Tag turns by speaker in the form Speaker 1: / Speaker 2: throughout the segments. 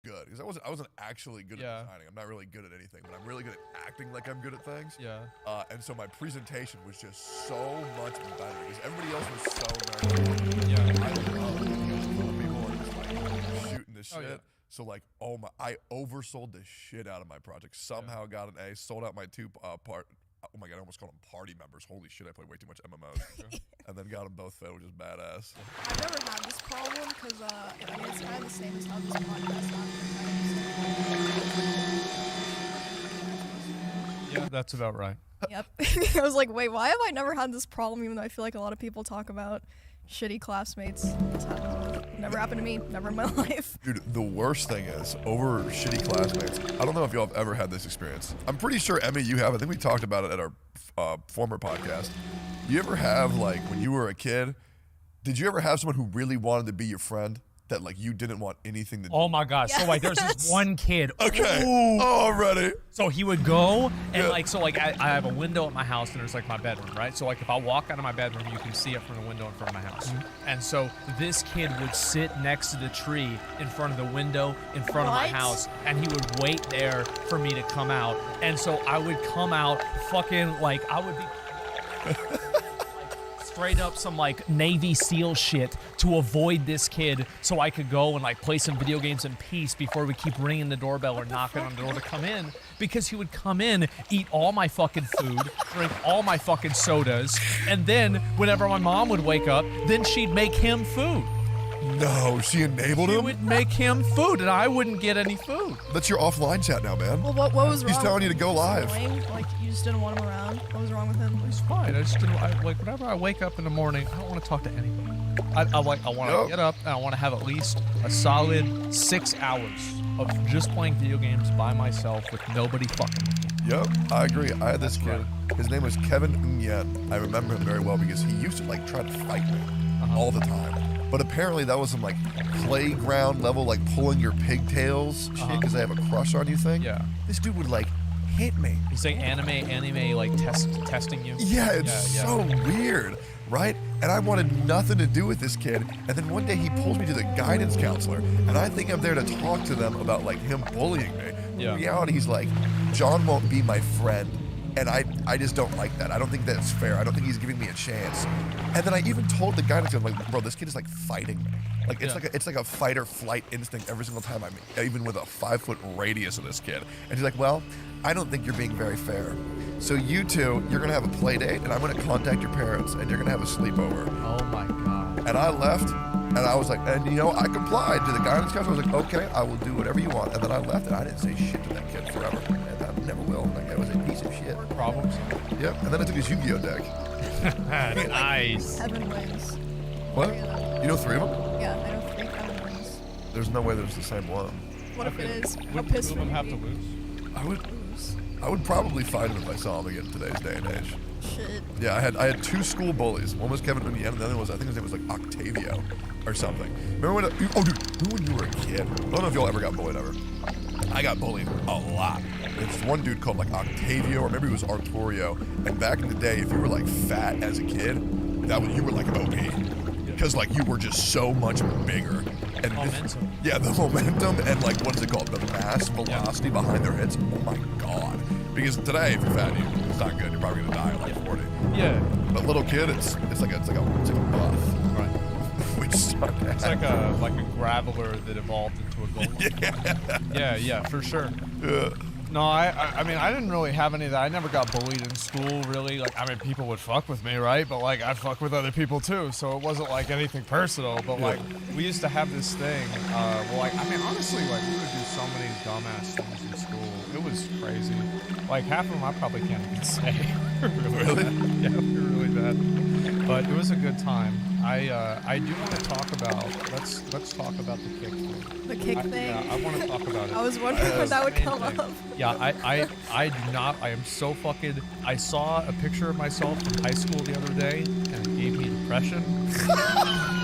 Speaker 1: Good because I wasn't actually good at designing. I'm not really good at anything, but I'm really good at acting like I'm good at things.
Speaker 2: Yeah.
Speaker 1: And so my presentation was just so much better because everybody else was so nervous.
Speaker 2: Yeah.
Speaker 1: I love getting in front of people and just like shooting the shit.
Speaker 2: Oh, yeah.
Speaker 1: So like, I oversold the shit out of my project. Somehow got an A. Sold out my oh my god, I almost called them party members. Holy shit, I played way too much MMOs. And then got them both fed, which is badass.
Speaker 3: I've never had this problem because, I mean, it's kind of the same as how this podcast happened.
Speaker 2: Yeah, that's about right.
Speaker 3: Yep. I was like, wait, why have I never had this problem, even though I feel like a lot of people talk about shitty classmates? Never happened to me. Never in my life.
Speaker 1: Dude, the worst thing is, over shitty classmates, I don't know if y'all have ever had this experience. I'm pretty sure, Emmy, you have. I think we talked about it at our former podcast. You ever have, like, when you were a kid, did you ever have someone who really wanted to be your friend that like you didn't want anything to do?
Speaker 2: Oh my God. So like there's this one kid.
Speaker 1: Okay.
Speaker 2: Ooh.
Speaker 1: Oh, I'm ready.
Speaker 2: So he would go and
Speaker 1: Yeah.
Speaker 2: like, so like I have a window at my house and there's like my bedroom, right? So like if I walk out of my bedroom, you can see it from the window in front of my house. And so this kid would sit next to the tree in front of the window in front of my
Speaker 3: What?
Speaker 2: house, and he would wait there for me to come out. And so I would come out fucking like I would be straight up some like Navy SEAL shit to avoid this kid so I could go and like play some video games in peace before we keep ringing the doorbell or knocking on the door to come in, because he would come in, eat all my fucking food, drink all my fucking sodas, and then whenever my mom would wake up, then she'd make him food.
Speaker 1: No, she enabled
Speaker 2: She
Speaker 1: him?
Speaker 2: would make him food and I wouldn't get any food.
Speaker 1: That's your offline chat now, man.
Speaker 3: Well, what was wrong?
Speaker 1: He's telling you to go
Speaker 3: Was he
Speaker 1: live.
Speaker 3: annoying? Like you just didn't want him around. What was wrong with him?
Speaker 2: It's fine. I just didn't, like whenever I wake up in the morning, I don't want to talk to anybody. I want to
Speaker 1: Yep.
Speaker 2: get up and I want to have at least a solid 6 hours of just playing video games by myself with nobody fucking with me.
Speaker 1: Yep, I agree. I had this
Speaker 2: That's
Speaker 1: kid. His name was Kevin Nguyen. I remember him very well because he used to like try to fight me all the time. But apparently that was some like playground level, like pulling your pigtails shit because they have a crush on you thing.
Speaker 2: Yeah.
Speaker 1: This dude would like hit me.
Speaker 2: You say anime like testing you?
Speaker 1: Yeah, it's so weird, right? And I wanted nothing to do with this kid. And then one day he pulls me to the guidance counselor, and I think I'm there to talk to them about like him bullying me.
Speaker 2: Yeah.
Speaker 1: In reality, he's like, John won't be my friend. And I just don't like that. I don't think that's fair. I don't think he's giving me a chance. And then I even told the guidance counselor, like, bro, this kid is like fighting me. Like it's like a fight or flight instinct every single time even with a 5-foot radius of this kid. And he's like, well, I don't think you're being very fair. So you two, you're gonna have a play date, and I'm gonna contact your parents, and you're gonna have a sleepover.
Speaker 2: Oh my God.
Speaker 1: And I left, and I was like, and you know, I complied to the guidance counselor. I was like, okay, I will do whatever you want. And then I left, and I didn't say shit to that kid forever. And I never will. That guy was a piece of shit.
Speaker 2: Problems?
Speaker 1: Yep. And then I took his Yu-Gi-Oh deck.
Speaker 2: Nice.
Speaker 3: Heaven wings.
Speaker 1: What?
Speaker 3: Three of them.
Speaker 1: You know 3 of them?
Speaker 3: Yeah, I know 3 heaven wings.
Speaker 1: There's no way there's the same one.
Speaker 3: What if it is? How
Speaker 2: Would
Speaker 3: pissed
Speaker 2: two of them
Speaker 3: would
Speaker 2: have
Speaker 3: you
Speaker 2: to
Speaker 3: be?
Speaker 2: lose?
Speaker 1: I would probably fight him if I saw him again in today's day and age.
Speaker 3: Shit.
Speaker 1: Yeah, I had 2 school bullies. One was Kevin Nguyen, and the other was, I think his name was like Octavio or something. Remember when? Oh, dude, remember when you were a kid? I don't know if y'all ever got bullied ever. I got bullied a lot. There's one dude called like Octavio, or maybe it was Arturio. And back in the day, if you were like fat as a kid, you were like OP. Because like you were just so much bigger. And
Speaker 2: Momentum.
Speaker 1: Yeah, the momentum and like what is it called? The mass velocity behind their hits. Oh my god. Because today, if you're fat, it's not good. You're probably gonna die at like 40.
Speaker 2: Yeah.
Speaker 1: But little kid, it's like a buff.
Speaker 2: Right.
Speaker 1: Which sucked.
Speaker 2: It's like a graveler that evolved into a golden. Yeah, for sure.
Speaker 1: Yeah.
Speaker 2: No, I mean, I didn't really have any of that. I never got bullied in school, really. Like, I mean, people would fuck with me, right? But, like, I'd fuck with other people, too. So it wasn't, like, anything personal. But, like, we used to have this thing. Well, like, I mean, honestly, like, we would do so many dumbass things in school. It was crazy. Like, half of them I probably can't even say.
Speaker 1: Really?
Speaker 2: Yeah, we were really bad. But it was a good time. I do want to talk about, let's talk about the kick thing.
Speaker 3: The kick thing?
Speaker 2: Yeah, I want to talk about it.
Speaker 3: I was wondering when that would come up.
Speaker 2: Yeah, I do not. I am so fucking. I saw a picture of myself from high school the other day, and it gave me depression.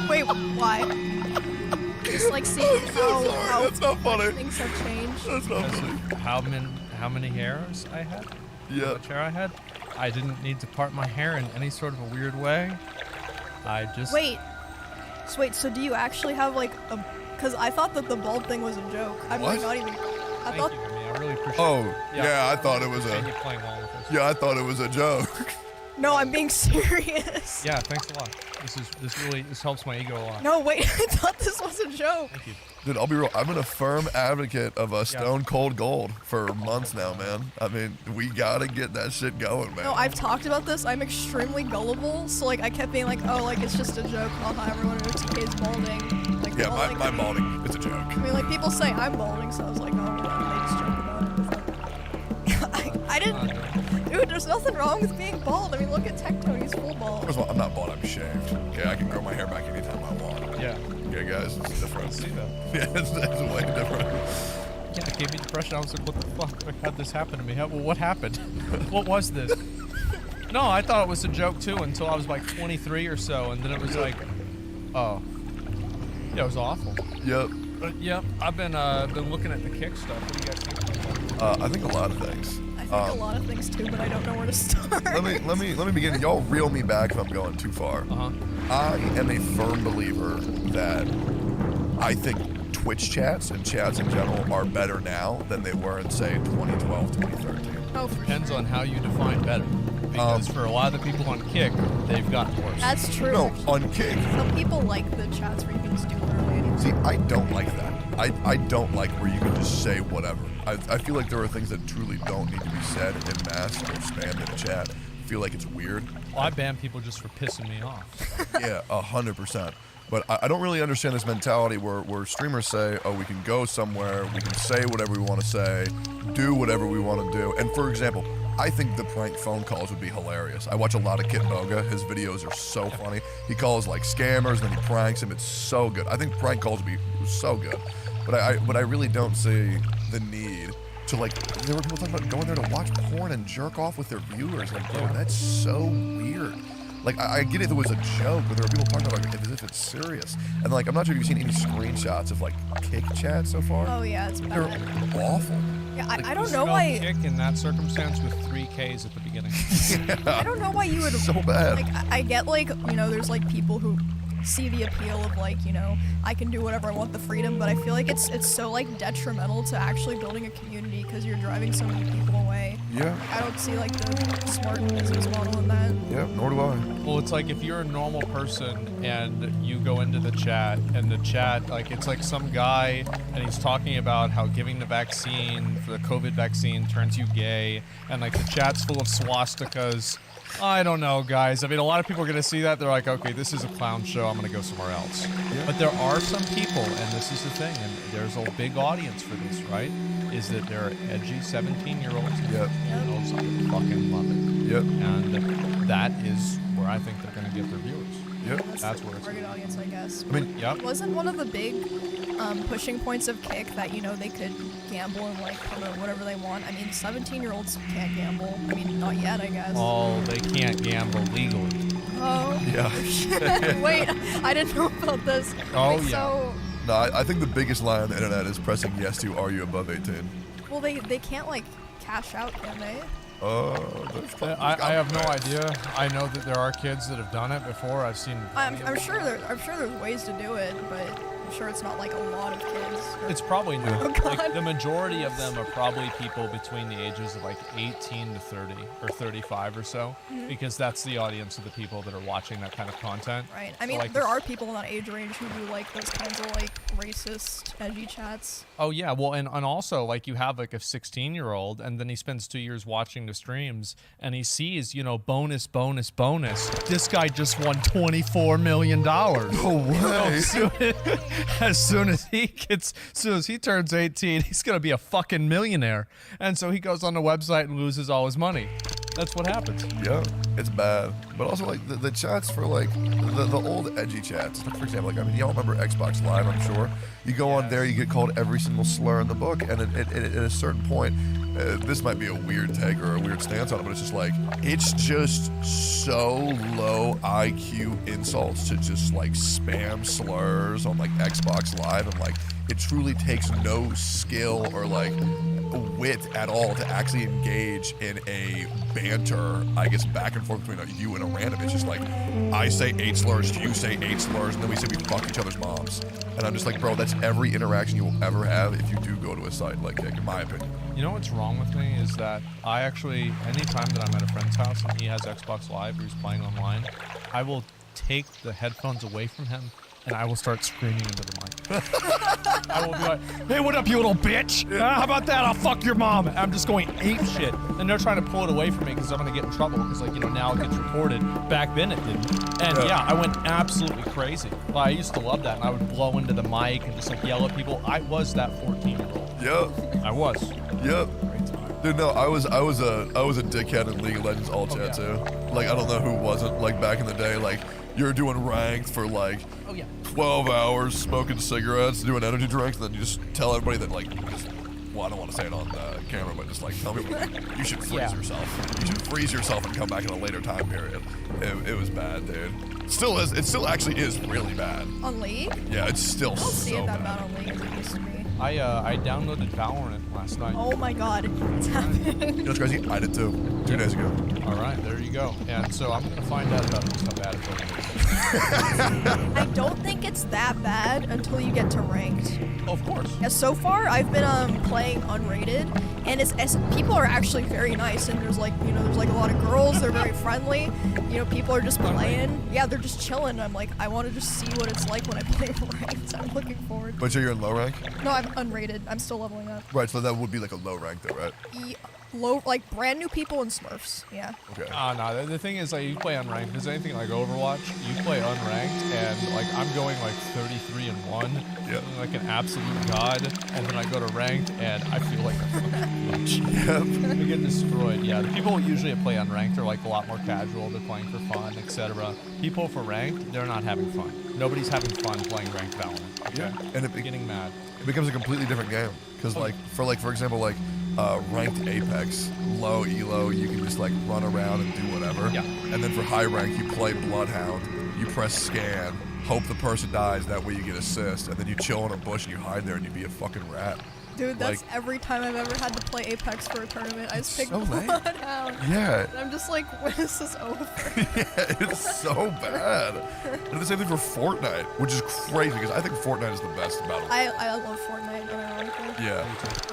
Speaker 3: Wait, why? Just like seeing how
Speaker 1: That's not funny.
Speaker 3: things have changed.
Speaker 1: That's not funny.
Speaker 2: How many hairs I had?
Speaker 1: Yeah.
Speaker 2: How much hair I had? I didn't need to part my hair in any sort of a weird way. I just
Speaker 3: Wait. So do you actually have like a? Because I thought that the bald thing was a joke. I'm like
Speaker 1: What?
Speaker 3: not even. I
Speaker 2: Thank
Speaker 3: thought.
Speaker 2: you, I really appreciate it.
Speaker 1: Oh, yeah, I thought it was
Speaker 2: And
Speaker 1: a.
Speaker 2: you playing along with us.
Speaker 1: Yeah, I thought it was a joke.
Speaker 3: No, I'm being serious.
Speaker 2: Yeah, thanks a lot. This helps my ego a lot.
Speaker 3: No, wait. I thought this was a joke.
Speaker 2: Thank you.
Speaker 1: Dude, I'll be real. I'm a firm advocate of a Stone Cold Gold for months now, man. I mean, we gotta get that shit going, man.
Speaker 3: No, I've talked about this. I'm extremely gullible, so like I kept being like, oh, like it's just a joke. Haha, everyone knows TK's balding. Like,
Speaker 1: Yeah,
Speaker 3: balding.
Speaker 1: my balding, it's a joke.
Speaker 3: I mean, like people say I'm balding, so I was like, oh, well, they just joke about it. I didn't. Dude, there's nothing wrong with being bald. I mean, look at Tectone, he's full bald.
Speaker 1: First of all, I'm not bald, I'm shaved. Okay, I can grow my hair back anytime I want.
Speaker 2: Yeah.
Speaker 1: Okay, guys, it's different.
Speaker 2: See that?
Speaker 1: Yeah, it's way different.
Speaker 2: Yeah, it gave me depression. I was like, what the fuck? Like, how'd this happen to me? Well, what happened? What was this? No, I thought it was a joke too until I was like 23 or so, and then it was like, oh. Yeah, it was awful.
Speaker 1: Yep.
Speaker 2: But yeah, I've been looking at the kick stuff. What do you guys think about that?
Speaker 1: I think a lot of things.
Speaker 3: I think a lot of things too, but I don't know where to start.
Speaker 1: Let me begin. Y'all reel me back if I'm going too far. I am a firm believer that I think Twitch chats and chats in general are better now than they were in, say, 2012, 2013.
Speaker 3: Oh, for
Speaker 2: Depends
Speaker 3: sure.
Speaker 2: on how you define better. Because for a lot of the people on Kick, they've gotten worse.
Speaker 3: That's true.
Speaker 1: No, on Kick.
Speaker 3: Some people like the chats where you can just do literally
Speaker 1: See, I don't like that. I don't like where you can just say whatever. I feel like there are things that truly don't need to be said in mass or spammed in a chat. I feel like it's weird.
Speaker 2: Well, I ban people just for pissing me off.
Speaker 1: Yeah, 100%. But I don't really understand this mentality where streamers say, oh, we can go somewhere, we can say whatever we want to say, do whatever we want to do. And for example, I think the prank phone calls would be hilarious. I watch a lot of Kit Boga. His videos are so funny. He calls like scammers, then he pranks them. It's so good. I think prank calls would be so good. But I really don't see the need to, like, there were people talking about going there to watch porn and jerk off with their viewers. Like, bro, that's so weird. Like, I get it if it was a joke, but there are people talking about it as if it's serious. And, like, I'm not sure if you've seen any screenshots of, like, Kick chat so far.
Speaker 3: Oh, yeah, it's
Speaker 1: They're
Speaker 3: bad.
Speaker 1: awful.
Speaker 3: Yeah,
Speaker 2: Like,
Speaker 3: I don't
Speaker 2: you
Speaker 3: know
Speaker 2: spell
Speaker 3: why.
Speaker 2: Kick in that circumstance with 3 Ks at the beginning.
Speaker 3: I don't know why you would.
Speaker 1: So bad.
Speaker 3: Like, I get, like, you know, there's, like, people who see the appeal of, like, you know, I can do whatever I want, the freedom, but I feel like it's so, like, detrimental to actually building a community because you're driving so many people away.
Speaker 1: Yeah.
Speaker 3: I don't see, like, the smart business model in that.
Speaker 1: Yeah, nor do I.
Speaker 2: Well, it's like if you're a normal person and you go into the chat and the chat, like, it's like some guy and he's talking about how giving the vaccine for the COVID vaccine turns you gay, and like the chat's full of swastikas. I don't know, guys. I mean, a lot of people are going to see that. They're like, okay, this is a clown show. I'm going to go somewhere else.
Speaker 1: Yeah.
Speaker 2: But there are some people, and this is the thing, and there's a big audience for this, right? Is that there are edgy 17-year-olds and
Speaker 1: Yep.
Speaker 2: 18-year-olds that fucking love it.
Speaker 1: Yep.
Speaker 2: And that is where I think they're going to get their viewers.
Speaker 1: Yep.
Speaker 2: That's where
Speaker 3: the
Speaker 2: it's
Speaker 3: target audience, I guess.
Speaker 1: I mean,
Speaker 2: Yep.
Speaker 3: Wasn't one of the big pushing points of Kick that, you know, they could gamble and, like, promote whatever they want? I mean, 17-year-olds can't gamble. I mean, not yet, I guess.
Speaker 2: Oh, they can't gamble legally.
Speaker 3: Oh.
Speaker 1: Yeah.
Speaker 3: Wait, I didn't know about this.
Speaker 2: Oh,
Speaker 3: Wait,
Speaker 2: yeah.
Speaker 3: So,
Speaker 1: no, I think the biggest lie on the internet is pressing yes to are you above 18.
Speaker 3: well, they can't, like, cash out, can they?
Speaker 2: I have no idea. I know that there are kids that have done it before. I've seen.
Speaker 3: I'm sure there's ways to do it, but I'm sure it's not like a lot of kids.
Speaker 2: It's probably not.
Speaker 3: Oh, God.
Speaker 2: Like, the majority of them are probably people between the ages of like 18 to 30 or 35 or so, because that's the audience of the people that are watching that kind of content.
Speaker 3: Right. I
Speaker 2: So,
Speaker 3: mean,
Speaker 2: like,
Speaker 3: there are people in that age range who do like those kinds of like racist, edgy chats.
Speaker 2: Oh yeah, well, and also like you have like a 16-year-old, and then he spends 2 years watching the streams, and he sees, you know, bonus. This guy just won $24 million.
Speaker 1: No way.
Speaker 2: As soon as he turns 18, he's gonna be a fucking millionaire, and so he goes on the website and loses all his money. That's what happens.
Speaker 1: Yeah, it's bad. But also, like, the chats for, like, the old edgy chats. Like, for example, like, I mean, y'all remember Xbox Live, I'm sure. You go on there, you get called every single slur in the book, and at a certain point, this might be a weird take or a weird stance on it, but it's just like, it's just so low IQ insults to just, like, spam slurs on, like, Xbox Live, and, like, it truly takes no skill or, like, wit at all to actually engage in a banter, I guess, back and forth between you and a random. It's just like, I say 8 slurs, you say 8 slurs, and then we say we fuck each other's moms. And I'm just like, bro, that's every interaction you will ever have if you do go to a site like Kick, in my opinion.
Speaker 2: You know what's wrong with me is that I actually, anytime that I'm at a friend's house and he has Xbox Live or he's playing online, I will take the headphones away from him and I will start screaming into the mic. I will be like, hey, what up, you little bitch? How about that? I'll fuck your mom. And I'm just going ape shit. And they're trying to pull it away from me because I'm going to get in trouble because, like, you know, now it gets reported. Back then it didn't. And yeah, I went absolutely crazy. Well, I used to love that. And I would blow into the mic and just, like, yell at people. I was that 14-year-old.
Speaker 1: Yep.
Speaker 2: I was.
Speaker 1: Yep.
Speaker 2: Great time.
Speaker 1: Dude, no, I was a dickhead in League of Legends all chat too. Like, I don't know who wasn't. Like, back in the day, like, you're doing ranked for, like, 12 hours, smoking cigarettes, doing energy drinks, and then you just tell everybody that, like, just well, I don't want to say it on the camera, but just like tell me you should freeze
Speaker 2: Yeah.
Speaker 1: yourself. You should freeze yourself and come back in a later time period. It was bad, dude. Still is. It still actually is really bad.
Speaker 3: On League?
Speaker 1: Yeah, it's still
Speaker 3: I don't see
Speaker 1: so
Speaker 3: it that
Speaker 1: bad.
Speaker 3: bad on League as it used to be.
Speaker 2: I downloaded Valorant last night.
Speaker 3: Oh my god, it's happening.
Speaker 1: You know what's crazy? I did too. 2 days ago.
Speaker 2: All right, there you go. And so I'm gonna find out about just how bad it is.
Speaker 3: I don't think it's that bad until you get to ranked.
Speaker 2: Oh, of course.
Speaker 3: Yeah, so far I've been playing unrated, and it's people are actually very nice, and there's like there's like a lot of girls. They're very friendly. People are just playing. Yeah, they're just chilling. I'm like, I want to just see what it's like when I play ranked. I'm looking forward.
Speaker 1: But so you're in low rank?
Speaker 3: No, I'm unrated. I'm still leveling up.
Speaker 1: Right, so that would be like a low rank though, right?
Speaker 3: Low, like brand new people and Smurfs. Yeah.
Speaker 1: Okay.
Speaker 2: No, the thing is, like, you play unranked. If it's anything like Overwatch, you play unranked, and like I'm going like 33-1,
Speaker 1: Yeah.
Speaker 2: like an absolute god, and then I go to ranked, and I feel like a fucking bitch.
Speaker 1: Yep.
Speaker 2: I get destroyed. Yeah, the people usually that play unranked are like a lot more casual. They're playing for fun, etc. People for ranked, they're not having fun. Nobody's having fun playing ranked Valorant. Okay?
Speaker 1: Yeah. And
Speaker 2: They're getting mad.
Speaker 1: it becomes a completely different game. Because like for example, like ranked Apex, low elo, you can just like run around and do whatever.
Speaker 2: Yeah.
Speaker 1: And then for high rank, you play Bloodhound, you press scan, hope the person dies, that way you get assist, and then you chill in a bush and you hide there and you be a fucking rat.
Speaker 3: Dude, that's
Speaker 1: Like-
Speaker 3: every time I've ever had to play Apex for a tournament. I just pick
Speaker 1: so lame.
Speaker 3: Bloodhound.
Speaker 1: Yeah.
Speaker 3: And I'm just like, when is this over?
Speaker 1: Yeah, it's so bad. And the same thing for Fortnite, which is crazy because I think Fortnite is the best battle.
Speaker 3: I love Fortnite, unironically.
Speaker 1: Yeah,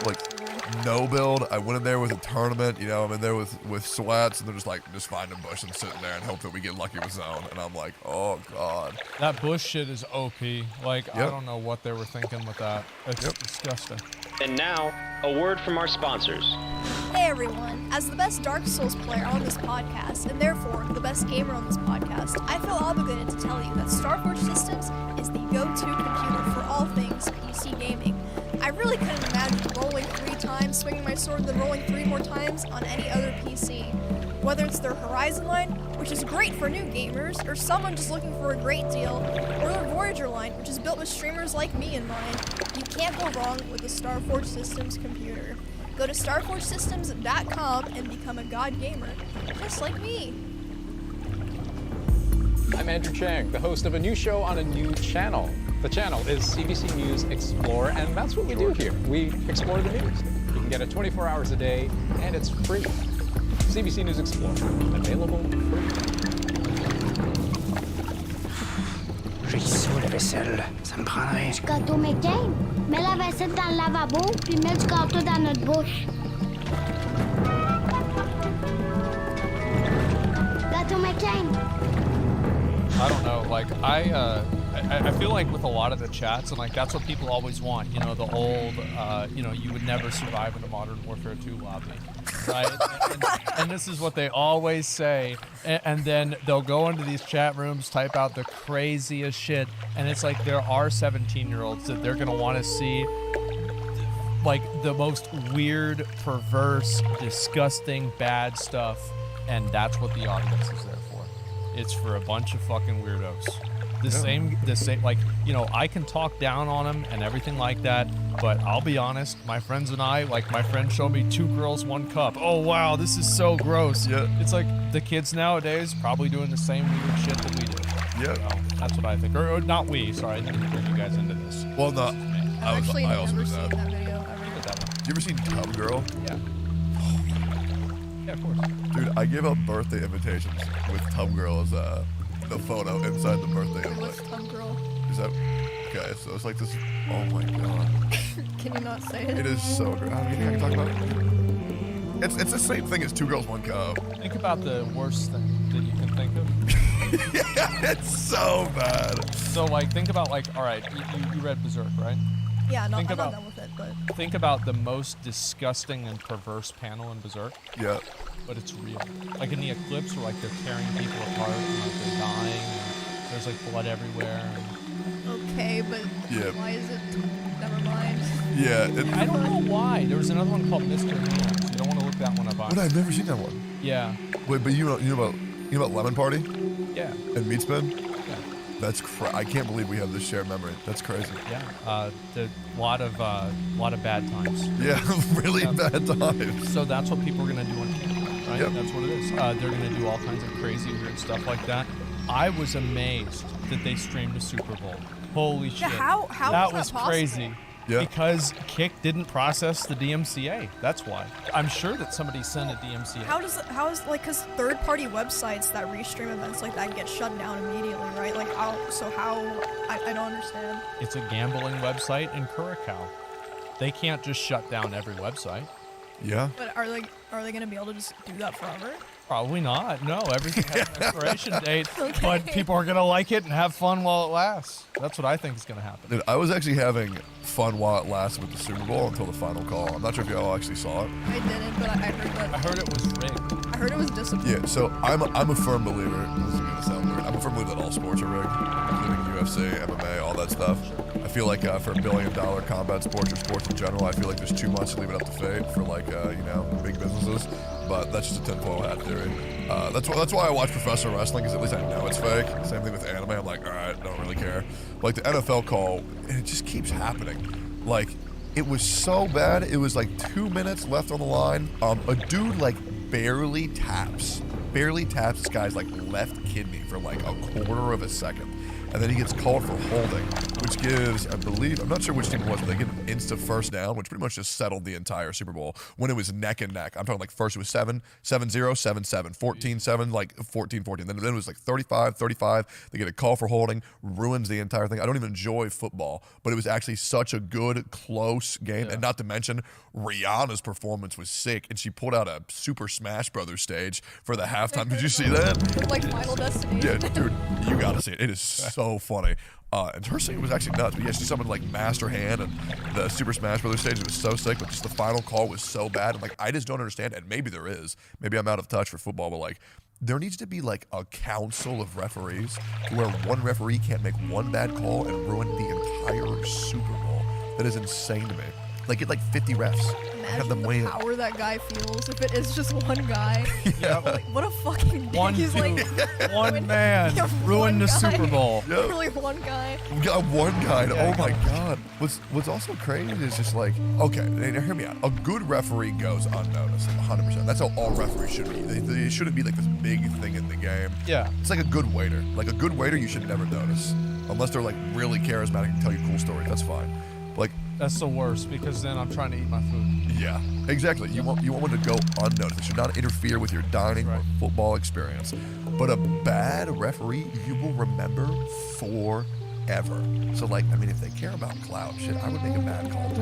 Speaker 1: like no build. I went in there with a tournament. I'm in there with sweats, and they're just find a bush and sitting there and hope that we get lucky with zone. And I'm like, oh god.
Speaker 2: That bush shit is OP. Like, I
Speaker 1: Yep.
Speaker 2: don't know what they were thinking with that. It's
Speaker 1: Yep.
Speaker 2: disgusting.
Speaker 4: And now, a word from our sponsors.
Speaker 3: Hey everyone, as the best Dark Souls player on this podcast, and therefore the best gamer on this podcast, I feel obligated to tell you that Starforge Systems is the go-to computer for all things PC gaming. I really couldn't imagine rolling 3 times, swinging my sword, then rolling 3 more times on any other PC. Whether it's their Horizon line, which is great for new gamers, or someone just looking for a great deal, or their Voyager line, which is built with streamers like me in mind, you can't go wrong with a Starforge Systems computer. Go to starforgesystems.com and become a god gamer, just like me.
Speaker 5: I'm Andrew Chang, the host of a new show on a new channel. The channel is CBC News Explore, and that's what we do here. We explore the news. You can get it 24 hours a day, and it's free. CBC News Explore, available free.
Speaker 6: Ruisseau, la vaisselle, ça me prendrait.
Speaker 7: Du gâteau McCain. Mets la vaisselle dans le lavabo, puis mets du gâteau dans notre bouche. Gâteau McCain.
Speaker 2: I don't know. Like I feel like with a lot of the chats, and like that's what people always want. The old, you would never survive in a Modern Warfare 2 lobby, right? and this is what they always say. And then they'll go into these chat rooms, type out the craziest shit, and it's like there are 17-year-olds that they're gonna want to see like the most weird, perverse, disgusting, bad stuff, and that's what the audience is there for. It's for a bunch of fucking weirdos. The same, like, I can talk down on them and everything like that, but I'll be honest, my friends and I, like, my friend showed me 2 girls, 1 cup. Oh, wow, this is so gross.
Speaker 1: Yeah.
Speaker 2: It's like the kids nowadays probably doing the same weird shit that we do.
Speaker 1: Yeah.
Speaker 2: So, that's what I think. Or not we, sorry, I didn't bring you guys into this.
Speaker 1: Well, no,
Speaker 3: I've actually
Speaker 1: I also
Speaker 3: never
Speaker 1: did
Speaker 3: seen
Speaker 1: that.
Speaker 3: that video ever.
Speaker 2: Put that one.
Speaker 1: You ever seen Tub Girl?
Speaker 2: Yeah. Yeah, of course.
Speaker 1: Dude, I give out birthday invitations with Tub Girl as the photo inside the birthday
Speaker 3: What's
Speaker 1: invite.
Speaker 3: Tongue Girl?
Speaker 1: Is that okay? So it's like this. Oh my god,
Speaker 3: Can you not say it?
Speaker 1: it is so great. I mean, I can talk about it. It's the same thing as 2 girls, 1 cup.
Speaker 2: Think about the worst thing that you can think of.
Speaker 1: Yeah, it's so bad.
Speaker 2: So, like, think about, like, all right, you read Berserk, right?
Speaker 3: Yeah, no,
Speaker 2: Think
Speaker 3: I'm not
Speaker 2: about-
Speaker 3: done with it, but
Speaker 2: Think about the most disgusting and perverse panel in Berserk,
Speaker 1: Yeah.
Speaker 2: but it's real. Like in the Eclipse, where like they're tearing people apart and like they're dying, and there's like blood everywhere. And
Speaker 3: okay, but
Speaker 1: Yeah.
Speaker 3: why is it? Never mind.
Speaker 1: Yeah.
Speaker 2: I don't know why. There was another one called Mr. Hands. You don't want to look that one up.
Speaker 1: What? I've never seen that one.
Speaker 2: Yeah,
Speaker 1: Wait, but you know about Lemon Party
Speaker 2: yeah,
Speaker 1: and Meat Spin?
Speaker 2: yeah.
Speaker 1: That's I can't believe we have this shared memory. That's crazy.
Speaker 2: Yeah, a lot of bad times.
Speaker 1: Yeah, really bad times.
Speaker 2: So that's what people are gonna do on camera, right?
Speaker 1: Yep.
Speaker 2: That's what it is. They're gonna do all kinds of crazy, weird stuff like that. I was amazed that they streamed a Super Bowl. Holy shit!
Speaker 3: How
Speaker 2: that
Speaker 3: was
Speaker 2: was crazy.
Speaker 1: Yeah.
Speaker 2: Because Kick didn't process the DMCA. That's why. I'm sure that somebody sent a DMCA.
Speaker 3: How is like, because third-party websites that restream events like that get shut down immediately, right? Like how? I don't understand.
Speaker 2: It's a gambling website in Curacao. They can't just shut down every website.
Speaker 1: Yeah.
Speaker 3: But are they gonna be able to just do that forever?
Speaker 2: Probably not. No, everything has an expiration date,
Speaker 3: Okay.
Speaker 2: but people are gonna like it and have fun while it lasts. That's what I think is gonna happen.
Speaker 1: Dude, I was actually having fun while it lasted with the Super Bowl until the final call. I'm not sure if y'all actually saw it.
Speaker 3: I didn't, but I heard that.
Speaker 2: I heard it was rigged.
Speaker 3: I heard it was disappointing.
Speaker 1: Yeah, so I'm a firm believer. This is gonna sound weird. I'm a firm believer that all sports are rigged, including UFC, MMA, all that stuff. I feel like for $1 billion combat sports or sports in general, I feel like there's too much to leave it up to fate for like big businesses. But that's just a tinfoil hat theory. That's why I watch professional wrestling, because at least I know it's fake. Same thing with anime. I'm like, all right, don't really care. Like the NFL call, and it just keeps happening. Like it was so bad. It was like 2 minutes left on the line. A dude like barely taps this guy's like left kidney for like a quarter of a second. And then he gets called for holding, which gives, I believe, I'm not sure which team it was, but they get an insta first down, which pretty much just settled the entire Super Bowl when it was neck and neck. I'm talking like first it was 7-0, 7-7, 14-7, like 14-14. Then it was like 35-35. They get a call for holding, ruins the entire thing. I don't even enjoy football, but it was actually such a good, close game. Yeah. And not to mention, Rihanna's performance was sick, and she pulled out a Super Smash Brothers stage for the halftime. Did you see that?
Speaker 3: Like Final Destination.
Speaker 1: Yeah, dude, you gotta see it. It is so funny. And her singing was actually nuts. But yeah, she summoned like Master Hand and the Super Smash Brothers stage. It was so sick, but just the final call was so bad. And like, I just don't understand. And maybe there is. Maybe I'm out of touch for football, but like, there needs to be like a council of referees where one referee can't make one bad call and ruin the entire Super Bowl. That is insane to me. Like, get like 50 refs. Have them
Speaker 3: Imagine
Speaker 1: weigh
Speaker 3: the power that guy feels if it is just one guy.
Speaker 2: Yeah.
Speaker 3: Like, what a fucking dick. He's like,
Speaker 2: one man
Speaker 3: Yeah,
Speaker 2: ruined
Speaker 3: one
Speaker 2: the
Speaker 3: guy.
Speaker 2: Super Bowl.
Speaker 1: Yeah.
Speaker 3: Literally one guy.
Speaker 1: We got one guy.
Speaker 2: Yeah,
Speaker 1: Oh my God. What's also crazy is just like, okay, now hear me out. A good referee goes unnoticed, 100%. That's how all referees should be. They shouldn't be like this big thing in the game.
Speaker 2: Yeah.
Speaker 1: It's like a good waiter. Like a good waiter, you should never notice, unless they're like really charismatic and tell you cool stories. That's fine. Like,
Speaker 2: That's the worst, because then I'm trying to eat my food.
Speaker 1: yeah, exactly. You want one to go unnoticed. It should not interfere with your dining or football experience. But a bad referee, you will remember forever. So like, I mean, if they care about clout, shit, I would make a bad call too.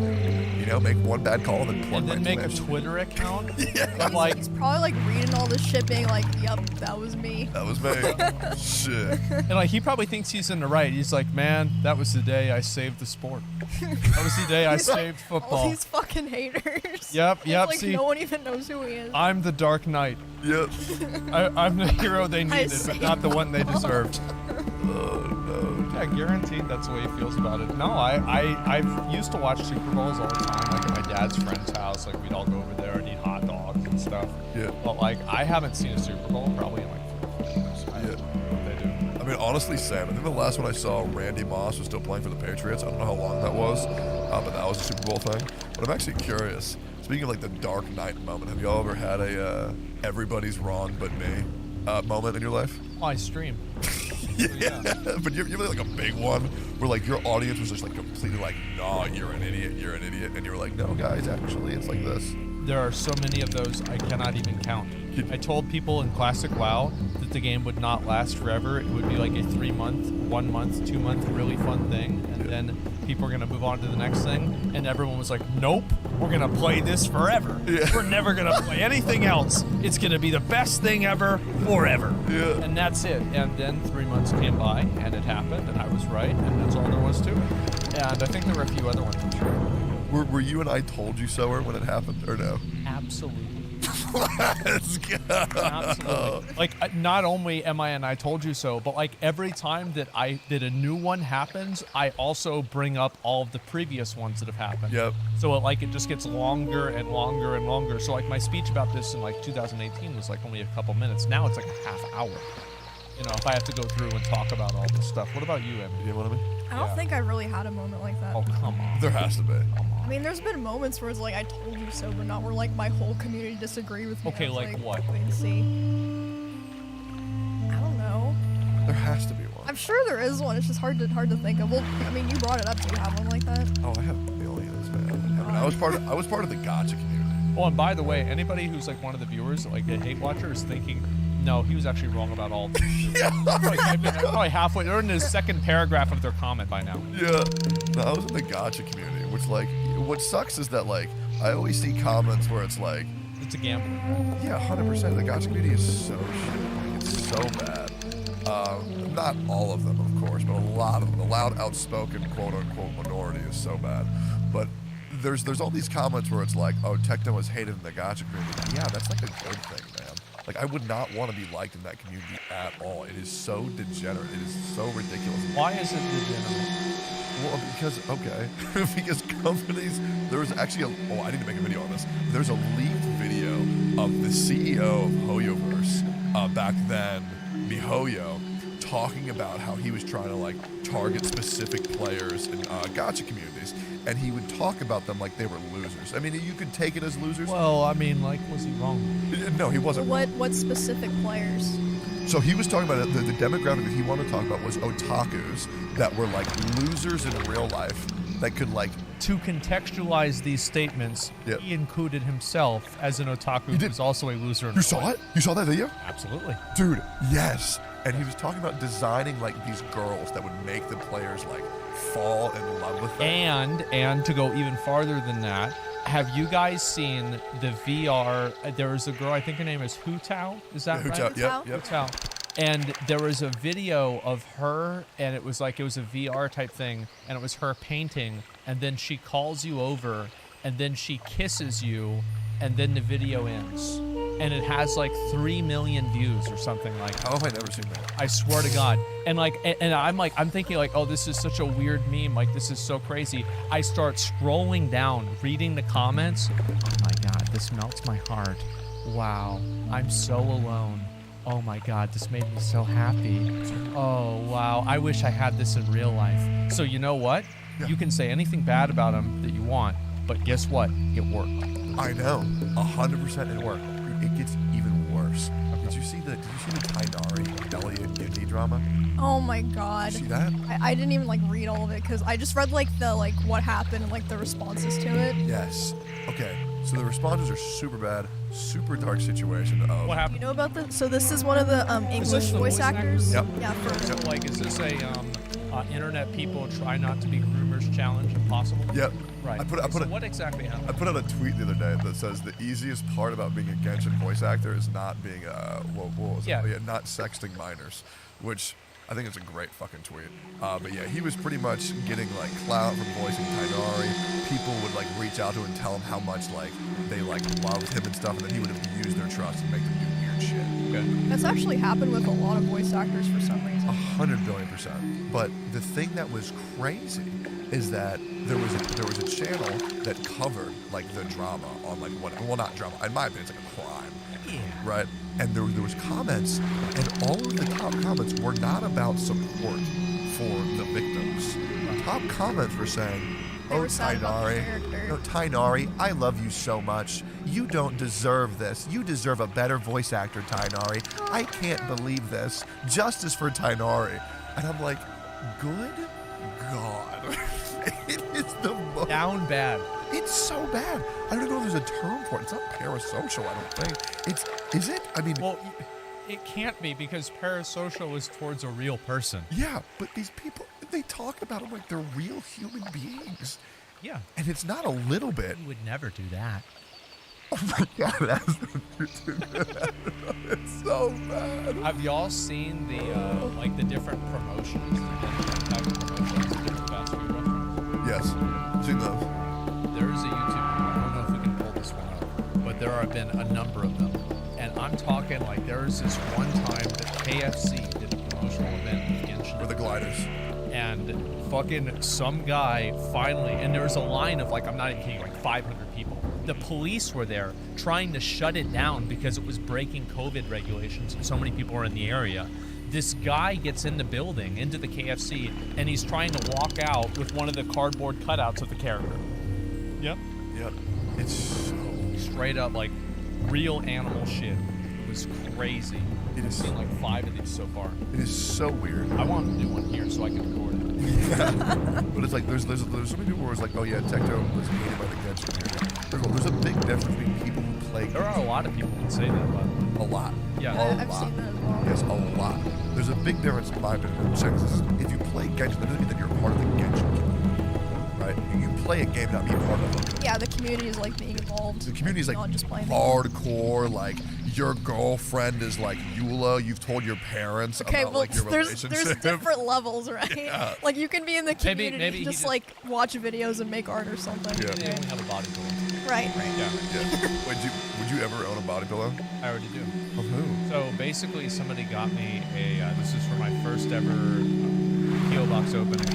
Speaker 1: You know, make one bad call and then plug
Speaker 2: And then
Speaker 1: my
Speaker 2: make a
Speaker 1: Twitch.
Speaker 2: Twitter account.
Speaker 1: Yeah.
Speaker 2: I'm like,
Speaker 3: He's probably like reading all this shit, being like, yep, that was me.
Speaker 1: That was me. Shit.
Speaker 2: and like he probably thinks he's in the right. He's like, man, that was the day I saved the sport. That was the day I
Speaker 3: He's like,
Speaker 2: saved
Speaker 3: all
Speaker 2: football.
Speaker 3: these fucking haters.
Speaker 2: Yep,
Speaker 3: It's
Speaker 2: yep.
Speaker 3: like
Speaker 2: See,
Speaker 3: no one even knows who he is.
Speaker 2: I'm the Dark Knight.
Speaker 1: Yep.
Speaker 2: I'm the hero they
Speaker 3: I
Speaker 2: needed, but
Speaker 3: saved
Speaker 2: not the one they deserved.
Speaker 1: Oh no.
Speaker 2: Yeah, guaranteed that's the way he feels about it. No, I've used to watch Super Bowls all the time, like at my dad's friend's house. Like we'd all go over there and eat hot dogs and stuff.
Speaker 1: Yeah.
Speaker 2: But like I haven't seen a Super Bowl probably in like 4 years. I don't know what they do.
Speaker 1: I mean, honestly, Sam, I think the last one I saw, Randy Moss was still playing for the Patriots. I don't know how long that was, but that was a Super Bowl thing. But I'm actually curious. Speaking of like the Dark Knight moment, have y'all ever had a everybody's wrong but me moment in your life?
Speaker 2: Oh, I stream.
Speaker 1: Yeah. But you have like a big one where like your audience was just like completely like, nah, you're an idiot, and you were like, no, guys, actually, it's like this.
Speaker 2: There are so many of those I cannot even count. I told people in Classic WoW that the game would not last forever. It would be like a 3-month, 1 month, 2 month really fun thing, and then people are gonna move on to the next thing. And everyone was like, "Nope, we're gonna play this forever.
Speaker 1: Yeah.
Speaker 2: We're never gonna play anything else. It's gonna be the best thing ever, forever."
Speaker 1: Yeah.
Speaker 2: And that's it. And then 3 months came by, and it happened, and I was right, and that's all there was to it. And I think there were a few other ones, I'm sure.
Speaker 1: Were you and I told you so when it happened, or no?
Speaker 2: Absolutely.
Speaker 1: Let's go.
Speaker 2: Absolutely. Like, not only am I and I told you so, but like every time that a new one happens, I also bring up all of the previous ones that have happened.
Speaker 1: Yep.
Speaker 2: So it just gets longer and longer and longer. So like my speech about this in like 2018 was like only a couple minutes. Now it's like a half hour. You know, if I have to go through and talk about all this stuff. What about you, Emmy?
Speaker 1: You know what I mean?
Speaker 3: I don't
Speaker 2: Yeah.
Speaker 3: think I really had a moment like that.
Speaker 2: Oh, come on.
Speaker 1: There has to be.
Speaker 3: I mean, there's been moments where it's like, I told you so, but not where like my whole community disagreed with me.
Speaker 2: Okay,
Speaker 3: I was
Speaker 2: like what?
Speaker 3: Wait and see. I don't know.
Speaker 1: There has to be one.
Speaker 3: I'm sure there is one. It's just hard to think of. Well, I mean, you brought it up. Do you have one like that?
Speaker 1: Oh, I have millions, man. I mean, I was part of the gotcha community.
Speaker 2: Oh, and by the way, anybody who's like one of the viewers, like a hate watcher, is thinking, no, he was actually wrong about all this. Probably halfway. They're in the second paragraph of their comment by now.
Speaker 1: Yeah. No, I was in the gotcha community, which like, what sucks is that like, I always see comments where it's like,
Speaker 2: It's a gamble.
Speaker 1: yeah, 100%. The gotcha community is so shit. Like, it's so bad. Not all of them, of course, but a lot of them. The loud, outspoken, quote-unquote minority is so bad. But there's all these comments where it's like, oh, Techno is hated in the gotcha community. Yeah, that's like a good thing, man. Like, I would not want to be liked in that community at all. It is so degenerate. It is so ridiculous.
Speaker 2: Why is it degenerate?
Speaker 1: Well, because companies, there was actually I need to make a video on this. There's a leaked video of the CEO of HoYoverse, back then, MiHoYo, talking about how he was trying to like target specific players in gotcha communities, and he would talk about them like they were losers. I mean, you could take it as losers.
Speaker 2: Well, I mean, like, was he wrong?
Speaker 1: No, he wasn't.
Speaker 3: What specific players?
Speaker 1: So he was talking about it, the demographic that he wanted to talk about was otakus that were like losers in real life that could like.
Speaker 2: To contextualize these statements,
Speaker 1: Yep.
Speaker 2: he included himself as an otaku
Speaker 1: did.
Speaker 2: who's also a loser. In
Speaker 1: You
Speaker 2: real
Speaker 1: saw
Speaker 2: life.
Speaker 1: it? You saw that video?
Speaker 2: Absolutely.
Speaker 1: Dude, yes. And he was talking about designing like these girls that would make the players like fall in love with them.
Speaker 2: And to go even farther than that, have you guys seen the VR? There was a girl, I think her name is Hutao. Is that
Speaker 1: Who
Speaker 2: right?
Speaker 1: tell- Yep, yep.
Speaker 2: Hutao. And there was a video of her, and it was a VR type thing, and it was her painting, and then she calls you over, and then she kisses you, and then the video ends. And it has like 3 million views or something like that.
Speaker 1: How have I never seen that?
Speaker 2: I swear to God. And like, and I'm thinking like, oh, this is such a weird meme. Like, this is so crazy. I start scrolling down, reading the comments. Oh my God, this melts my heart. Wow, I'm so alone. Oh my God, this made me so happy. Oh, wow, I wish I had this in real life. So you know what?
Speaker 1: Yeah.
Speaker 2: You can say anything bad about him that you want, but guess what? It worked.
Speaker 1: I know, 100% it worked. It gets even worse. Did you see the Tainari Elliot indie drama?
Speaker 3: Oh my God.
Speaker 1: See that?
Speaker 3: I didn't even like read all of it because I just read like the what happened and like the responses to it.
Speaker 1: Yes. Okay. So the responses are super bad, super dark situation. Of,
Speaker 2: What
Speaker 3: You
Speaker 2: happened?
Speaker 3: know about this? So this is one of the
Speaker 2: Is this
Speaker 3: English
Speaker 2: the
Speaker 3: voice
Speaker 2: voice
Speaker 3: actors.
Speaker 1: Yep.
Speaker 3: Yeah. For,
Speaker 2: So, like, is this a internet people try not to be groomers challenge impossible?
Speaker 1: Yep.
Speaker 2: Right.
Speaker 1: I put
Speaker 2: So
Speaker 1: it.
Speaker 2: what exactly happened?
Speaker 1: I put out a tweet the other day that says the easiest part about being a Genshin voice actor is not being what was it?
Speaker 2: Yeah.
Speaker 1: Oh, yeah, not sexting minors, which I think is a great fucking tweet. But yeah, he was pretty much getting like clout from voicing Tainari. People would like reach out to him and tell him how much like they like loved him and stuff, and then he would abuse their trust and make them do weird shit.
Speaker 2: Okay.
Speaker 3: that's actually happened with a lot of voice actors for some reason.
Speaker 1: 100 billion%. But the thing that was crazy is that there was a channel that covered like the drama on like not drama. In my opinion, it's like a crime.
Speaker 2: Yeah.
Speaker 1: Right? And there was comments, and all of the top comments were not about support for the victims. Top comments were saying,
Speaker 3: They
Speaker 1: "Oh,
Speaker 3: were sad about the
Speaker 1: Tainari,
Speaker 3: character.
Speaker 1: no, Tainari, I love you so much. You don't deserve this. You deserve a better voice actor, Tainari. I can't believe this. Justice for Tainari." And I'm like, good God. It is the most...
Speaker 2: Down bad.
Speaker 1: It's so bad. I don't even know if there's a term for it. It's not parasocial, I don't think. Is it? I mean...
Speaker 2: Well, it can't be because parasocial is towards a real person.
Speaker 1: Yeah, but these people, they talk about them like they're real human beings.
Speaker 2: Yeah.
Speaker 1: And it's not a little bit.
Speaker 2: You would never do that.
Speaker 1: Oh my God, that's it's so bad.
Speaker 2: Have y'all seen the different promotions? The type of promotions at different fast food restaurants?
Speaker 1: Yes, I've seen those.
Speaker 2: There is a YouTube, I don't know if we can pull this one up, but there have been a number of them. And I'm talking like there was this one time that KFC did a promotional event with Genshin.
Speaker 1: Or the gliders.
Speaker 2: And fucking some guy finally, and there was a line of like, I'm not even kidding, like 500 people. The police were there trying to shut it down because it was breaking COVID regulations and so many people were in the area. this guy gets in the building, into the KFC, and he's trying to walk out with one of the cardboard cutouts of the character. Yep.
Speaker 1: Yep. It's so
Speaker 2: Straight up, like, real animal shit. It was crazy.
Speaker 1: It is-
Speaker 2: I've seen like 5 of these so far.
Speaker 1: it is so weird.
Speaker 2: I want to do one here so I can record it.
Speaker 1: But it's like there's so many people where it's like, oh yeah, Tectone was hated by the Genshin community. First of all, there's a big difference between people who play
Speaker 2: There are a lot of people who say that, but
Speaker 1: a lot.
Speaker 2: yeah.
Speaker 3: I've seen that as well.
Speaker 1: Yes, a lot. There's a big difference in my opinion. Check this. If you play Genshin, that doesn't mean that you're part of the Genshin community, right? You can play a game, not be part of it.
Speaker 3: Yeah, the community is like being involved.
Speaker 1: The community is like
Speaker 3: not just playing.
Speaker 1: hardcore. Like your girlfriend is like Eula. You've told your parents
Speaker 3: Okay,
Speaker 1: about
Speaker 3: well,
Speaker 1: like your
Speaker 3: there's
Speaker 1: relationship.
Speaker 3: different levels, right?
Speaker 1: Yeah.
Speaker 3: Like you can be in the
Speaker 2: Maybe-
Speaker 3: community,
Speaker 2: maybe he
Speaker 3: just
Speaker 2: just-
Speaker 3: like watch videos and make art or something.
Speaker 1: Yeah.
Speaker 2: They only have a body pillow.
Speaker 3: Right.
Speaker 2: Yeah,
Speaker 1: Yeah. Would you ever own a body pillow?
Speaker 2: I already do.
Speaker 1: Of who?
Speaker 2: So basically, somebody got me a. This is for my first ever PO box opening,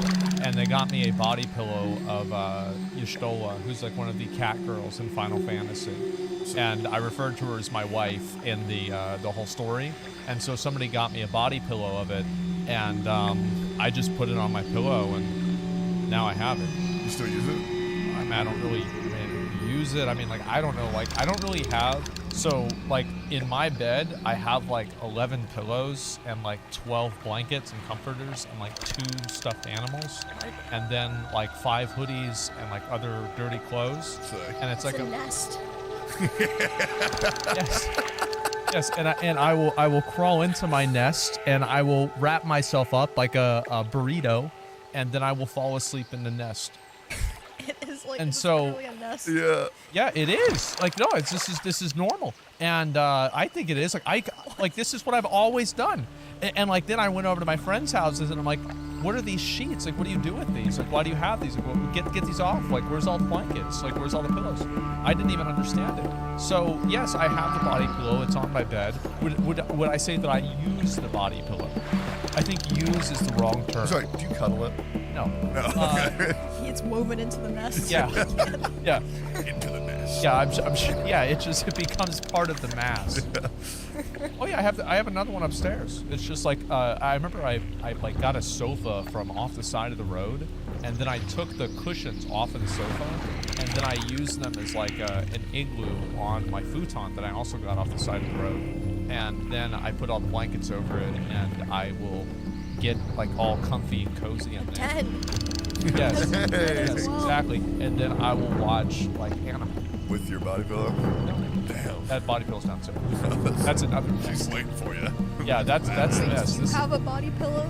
Speaker 2: and they got me a body pillow of Y'shtola, who's like one of the cat girls in Final Fantasy, and I referred to her as my wife in the whole story. And so somebody got me a body pillow of it, and I just put it on my pillow, and now I have it.
Speaker 1: You still use it?
Speaker 2: I mean, I don't really use it. I mean, like, I don't know. Like, I don't really have. So, like, in my bed, I have like 11 pillows and like 12 blankets and comforters and like 2 stuffed animals, and then like 5 hoodies and like other dirty clothes.
Speaker 1: Sick.
Speaker 2: And it's like
Speaker 3: It's a
Speaker 2: a
Speaker 3: nest.
Speaker 2: yes, yes. And I will crawl into my nest and I will wrap myself up like a burrito, and then I will fall asleep in the nest.
Speaker 3: It is like
Speaker 2: And
Speaker 3: it's
Speaker 2: so-
Speaker 3: literally a nest.
Speaker 1: Yeah.
Speaker 2: Yeah, it is. Like, no, it's this is normal, and I think it is. Like this is what I've always done. And like then I went over to my friends' houses, and I'm like, what are these sheets? Like, what do you do with these? Like, why do you have these? Like, well, get these off. Like, where's all the blankets? Like, where's all the pillows? I didn't even understand it. So yes, I have the body pillow. It's on my bed. Would I say that I use the body pillow? I think use is the wrong term.
Speaker 1: Sorry, do you cuddle it?
Speaker 2: No.
Speaker 1: No.
Speaker 3: It's woven into the nest.
Speaker 2: Yeah. Yeah.
Speaker 1: Into the nest.
Speaker 2: Yeah, I'm sure. Yeah, it becomes part of the mass. Oh yeah, I have another one upstairs. It's just like I remember I like got a sofa from off the side of the road, and then I took the cushions off of the sofa, and then I used them as like an igloo on my futon that I also got off the side of the road, and then I put all the blankets over it, and I will get like all comfy and cozy in there.
Speaker 3: 10.
Speaker 2: Yes,
Speaker 1: Hey.
Speaker 2: yes, exactly. And then I will watch like anime.
Speaker 1: With your body pillow? Damn.
Speaker 2: That body pillow's downstairs. That's another
Speaker 1: She's
Speaker 2: mess.
Speaker 1: waiting for you.
Speaker 2: Yeah, that's the mess.
Speaker 3: Do you have a body pillow?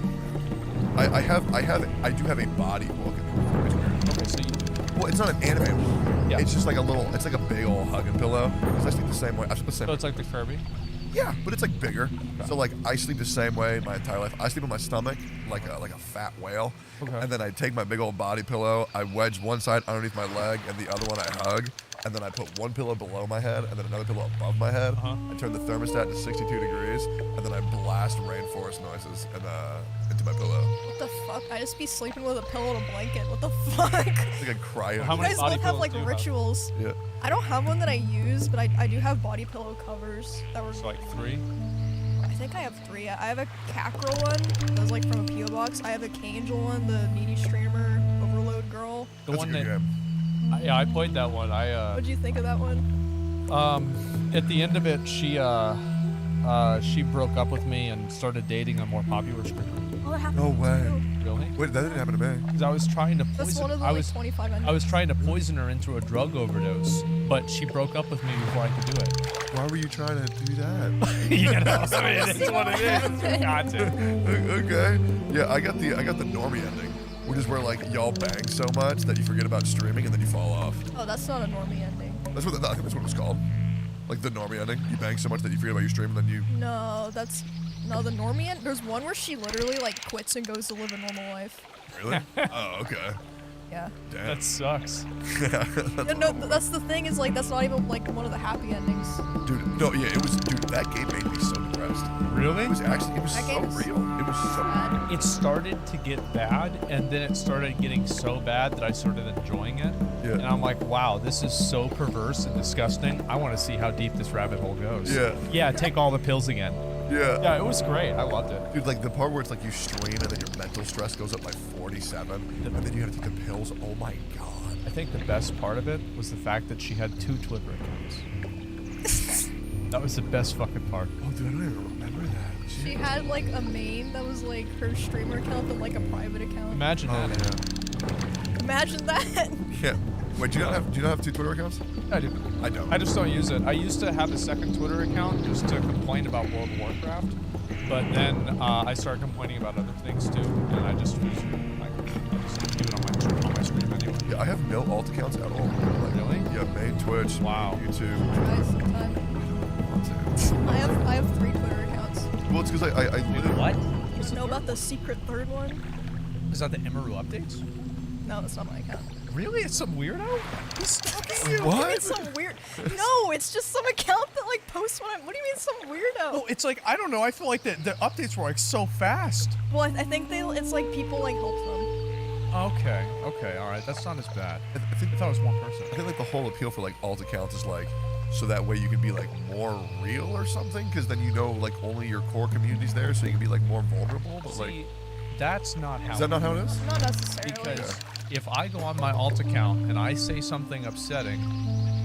Speaker 1: I do have a body book.
Speaker 2: Okay, so you,
Speaker 1: Well, it's not an anime one.
Speaker 2: Yeah.
Speaker 1: It's just like it's like a big old hugging pillow. 'Cause I sleep the same way. I sleep the same
Speaker 2: so it's like the Kirby.
Speaker 1: Yeah, but it's like bigger. So like I sleep the same way my entire life. I sleep on my stomach like a fat whale,
Speaker 2: Okay.
Speaker 1: and then I take my big old body pillow. I wedge one side underneath my leg, and the other one I hug. And then I put one pillow below my head, and then another pillow above my head. I turn the thermostat to 62 degrees, and then I blast rainforest noises into my pillow.
Speaker 3: What the fuck? I just be sleeping with a pillow and a blanket. What the fuck?
Speaker 1: It's like a cryo.
Speaker 2: How
Speaker 3: You
Speaker 2: many
Speaker 3: guys
Speaker 2: body
Speaker 3: both have
Speaker 2: pillows
Speaker 3: like
Speaker 2: do you have?
Speaker 3: rituals.
Speaker 1: Yeah.
Speaker 3: I don't have one that I use, but I do have body pillow covers that were.
Speaker 2: So like 3.
Speaker 3: I think I have 3. I have a cat girl one. That was like from a PO box. I have a K-Angel one, the needy streamer overload girl.
Speaker 2: The
Speaker 1: That's
Speaker 2: one
Speaker 1: a good
Speaker 2: that
Speaker 1: game.
Speaker 2: yeah, I played that one.
Speaker 3: What'd you think of that one?
Speaker 2: At the end of it, she broke up with me and started dating a more popular streamer.
Speaker 3: Oh, that happened
Speaker 1: No
Speaker 3: to me
Speaker 1: way.
Speaker 3: too.
Speaker 2: Really?
Speaker 1: Wait, that didn't happen to me.
Speaker 2: Because I was trying to
Speaker 3: That's
Speaker 2: poison.
Speaker 3: one of the
Speaker 2: I
Speaker 3: like
Speaker 2: was
Speaker 3: 25 endings.
Speaker 2: I was trying to poison her into a drug overdose, but she broke up with me before I could do it.
Speaker 1: Why were you trying to do that?
Speaker 2: You know, I mean, it's what it is. You got to.
Speaker 1: Okay. Yeah, I got the normie ending, which is where like y'all bang so much that you forget about streaming and then you fall off.
Speaker 3: Oh, that's not a normie ending.
Speaker 1: I think that's what it was called. Like the normie ending. You bang so much that you forget about your stream and then you.
Speaker 3: No, the normie end. There's one where she literally like quits and goes to live a normal life.
Speaker 1: Really? Oh, okay.
Speaker 3: Yeah.
Speaker 1: Damn.
Speaker 2: That sucks.
Speaker 3: No, that's the thing is like that's not even like one of the happy endings.
Speaker 1: Dude, no, yeah, it was. Dude, that game made me so depressed.
Speaker 2: Really?
Speaker 1: It was
Speaker 3: That
Speaker 1: so
Speaker 3: game is
Speaker 1: real. It was so.
Speaker 3: Bad.
Speaker 2: It started to get bad, and then it started getting so bad that I started enjoying it.
Speaker 1: Yeah.
Speaker 2: And I'm like, wow, this is so perverse and disgusting. I want to see how deep this rabbit hole goes.
Speaker 1: Yeah.
Speaker 2: Yeah, take all the pills again.
Speaker 1: Yeah.
Speaker 2: Yeah, it was great. I loved it.
Speaker 1: Dude, like the part where it's like you stream and then your mental stress goes up by 47, and then you gotta take the pills. Oh my god.
Speaker 2: I think the best part of it was the fact that she had 2 Twitter accounts. That was the best fucking part.
Speaker 1: Oh, dude, I don't even remember that.
Speaker 3: She had like a main that was like her streamer account and like a private account.
Speaker 2: Imagine
Speaker 1: Oh,
Speaker 2: that.
Speaker 3: Imagine that.
Speaker 1: yeah. Wait, do you not have 2 Twitter accounts?
Speaker 2: I do.
Speaker 1: I don't.
Speaker 2: I just don't use it. I used to have a second Twitter account just to complain about World of Warcraft, but then I started complaining about other things too, and I just keep it on my stream anyway.
Speaker 1: Yeah, I have no alt accounts at all. Like,
Speaker 2: Really?
Speaker 1: Yeah, main Twitch,
Speaker 2: Wow.
Speaker 1: YouTube.
Speaker 3: Try sometime. I have 3 Twitter accounts.
Speaker 1: Well, it's because I literally...
Speaker 2: What?
Speaker 3: You know about the secret third one?
Speaker 2: Is that the Emeru updates?
Speaker 3: No, that's not my account.
Speaker 2: Really? It's some weirdo? He's stalking you.
Speaker 1: What?
Speaker 3: It's some weird. No, it's just some account that like posts when I'm. What do you mean some weirdo?
Speaker 2: No, it's like, I don't know. I feel like the updates were like so fast.
Speaker 3: Well, I think it's like people like help them.
Speaker 2: Okay, all right. That's not as bad.
Speaker 1: I think
Speaker 2: I thought it was one person.
Speaker 1: I think like the whole appeal for like alt accounts is like so that way you can be like more real or something, because then you know like only your core community's there, so you can be like more vulnerable. But like,
Speaker 2: See, that's not how.
Speaker 1: is that not how it is?
Speaker 3: Not necessarily.
Speaker 2: Because if I go on my alt account and I say something upsetting,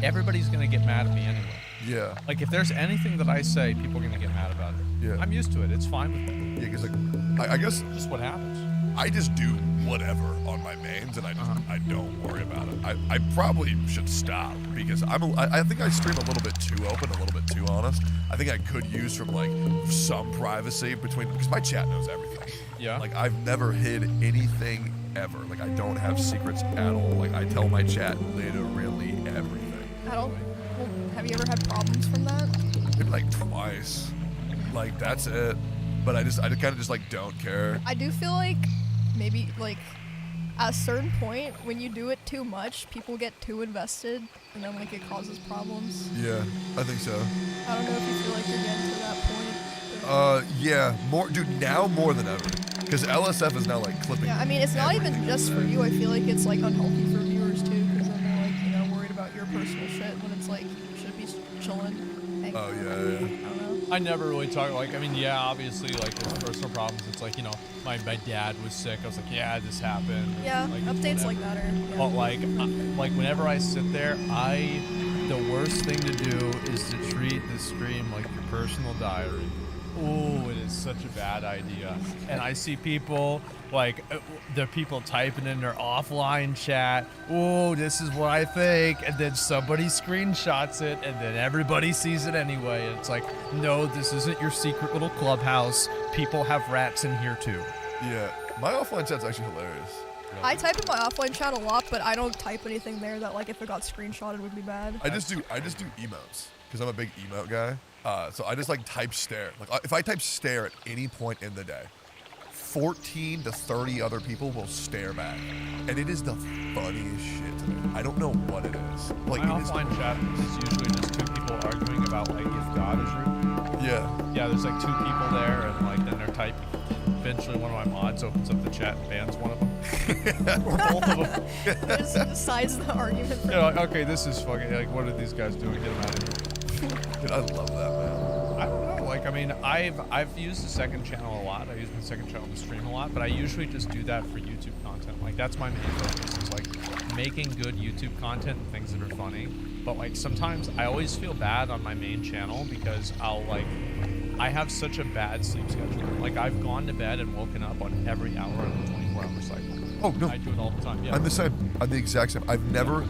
Speaker 2: everybody's gonna get mad at me anyway.
Speaker 1: Yeah.
Speaker 2: Like if there's anything that I say, people are gonna get mad about it.
Speaker 1: Yeah.
Speaker 2: I'm used to it. It's fine with me.
Speaker 1: Yeah, because like I guess
Speaker 2: Just what happens.
Speaker 1: I just do whatever on my mains, and I don't worry about it. I probably should stop because I think I stream a little bit too open, a little bit too honest. I think I could use from like some privacy between, because my chat knows everything.
Speaker 2: Yeah.
Speaker 1: Like I've never hid anything ever. Like I don't have secrets at all. Like I tell my chat literally everything.
Speaker 3: I don't. Well, have you ever had problems from that?
Speaker 1: Maybe like twice. Like that's it. But I kind of just like don't care.
Speaker 3: I do feel like maybe like at a certain point when you do it too much, people get too invested, and then like it causes problems.
Speaker 1: Yeah, I think so.
Speaker 3: I don't know if you feel like you're getting to that point.
Speaker 1: Yeah, more, dude, now more than ever. Because LSF is now like clipping.
Speaker 3: Yeah, I mean it's not even
Speaker 1: everything.
Speaker 3: just for you. I feel like it's like unhealthy for viewers too, because then they're like worried about your personal shit when it's like you should be chilling. Hanging
Speaker 1: Oh,
Speaker 3: out.
Speaker 1: yeah.
Speaker 3: I don't know.
Speaker 2: I never really talk, like, I mean, yeah, obviously, like, there's personal problems. It's like, my dad was sick. I was like, yeah, this happened.
Speaker 3: Yeah,
Speaker 2: like,
Speaker 3: updates
Speaker 2: whatever.
Speaker 3: like that are. Yeah.
Speaker 2: But, like, whenever I sit there, the worst thing to do is to treat the stream like your personal diary. Oh, it is such a bad idea. And I see people, like, the people typing in their offline chat, oh, this is what I think, and then somebody screenshots it, and then everybody sees it anyway. And it's like, no, this isn't your secret little clubhouse. People have rats in here, too.
Speaker 1: Yeah, my offline chat's actually hilarious.
Speaker 3: I type in my offline chat a lot, but I don't type anything there that like if it got screenshotted would be bad.
Speaker 1: I just do emotes because I'm a big emote guy. So I just like type stare. Like if I type stare at any point in the day, 14 to 30 other people will stare back, and it is the funniest shit to me. I don't know what it is. Like
Speaker 2: My
Speaker 1: it is
Speaker 2: offline chat is usually just 2 people arguing about, like, if God is real.
Speaker 1: yeah.
Speaker 2: Yeah, there's like 2 people there, and like then they're typing. Eventually, one of my mods opens up the chat and bans one of them. Or both of them.
Speaker 3: Just decides the argument. For
Speaker 2: Like, okay, this is fucking, like, what are these guys doing? Get them out of here.
Speaker 1: Dude, I love that, man.
Speaker 2: I don't know. Like, I mean, I've used the second channel a lot. I use my second channel to stream a lot, but I usually just do that for YouTube content. Like, that's my main focus, is like making good YouTube content and things that are funny. But like sometimes I always feel bad on my main channel because I have such a bad sleep schedule. Like I've gone to bed and woken up on every hour of the 24-hour cycle.
Speaker 1: Oh no,
Speaker 2: I do it all the time. Yeah.
Speaker 1: I'm the same. I'm the exact same. I've never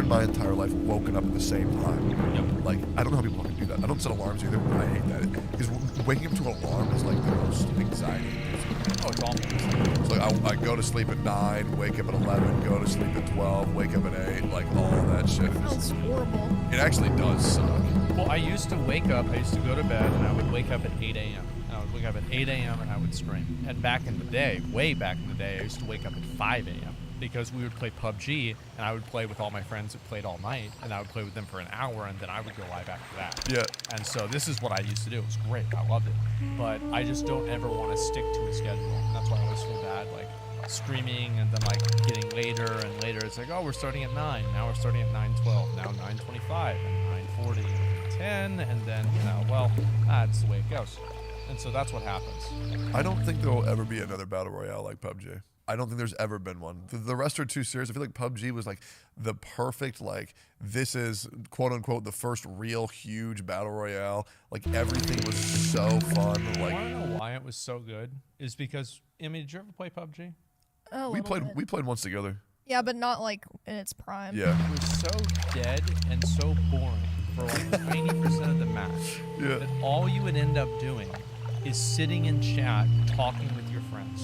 Speaker 1: in my entire life woken up at the same time.
Speaker 2: Yep.
Speaker 1: Like I don't know how people can do that. I don't set alarms either. I hate that because waking up to an alarm is like the most anxiety inducing.
Speaker 2: Oh, it's awful.
Speaker 1: So like I go to sleep at 9, wake up at 11, go to sleep at 12, wake up at 8, like all that shit.
Speaker 3: Sounds horrible.
Speaker 1: It actually does suck.
Speaker 2: Well, I used to wake up, I used to go to bed, and I would wake up at 8 a.m. And I would wake up at 8 a.m. and I would stream. And back in the day, way back in the day, I used to wake up at 5 a.m. because we would play PUBG, and I would play with all my friends that played all night, and I would play with them for an hour, and then I would go live after that.
Speaker 1: Yeah.
Speaker 2: And so this is what I used to do. It was great. I loved it. But I just don't ever want to stick to a schedule. And that's why I always feel bad, like streaming and then like getting later and later. It's like, oh, we're starting at 9. Now we're starting at 9:12. Now 9:25 and 9:40. 10, and then, you know, well, that's the way it goes. And so that's what happens.
Speaker 1: I don't think there will ever be another battle royale like PUBG. I don't think there's ever been one. The rest are too serious. I feel like PUBG was like the perfect, like, this is quote unquote the first real huge battle royale. Like everything was so fun. Like,
Speaker 2: I want to know why it was so good. Is because, I mean, did you ever play PUBG?
Speaker 1: we played once together.
Speaker 3: Yeah, but not like in its prime.
Speaker 1: Yeah.
Speaker 2: It was so dead and so boring for like 90% of the match that all you would end up doing is sitting in chat talking with your friends.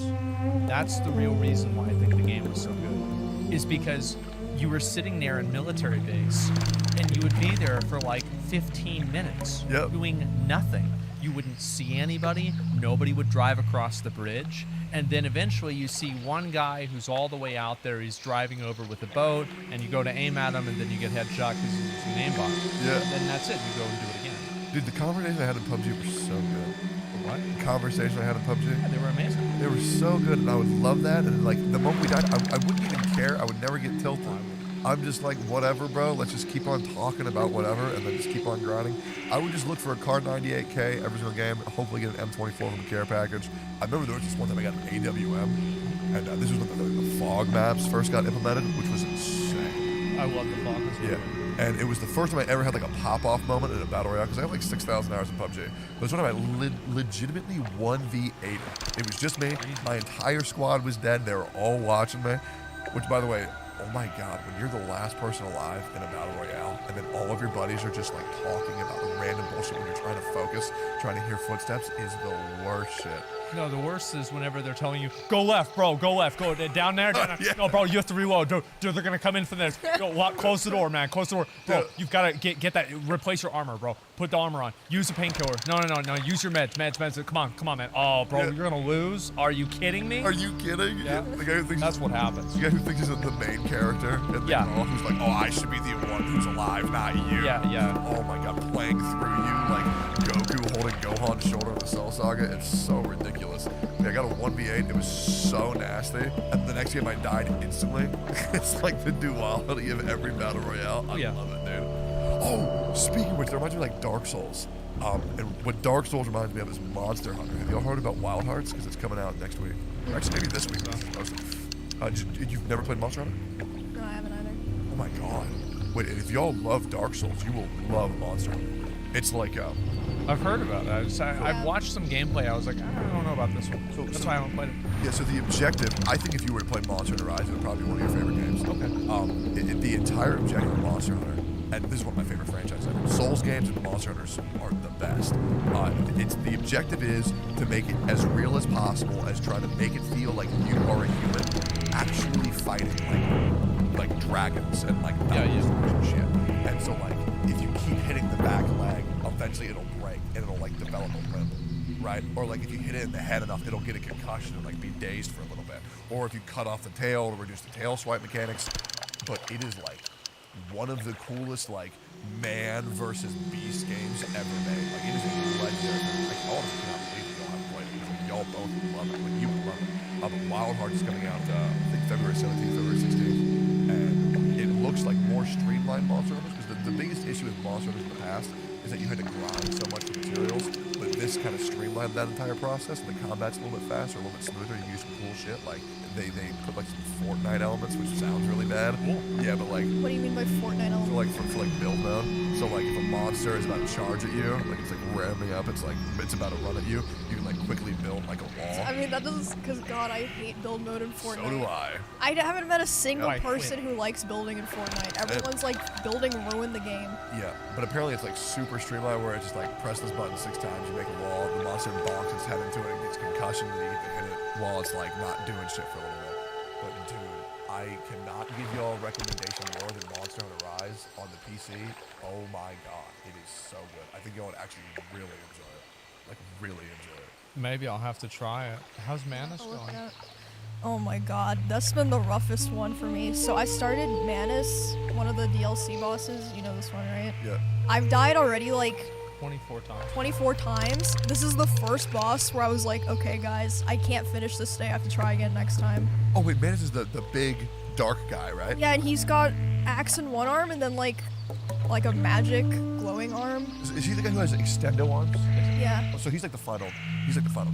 Speaker 2: That's the real reason why I think the game was so good, is because you were sitting there in military base and you would be there for like 15 minutes doing nothing. You wouldn't see anybody, nobody would drive across the bridge, and then eventually you see one guy who's all the way out there, he's driving over with a boat, and you go to aim at him, and then you get headshot because he's using an aimbot.
Speaker 1: Yeah.
Speaker 2: And then that's it, you go and do it again.
Speaker 1: Dude, the conversations I had in PUBG were so good.
Speaker 2: What?
Speaker 1: The conversations I had in PUBG.
Speaker 2: Yeah, they were amazing.
Speaker 1: They were so good, and I would love that. And like the moment we died, I wouldn't even care. I would never get tilted. I'm just like, whatever, bro. Let's just keep on talking about whatever, and then just keep on grinding. I would just look for a Card 98K every single game. Hopefully, get an M24 from the care package. I remember there was this one time I got an AWM, and this was when the fog maps first got implemented, which was insane.
Speaker 2: I love the fog as well.
Speaker 1: Yeah. And it was the first time I ever had like a pop-off moment in a battle royale, because I have like 6,000 hours in PUBG. But it's one time I legitimately 1v8'd. It was just me. My entire squad was dead. They were all watching me. Which, by the way, oh my God, when you're the last person alive in a battle royale, and then all of your buddies are just like talking about random bullshit when you're trying to focus, trying to hear footsteps, is the worst shit.
Speaker 2: No, the worst is whenever they're telling you, go left, bro, go left, go down there. No, bro, you have to reload. Dude, they're going to come in for this. Go, close the door, man, close the door. Bro, you've got to get that, replace your armor, bro. Put the armor on. Use a painkiller. No, use your meds. Come on, man. Oh, bro, you're going to lose? Are you kidding me?
Speaker 1: Are you kidding?
Speaker 2: Yeah.
Speaker 1: The guy who thinks
Speaker 2: that's what happens.
Speaker 1: The guy who thinks he's the main character. And who's like, oh, I should be the one who's alive, not you.
Speaker 2: Yeah.
Speaker 1: Oh my God, playing through you like Goku holding Gohan's shoulder in the Cell Saga. It's so ridiculous. I got a 1v8. It was so nasty. And the next game I died instantly. It's like the duality of every battle royale. I love it, dude. Oh, speaking of which, that reminds me of like Dark Souls. And what Dark Souls reminds me of is Monster Hunter. Have y'all heard about Wild Hearts? Because it's coming out next week. Or actually, maybe this week. You've never played Monster Hunter?
Speaker 3: No, I haven't either.
Speaker 1: Oh my God. Wait, and if y'all love Dark Souls, you will love Monster Hunter. It's like
Speaker 2: I've heard about it. I've watched some gameplay. I was like, I don't know about this one. That's why I haven't played it.
Speaker 1: Yeah, so the objective, I think if you were to play Monster Hunter Rise, it would probably be one of your favorite games.
Speaker 2: Okay.
Speaker 1: The entire objective of Monster Hunter, and this is one of my favorite franchises ever, Souls games and Monster Hunters are the best. The objective is to make it as real as possible, as trying to make it feel like you are a human actually fighting like dragons and like and shit. And so like, if you keep hitting the back leg, eventually it'll break and it'll like develop a limb, right? Or like if you hit it in the head enough, it'll get a concussion and like be dazed for a little bit. Or if you cut off the tail, to reduce the tail swipe mechanics. But it is like one of the coolest like man versus beast games ever made. Like it is a legendary. Like all of you cannot believe that y'all haven't played it. Like, y'all both love it. Like you will love it. Wild Hearts is coming out I think February 17th, February 16th, and it looks like more streamlined Monster Hunters, because the biggest issue with Monster Hunters in the past is that you had to grind so much for materials, but this kind of streamlined that entire process, and the combat's a little bit faster, a little bit smoother. You use some cool shit, like they put like some Fortnite elements, which sounds really bad. Yeah, but like,
Speaker 3: what do you mean by Fortnite elements?
Speaker 1: So like for like build mode. So like if a monster is about to charge at you, like it's like ramming up, it's about to run at you, you can like quickly build like a wall.
Speaker 3: I mean that doesn't, because God, I hate build mode in Fortnite.
Speaker 1: So do I.
Speaker 3: I haven't met a single person who likes building in Fortnite. Everyone's like building ruin the game.
Speaker 1: Yeah, but apparently it's like super streamlined, where it's just like press this button 6 times, you make a wall, the monster bonks its head into it, and gets concussion, and you get to hit it while it's like not doing shit for a little bit. But dude, I cannot give y'all a recommendation more than Monster Hunter Rise on the PC. Oh my God, it is so good. I think y'all would actually really enjoy it. Like really enjoy it.
Speaker 2: Maybe I'll have to try it. How's Manus going?
Speaker 3: Oh my God, that's been the roughest one for me. So I started Manus, one of the DLC bosses. You know this one, right?
Speaker 1: Yeah.
Speaker 3: I've died already like
Speaker 2: 24
Speaker 3: times. This is the first boss where I was like, okay guys, I can't finish this today. I have to try again next time.
Speaker 1: Oh wait, Manus is the big dark guy, right?
Speaker 3: Yeah, and he's got axe in one arm and then like like a magic glowing arm.
Speaker 1: Is he the guy who has extendo arms?
Speaker 3: Yeah.
Speaker 1: Oh, so he's like the final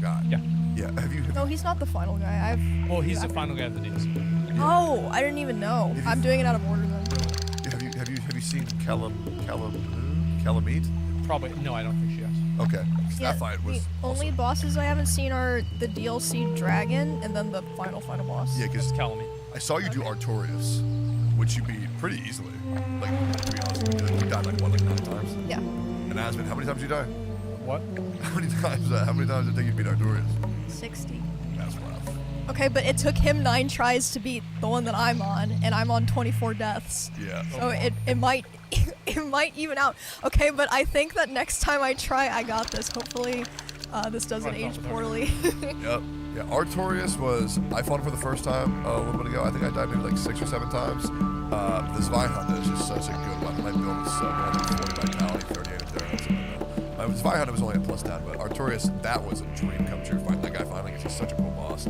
Speaker 1: guy.
Speaker 2: Yeah.
Speaker 1: Yeah. Have you?
Speaker 3: No, he's not the final guy.
Speaker 2: Oh, he's the final guy of the DLC.
Speaker 3: Oh, I didn't even know. I'm doing it out of order then.
Speaker 1: Have you seen Calamite?
Speaker 2: Probably. No, I don't think she has.
Speaker 1: Okay. 'Cause that fight was
Speaker 3: the only bosses I haven't seen are the DLC dragon and then the final boss.
Speaker 1: Yeah, because
Speaker 2: Calamite.
Speaker 1: I saw you do Artorias, which you beat pretty easily. Like, to be honest, you died like 9 times.
Speaker 3: Yeah.
Speaker 1: And Asmon, how many times did you die?
Speaker 2: What?
Speaker 1: How many times did you beat Artorias?
Speaker 3: 60.
Speaker 1: That's rough.
Speaker 3: Okay, but it took him 9 tries to beat the one that I'm on, and I'm on 24 deaths.
Speaker 1: Yeah.
Speaker 3: So it might it might even out. Okay, but I think that next time I try, I got this. Hopefully, this doesn't age poorly.
Speaker 1: Yep. Yeah, Artorias I fought him for the first time a little bit ago. I think I died maybe like 6 or 7 times. This Vinehunter is just such a good weapon. My build is so good. 40 vitality, 38 endurance. This Vinehunter was only a +10, but Artorias, that was a dream come true. Fighting that guy finally is just such a cool boss.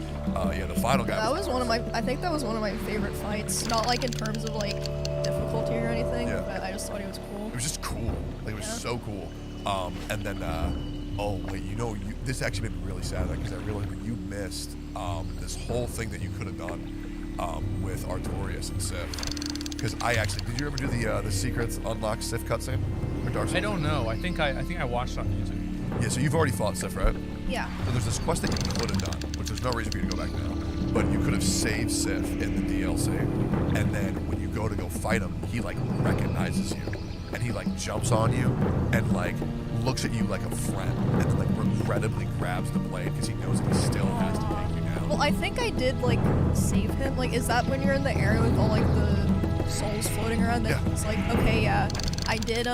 Speaker 1: Yeah, the final guy.
Speaker 3: That was one of my. I think that was one of my favorite fights. Not like in terms of like difficulty or anything, but I just thought he was cool.
Speaker 1: It was just cool. Like, it was so cool. And then, oh wait, this actually made me really sad because I realized that you missed this whole thing that you could have done with Artorias and Sif. Because did you ever do the secrets unlock Sif cutscene?
Speaker 2: I don't know. I think I watched on YouTube.
Speaker 1: Yeah, so you've already fought Sif, right?
Speaker 3: Yeah.
Speaker 1: So there's this quest that you could have done, which there's no reason for you to go back now. But you could have saved Sif in the DLC, and then when you go to fight him, he like recognizes you, and he like jumps on you, and like looks at you like a friend, and like regrettably grabs the blade because he knows he still has to take you down.
Speaker 3: Well, I think I did like save him. Like, is that when you're in the air with all like the souls floating around? That it's like, okay, yeah, I did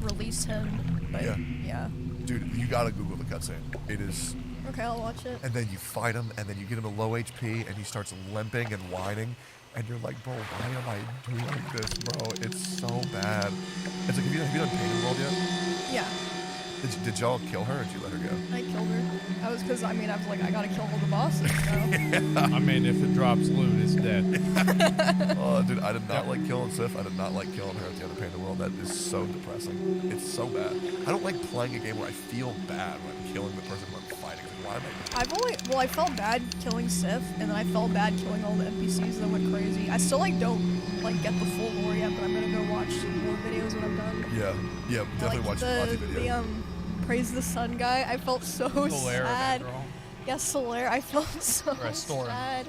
Speaker 3: release him. But, yeah.
Speaker 1: Dude, you gotta Google the cutscene. It is.
Speaker 3: Okay, I'll watch it.
Speaker 1: And then you fight him, and then you get him a low HP, and he starts limping and whining, and you're like, bro, why am I doing this, bro? It's so bad. It's like, have you done Painted World yet?
Speaker 3: Yeah.
Speaker 1: Did y'all kill her, or did you let her go?
Speaker 3: I killed her. That was because, I was like, I gotta kill all the bosses, so.
Speaker 2: I mean, if it drops loot, it's dead.
Speaker 1: Oh, dude, I did not like killing Sif. I did not like killing her at the end of Painted World. That is so depressing. It's so bad. I don't like playing a game where I feel bad when I'm killing the person when I'm fighting. Why am I?
Speaker 3: I felt bad killing Sif, and then I felt bad killing all the NPCs that went crazy. I still, like, don't, like, get the full lore yet, but I'm gonna go watch more videos when I'm done.
Speaker 1: Yeah, definitely watch the video.
Speaker 3: Praise the Sun guy, I felt so
Speaker 2: Solaire,
Speaker 3: sad. Yes, Solaire, I felt so sad.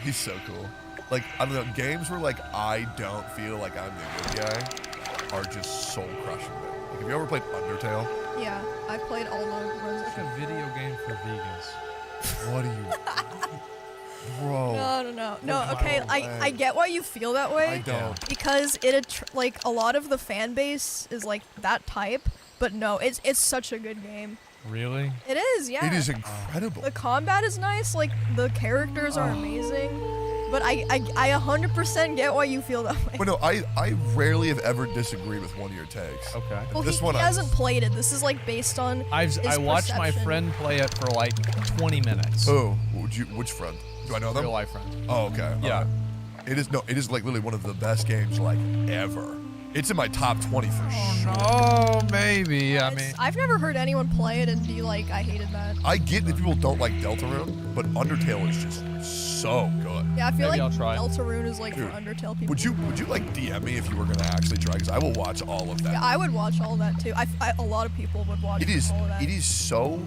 Speaker 1: He's so cool. Like, I don't know, games where like I don't feel like I'm the good guy are just soul crushing me. Like, have you ever played Undertale?
Speaker 3: Yeah, I played all the runs.
Speaker 2: It's a video game for vegans.
Speaker 1: What are you? Bro.
Speaker 3: No, okay, I get why you feel that way.
Speaker 1: I don't.
Speaker 3: Because like, a lot of the fan base is like that type. But no, it's such a good game.
Speaker 2: Really?
Speaker 3: It is, yeah.
Speaker 1: It is incredible.
Speaker 3: The combat is nice, like the characters are amazing. But I 100% get why you feel that way.
Speaker 1: But no, I rarely have ever disagreed with one of your takes.
Speaker 2: Okay.
Speaker 3: Well,
Speaker 1: this
Speaker 3: he
Speaker 1: one
Speaker 3: hasn't played it. This is like based on
Speaker 2: I watched my
Speaker 3: perception.
Speaker 2: friend play it for like 20 minutes.
Speaker 1: Oh, which friend? Do I know them?
Speaker 2: Real life friend.
Speaker 1: Oh, okay.
Speaker 2: Yeah.
Speaker 1: It is like literally one of the best games like ever. It's in my top 20 for sure.
Speaker 2: Oh, maybe. I mean,
Speaker 3: I've never heard anyone play it and be like, I hated that.
Speaker 1: I get that people don't like Deltarune, but Undertale is just so good.
Speaker 3: Yeah, I feel
Speaker 2: Maybe
Speaker 3: like
Speaker 2: I'll try it.
Speaker 3: Deltarune is like
Speaker 1: Dude,
Speaker 3: for Undertale people.
Speaker 1: Would you like DM me if you were gonna actually try? Because I will watch all of that.
Speaker 3: Yeah, I would watch all that too. A lot of people would watch
Speaker 1: It is
Speaker 3: all of that.
Speaker 1: so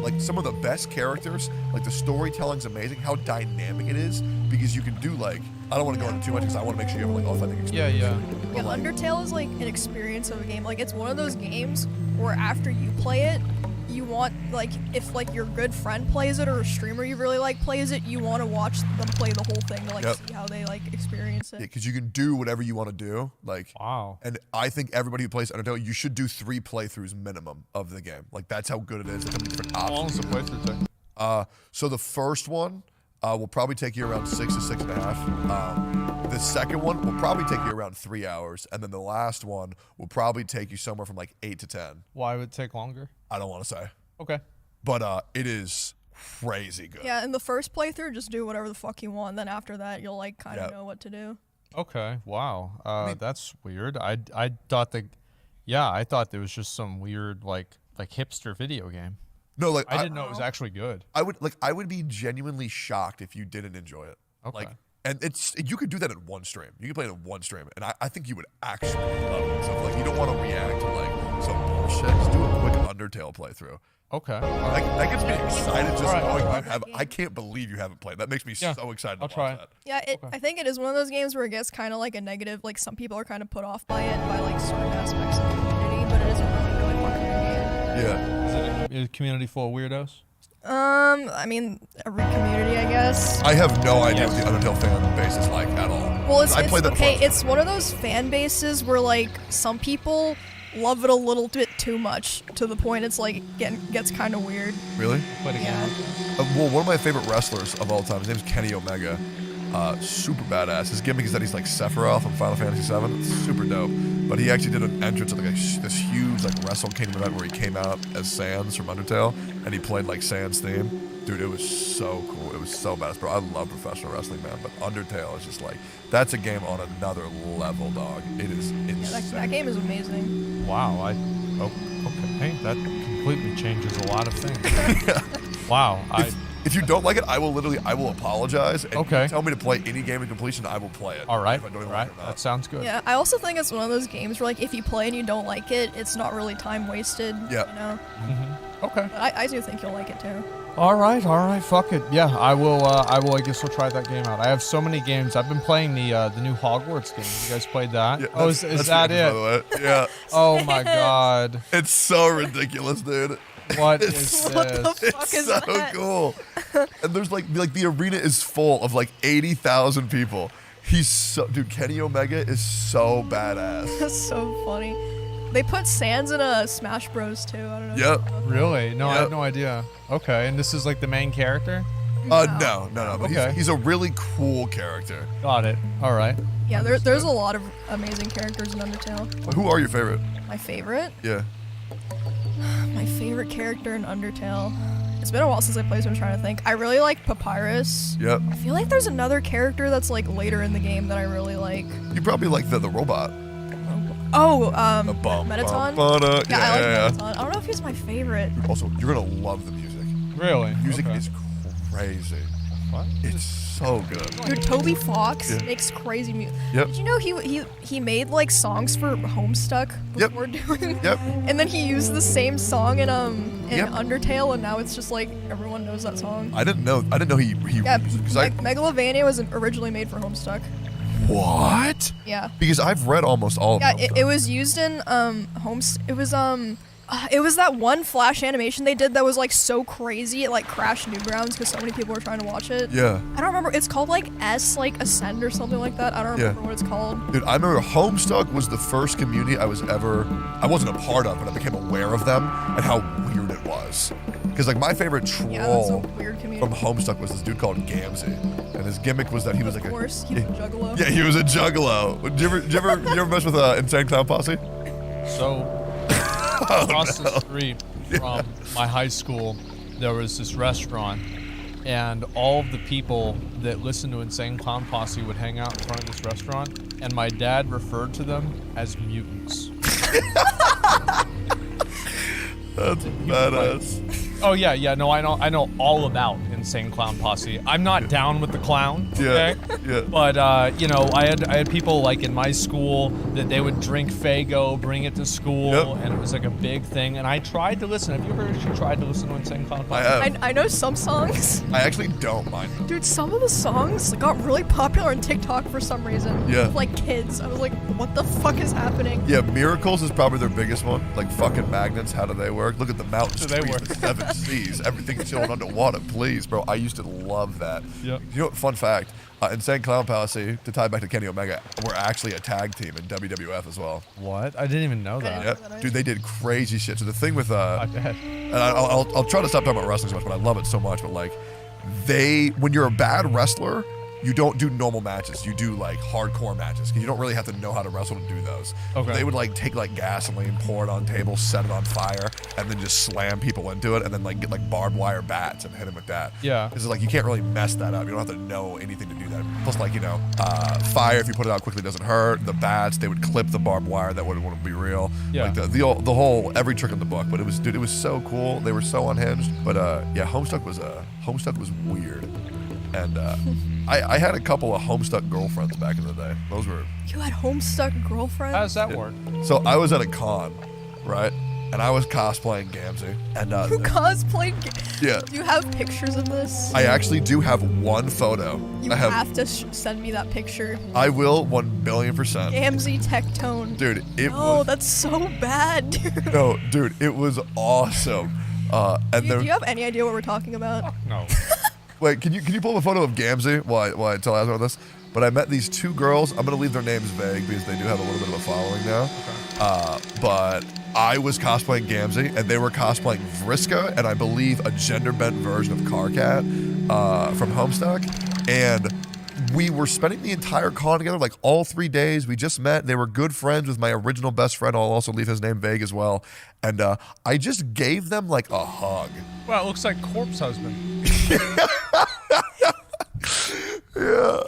Speaker 1: like some of the best characters. Like the storytelling's amazing. How dynamic it is because you can do like I don't want to go into too much because I want to make sure you have like authentic experience.
Speaker 2: yeah.
Speaker 3: Yeah,
Speaker 1: But, like,
Speaker 3: Undertale is like an experience of a game. Like it's one of those games where after you play it, you want like if like your good friend plays it or a streamer you really like plays it, you want to watch them play the whole thing to like see how they like experience it.
Speaker 1: Yeah, because you can do whatever you want to do. Like
Speaker 2: Wow.
Speaker 1: And I think everybody who plays Undertale, you should do 3 playthroughs minimum of the game. Like that's how good it is. There's so many different
Speaker 2: How long
Speaker 1: options.
Speaker 2: does the playthrough take?
Speaker 1: So the first one will probably take you around 6 to 6.5. The second one will probably take you around 3 hours, and then the last one will probably take you somewhere from like 8 to 10.
Speaker 2: Why would it take longer?
Speaker 1: I don't want to say,
Speaker 2: Okay.
Speaker 1: but it is crazy good.
Speaker 3: Yeah, in the first playthrough, just do whatever the fuck you want. Then after that, you'll like kind of know what to do.
Speaker 2: Okay. Wow. That's weird. I thought I thought there was just some weird like hipster video game.
Speaker 1: No, like
Speaker 2: I didn't know it was actually good.
Speaker 1: I would be genuinely shocked if you didn't enjoy it.
Speaker 2: Okay.
Speaker 1: Like, and you could do that in one stream. You could play it in one stream, and I think you would actually love it. So if, like, you don't want to react to like some bullshit, just do a quick Undertale playthrough.
Speaker 2: Okay.
Speaker 1: Like, that gets me excited just knowing
Speaker 2: all right.
Speaker 1: you have. I can't believe you haven't played. That makes me so excited.
Speaker 2: I'll
Speaker 1: to
Speaker 2: try
Speaker 1: watch that.
Speaker 3: Yeah, I think it is one of those games where it gets kind of like a negative. Like some people are kind of put off by it by like certain aspects of the community, but it is a really popular game.
Speaker 1: Yeah.
Speaker 2: Is it a community full of weirdos?
Speaker 3: I mean, every community, I guess.
Speaker 1: I have no idea what the Undertale fan base is like at all.
Speaker 3: Well, it's
Speaker 1: I played that
Speaker 3: okay.
Speaker 1: before.
Speaker 3: It's one of those fan bases where like some people love it a little bit too much to the point it's like gets kind of weird.
Speaker 1: Really?
Speaker 3: Yeah.
Speaker 1: Well, one of my favorite wrestlers of all time, his name's Kenny Omega. Super badass. His gimmick is that he's like Sephiroth from Final Fantasy VII. It's super dope. But he actually did an entrance at like this huge like Wrestle Kingdom event where he came out as Sans from Undertale, and he played like Sans theme. Dude, it was so cool. It was so badass, bro. I love professional wrestling, man. But Undertale is just like, that's a game on another level, dog. It is insane.
Speaker 3: Yeah, that game is amazing.
Speaker 2: Wow. Okay. That completely changes a lot of things. Wow.
Speaker 1: If you don't like it, I will apologize. And
Speaker 2: Okay.
Speaker 1: you tell me to play any game in completion, I will play it.
Speaker 2: All right.
Speaker 1: If I don't even
Speaker 2: All right.
Speaker 1: like it or not.
Speaker 2: That sounds good.
Speaker 3: Yeah, I also think it's one of those games where like if you play and you don't like it, it's not really time wasted.
Speaker 1: Yeah.
Speaker 3: You know.
Speaker 2: Okay.
Speaker 3: But I do think you'll like it too.
Speaker 2: All right. Fuck it. Yeah, I will. I guess I'll try that game out. I have so many games. I've been playing the new Hogwarts game. You guys played that?
Speaker 1: Yeah,
Speaker 2: Oh, is
Speaker 1: that's
Speaker 2: that
Speaker 1: famous, by
Speaker 2: it?
Speaker 1: the way. Yeah.
Speaker 2: Oh my God.
Speaker 1: It's so ridiculous, dude.
Speaker 2: What is
Speaker 3: What the
Speaker 2: this?
Speaker 3: fuck
Speaker 1: It's
Speaker 3: is
Speaker 1: so
Speaker 3: that?
Speaker 1: cool. And there's like the arena is full of like 80,000 people. Dude, Kenny Omega is so badass.
Speaker 3: That's so funny. They put Sans in a Smash Bros too. I don't know.
Speaker 1: Yep.
Speaker 2: Really? No, I
Speaker 1: Yep.
Speaker 2: had no idea. Okay, and this is like the main character?
Speaker 1: No. But
Speaker 2: Okay.
Speaker 1: he's a really cool character.
Speaker 2: Got it. All right.
Speaker 3: Yeah, there's a lot of amazing characters in Undertale.
Speaker 1: Who are your favorite?
Speaker 3: My favorite?
Speaker 1: Yeah.
Speaker 3: My favorite character in Undertale. It's been a while since I played, so I'm trying to think. I really like Papyrus.
Speaker 1: Yep.
Speaker 3: I feel like there's another character that's like later in the game that I really like.
Speaker 1: You probably like the robot.
Speaker 3: Oh,
Speaker 1: The bum,
Speaker 3: Metaton?
Speaker 1: bum, ba-da.
Speaker 3: Yeah, I like
Speaker 1: yeah.
Speaker 3: Metaton. I don't know if he's my favorite.
Speaker 1: Also, you're gonna love the music.
Speaker 2: Really?
Speaker 1: Music
Speaker 2: Okay.
Speaker 1: is crazy.
Speaker 2: What?
Speaker 1: It's so good.
Speaker 3: Dude, Toby Fox
Speaker 1: Yeah.
Speaker 3: makes crazy music.
Speaker 1: Yep.
Speaker 3: Did you know he made like songs for Homestuck
Speaker 1: Yep.
Speaker 3: before doing?
Speaker 1: Yep.
Speaker 3: And then he used the same song in
Speaker 1: Yep.
Speaker 3: Undertale, and now it's just like everyone knows that song.
Speaker 1: I didn't know he
Speaker 3: Yeah,
Speaker 1: because I
Speaker 3: Megalovania was originally made for Homestuck.
Speaker 1: what?
Speaker 3: Yeah.
Speaker 1: Because I've read almost all of
Speaker 3: Yeah,
Speaker 1: them.
Speaker 3: it was used in it was that one Flash animation they did that was like so crazy it like crashed Newgrounds because so many people were trying to watch it.
Speaker 1: Yeah.
Speaker 3: I don't remember. It's called like Ascend or something like that. I don't remember what it's called.
Speaker 1: Dude, I remember Homestuck was the first community I wasn't a part of, but I became aware of them and how weird it was. Because like my favorite
Speaker 3: Yeah, that's a
Speaker 1: troll
Speaker 3: weird community.
Speaker 1: from Homestuck was this dude called Gamzee, and his gimmick was that he was
Speaker 3: Of
Speaker 1: like
Speaker 3: course, he was a juggalo.
Speaker 1: Yeah, he was a juggalo. Did you ever mess with Insane Clown Posse?
Speaker 2: So, across the street from my high school, there was this restaurant, and all of the people that listened to Insane Clown Posse would hang out in front of this restaurant, and my dad referred to them as mutants.
Speaker 1: That's badass.
Speaker 2: Oh yeah, no, I know all about Insane Clown Posse. I'm not down with the clown, okay?
Speaker 1: Yeah.
Speaker 2: But I had people like in my school that they would drink Faygo, bring it to school,
Speaker 1: Yep.
Speaker 2: and it was like a big thing. And I tried to listen. Have you ever actually tried to listen to Insane Clown
Speaker 1: I
Speaker 2: Posse?
Speaker 1: have.
Speaker 3: I know some songs.
Speaker 1: I actually don't mind them.
Speaker 3: Dude, some of the songs got really popular on TikTok for some reason.
Speaker 1: Yeah.
Speaker 3: With, like kids. I was like, what the fuck is happening?
Speaker 1: Yeah, Miracles is probably their biggest one. Like fucking magnets, how do they work? Look at the mountains,
Speaker 2: Do they
Speaker 1: trees,
Speaker 2: work?
Speaker 1: the seven seas, everything chilling underwater. Please, bro. I used to love that.
Speaker 2: Yep.
Speaker 1: You know what? Fun fact: Insane Clown Posse, to tie back to Kenny Omega, were actually a tag team in WWF as well.
Speaker 2: What? I didn't even know that.
Speaker 1: Yeah, dude, they did crazy shit. So the thing with
Speaker 2: I bet.
Speaker 1: and I'll try to stop talking about wrestling so much, but I love it so much. But like, when you're a bad wrestler, you don't do normal matches. You do like hardcore matches because you don't really have to know how to wrestle to do those.
Speaker 2: Okay.
Speaker 1: They would like take like gasoline, pour it on tables, set it on fire, and then just slam people into it, and then like get like barbed wire bats and hit them with that.
Speaker 2: Yeah.
Speaker 1: This is like you can't really mess that up. You don't have to know anything to do that. Plus, like fire, if you put it out quickly, doesn't hurt. The bats, they would clip the barbed wire. That wouldn't be real.
Speaker 2: Yeah.
Speaker 1: Like the whole every trick in the book. But it was so cool. They were so unhinged. But yeah, Homestuck was weird. And I had a couple of Homestuck girlfriends back in the day. Those were.
Speaker 3: You had Homestuck girlfriends?
Speaker 2: How does that work?
Speaker 1: So I was at a con, right? And I was cosplaying Gamzee. And
Speaker 3: You cosplayed?
Speaker 1: yeah.
Speaker 3: Do you have pictures of this?
Speaker 1: I actually do have one photo.
Speaker 3: You
Speaker 1: I
Speaker 3: have to send me that picture.
Speaker 1: I will 1,000,000,000%.
Speaker 3: Gamzee Tectone.
Speaker 1: Dude, it
Speaker 3: Oh,
Speaker 1: was.
Speaker 3: that's so bad, dude.
Speaker 1: No, dude, it was awesome. And
Speaker 3: Do you have any idea what we're talking about?
Speaker 2: No.
Speaker 1: wait, can you pull up a photo of Gamzee while I tell Azeroth this? But I met these two girls. I'm gonna leave their names vague because they do have a little bit of a following now. Okay. But I was cosplaying Gamzee, and they were cosplaying Vriska, and I believe a gender-bent version of Carcat from Homestuck. And we were spending the entire con together, like all 3 days. We just met. They were good friends with my original best friend. I'll also leave his name vague as well. And I just gave them like a hug.
Speaker 2: Well, it looks like Corpse Husband.
Speaker 1: Yeah.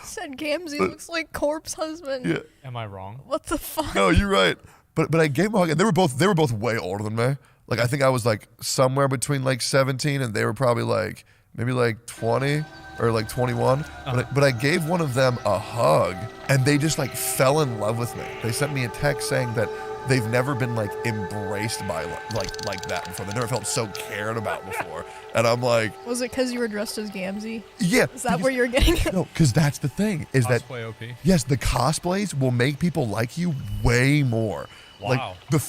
Speaker 3: Said Gamzee looks like Corpse Husband.
Speaker 1: Yeah.
Speaker 2: Am I wrong?
Speaker 3: What the fuck?
Speaker 1: No, you're right. But I gave them a hug, and they were both way older than me. Like I think I was like somewhere between like 17, and they were probably like maybe like 20 or like 21. But I gave one of them a hug, and they just like fell in love with me. They sent me a text saying that they've never been like embraced by like that before. They never felt so cared about before. And I'm like,
Speaker 3: Was it because you were dressed as Gamzee?
Speaker 1: yeah.
Speaker 3: Is that where you're getting it?
Speaker 1: No, because that's the thing is that
Speaker 2: Cosplay OP.
Speaker 1: yes, the cosplays will make people like you way more.
Speaker 2: Wow.
Speaker 1: Like the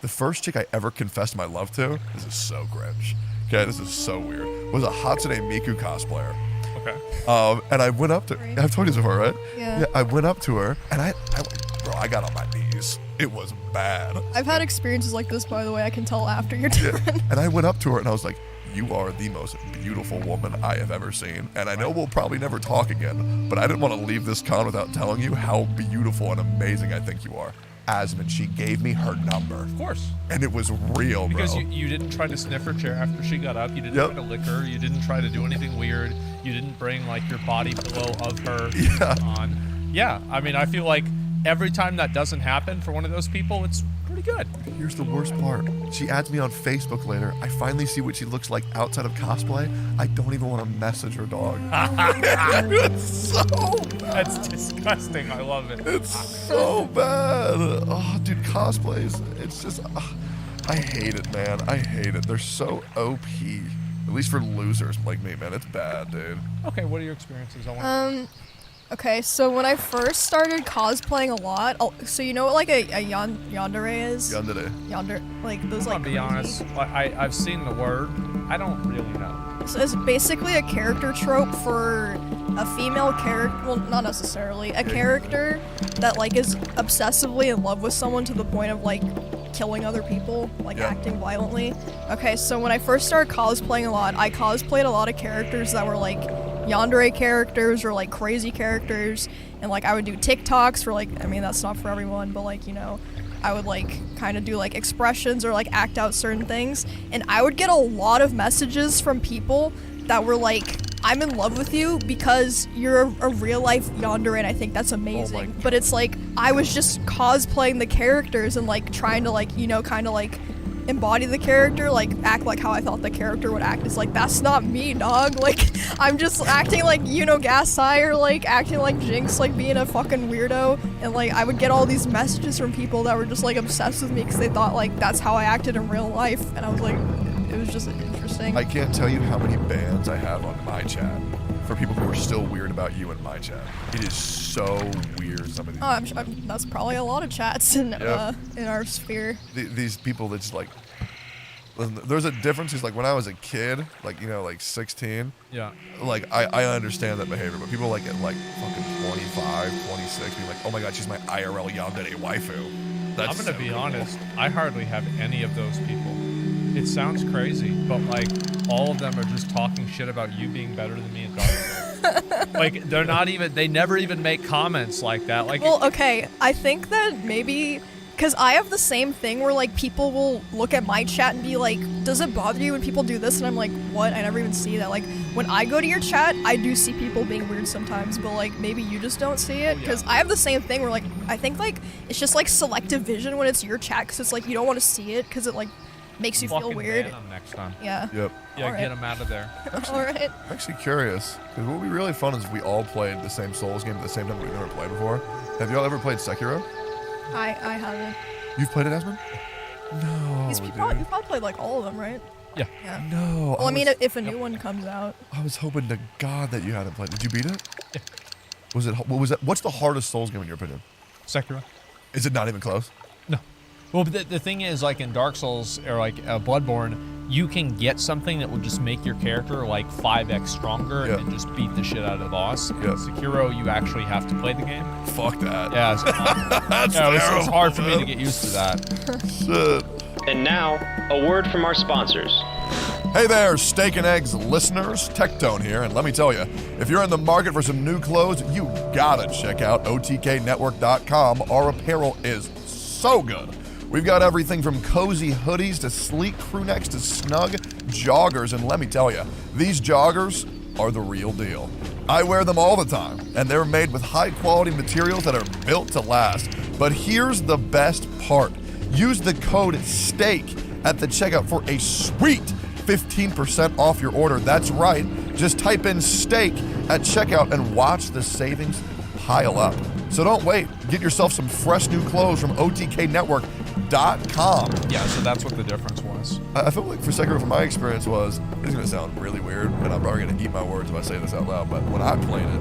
Speaker 1: first chick I ever confessed my love to, this is so cringe. Okay, this is so weird. Was a Hatsune Miku cosplayer.
Speaker 2: Okay.
Speaker 1: And I went up to
Speaker 3: Right.
Speaker 1: I've told you this before, right?
Speaker 3: Yeah.
Speaker 1: I went up to her and I got on my knees. It was bad.
Speaker 3: I've had experiences like this, by the way. I can tell after you're done.
Speaker 1: And I went up to her and I was like, you are the most beautiful woman I have ever seen. And I know we'll probably never talk again, but I didn't want to leave this con without telling you how beautiful and amazing I think you are. Asmund, she gave me her number.
Speaker 2: Of course.
Speaker 1: And it was real,
Speaker 2: Because
Speaker 1: bro.
Speaker 2: you didn't try to sniff her chair after she got up. You didn't
Speaker 1: Yep.
Speaker 2: try to lick her. You didn't try to do anything weird. You didn't bring like your body pillow of her on. Yeah, I mean, I feel like every time that doesn't happen for one of those people, it's pretty good.
Speaker 1: Here's the worst part. She adds me on Facebook later. I finally see what she looks like outside of cosplay. I don't even want to message her, dog. It's so bad.
Speaker 2: That's disgusting. I love it.
Speaker 1: It's so bad. Oh, dude, cosplays. It's just, I hate it, man. I hate it. They're so OP. At least for losers like me, man. It's bad, dude.
Speaker 2: Okay, what are your experiences? I want
Speaker 3: Okay, so when I first started cosplaying a lot, so you know what like a yandere is?
Speaker 1: Yandere.
Speaker 3: Yonder, like those
Speaker 2: I'll
Speaker 3: like.
Speaker 2: be honest. I've seen the word. I don't really know.
Speaker 3: So it's basically a character trope for a female character. Well, not necessarily a character that like is obsessively in love with someone to the point of like killing other people, like
Speaker 1: Yeah.
Speaker 3: acting violently. Okay, so when I first started cosplaying a lot, I cosplayed a lot of characters that were like yandere characters or like crazy characters, and like I would do TikToks for like, I mean that's not for everyone, but like, you know, I would like kind of do like expressions or like act out certain things, and I would get a lot of messages from people that were like, I'm in love with you because you're a real life yandere, and I think that's amazing. But it's like I was just cosplaying the characters and like trying to like, you know, kind of like embody the character, like act like how I thought the character would act. It's like, that's not me, dog. Like I'm just acting like, you know, Gasai, or like acting like Jinx, like being a fucking weirdo. And like I would get all these messages from people that were just like obsessed with me because they thought like that's how I acted in real life. And I was like, it was just interesting.
Speaker 1: I can't tell you how many bans I have on my chat for people who are still weird about you in my chat. It is so weird. Some of these,
Speaker 3: Oh, I'm sure that's probably a lot of chats in our sphere.
Speaker 1: these people that just like, listen, there's a difference. Is like when I was a kid, like, you know, like 16,
Speaker 2: Yeah.
Speaker 1: like I understand that behavior, but people like at like fucking 25, 26, be like, oh my god, she's my IRL yandere waifu. That's
Speaker 2: I'm gonna
Speaker 1: so
Speaker 2: be
Speaker 1: cool.
Speaker 2: honest. I hardly have any of those people. It sounds crazy, but like all of them are just talking shit about you being better than me at Dark Souls. Like they're not even. They never even make comments like that. Like,
Speaker 3: Well, okay, I think that maybe because I have the same thing where like people will look at my chat and be like, "Does it bother you when people do this?" And I'm like, "What?" I never even see that. Like when I go to your chat, I do see people being weird sometimes, but like maybe you just don't see it because I have the same thing where like I think like it's just like selective vision when it's your chat because it's like you don't want to see it because it like makes you feel
Speaker 2: fucking
Speaker 3: weird.
Speaker 2: ban 'em next time.
Speaker 3: Yeah.
Speaker 1: Yep.
Speaker 2: Yeah,
Speaker 3: Alright.
Speaker 2: get them out of there.
Speaker 3: All right.
Speaker 1: I'm actually curious, because what would be really fun is if we all played the same Souls game at the same time we've never played before. Have y'all ever played Sekiro?
Speaker 3: I haven't.
Speaker 1: You've played it, Asmund? No,
Speaker 3: You probably played like all of them, right?
Speaker 2: Yeah.
Speaker 3: Yeah.
Speaker 1: No.
Speaker 3: Well, I mean, if a new one comes out.
Speaker 1: I was hoping to God that you hadn't played. Did you beat it? Yeah. Was it? What was that? What's the hardest Souls game in your opinion?
Speaker 2: Sekiro.
Speaker 1: Is it not even close?
Speaker 2: No. Well, but the thing is, like in Dark Souls or like Bloodborne, you can get something that will just make your character like 5x stronger
Speaker 1: Yeah.
Speaker 2: and then just beat the shit out of the boss.
Speaker 1: Yeah.
Speaker 2: Sekiro, you actually have to play the game.
Speaker 1: Fuck that.
Speaker 2: Yeah, it's,
Speaker 1: That's
Speaker 2: yeah, it's
Speaker 1: terrible,
Speaker 2: hard for me
Speaker 1: man.
Speaker 2: to get used to that.
Speaker 1: Shit.
Speaker 4: And now, a word from our sponsors.
Speaker 1: Hey there, Steak and Eggs listeners, Tectone here, and let me tell you, if you're in the market for some new clothes, you gotta check out OTKnetwork.com. Our apparel is so good. We've got everything from cozy hoodies to sleek crew necks to snug joggers, and let me tell you, these joggers are the real deal. I wear them all the time, and they're made with high-quality materials that are built to last. But here's the best part. Use the code STEAK at the checkout for a sweet 15% off your order. That's right. Just type in STEAK at checkout and watch the savings pile up. So don't wait. Get yourself some fresh new clothes from OTKnetwork.com.
Speaker 2: Yeah, so that's what the difference was.
Speaker 1: I feel like for Sekiro, from my experience was, it's going to sound really weird, and I'm probably going to eat my words if I say this out loud, but when I played it,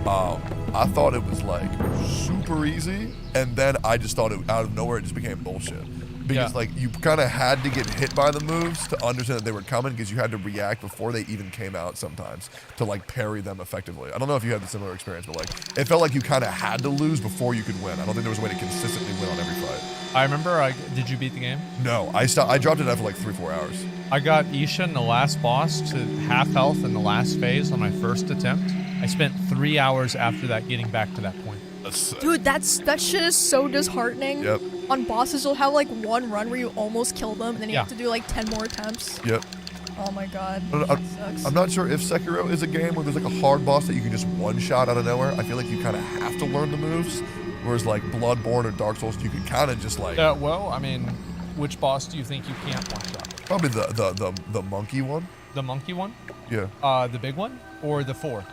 Speaker 1: I thought it was like super easy, and then I just thought it out of nowhere, it just became bullshit. Because like you kind of had to get hit by the moves to understand that they were coming, because you had to react before they even came out sometimes to like parry them effectively. I don't know if you had the similar experience, but like it felt like you kind of had to lose before you could win. I don't think there was a way to consistently win on every fight.
Speaker 2: I remember, did you beat the game?
Speaker 1: No, I dropped it after like 3-4 hours.
Speaker 2: I got Isha in the last boss to half health in the last phase on my first attempt. I spent 3 hours after that getting back to that point.
Speaker 1: That's sick.
Speaker 3: Dude, that shit is so disheartening.
Speaker 1: Yep.
Speaker 3: On bosses, you'll have like one run where you almost kill them, and then you have to do like 10 more attempts.
Speaker 1: Yep.
Speaker 3: Oh my god.
Speaker 1: But
Speaker 3: Sucks.
Speaker 1: I'm not sure if Sekiro is a game where there's like a hard boss that you can just one-shot out of nowhere. I feel like you kind of have to learn the moves, whereas like Bloodborne or Dark Souls, you can kind of just like...
Speaker 2: Well, I mean, which boss do you think you can't one-shot?
Speaker 1: Probably the monkey one.
Speaker 2: The monkey one?
Speaker 1: Yeah.
Speaker 2: The big one? Or the 4?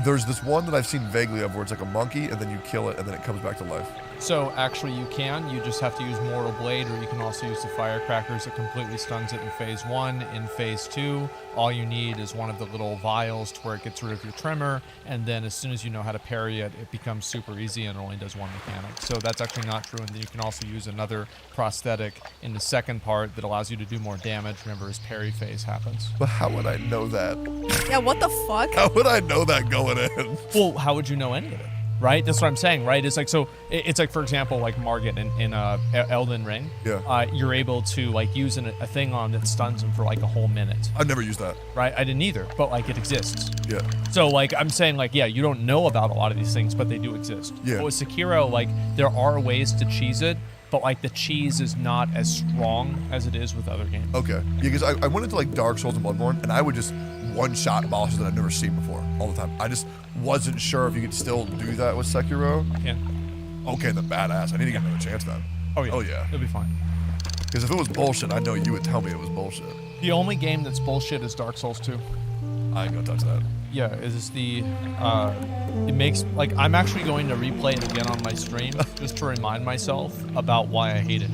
Speaker 1: There's this one that I've seen vaguely of where it's like a monkey and then you kill it and then it comes back to life.
Speaker 2: So actually you can. You just have to use Mortal Blade, or you can also use the firecrackers that completely stuns it in phase 1. In phase 2, all you need is one of the little vials to where it gets rid of your tremor, and then as soon as you know how to parry it, it becomes super easy and only does one mechanic. So that's actually not true, and then you can also use another prosthetic in the second part that allows you to do more damage whenever his parry phase happens.
Speaker 1: But how would I know that?
Speaker 3: Yeah, what the fuck?
Speaker 1: How would I know that going in?
Speaker 2: Well, how would you know any of it? Right? That's what I'm saying, right? It's like, so it's like, for example, like Margit in Elden Ring.
Speaker 1: Yeah.
Speaker 2: You're able to like use a thing on that stuns him for like a whole minute.
Speaker 1: I've never used that.
Speaker 2: Right? I didn't either, but like it exists.
Speaker 1: Yeah.
Speaker 2: So like I'm saying, like, yeah, you don't know about a lot of these things, but they do exist.
Speaker 1: Yeah.
Speaker 2: But with Sekiro, like there are ways to cheese it, but like the cheese is not as strong as it is with other games.
Speaker 1: Okay. Yeah, because I went into like Dark Souls and Bloodborne, and I would just one-shot bosses that I've never seen before all the time. I just wasn't sure if you could still do that with Sekiro.
Speaker 2: Yeah.
Speaker 1: Okay, then badass. I need to get another chance then.
Speaker 2: Oh yeah.
Speaker 1: Oh yeah.
Speaker 2: It'll be fine.
Speaker 1: Because if it was bullshit, I know you would tell me it was bullshit.
Speaker 2: The only game that's bullshit is Dark Souls 2.
Speaker 1: I ain't gonna touch that.
Speaker 2: Yeah, is the it makes like I'm actually going to replay it again on my stream just to remind myself about why I hate it.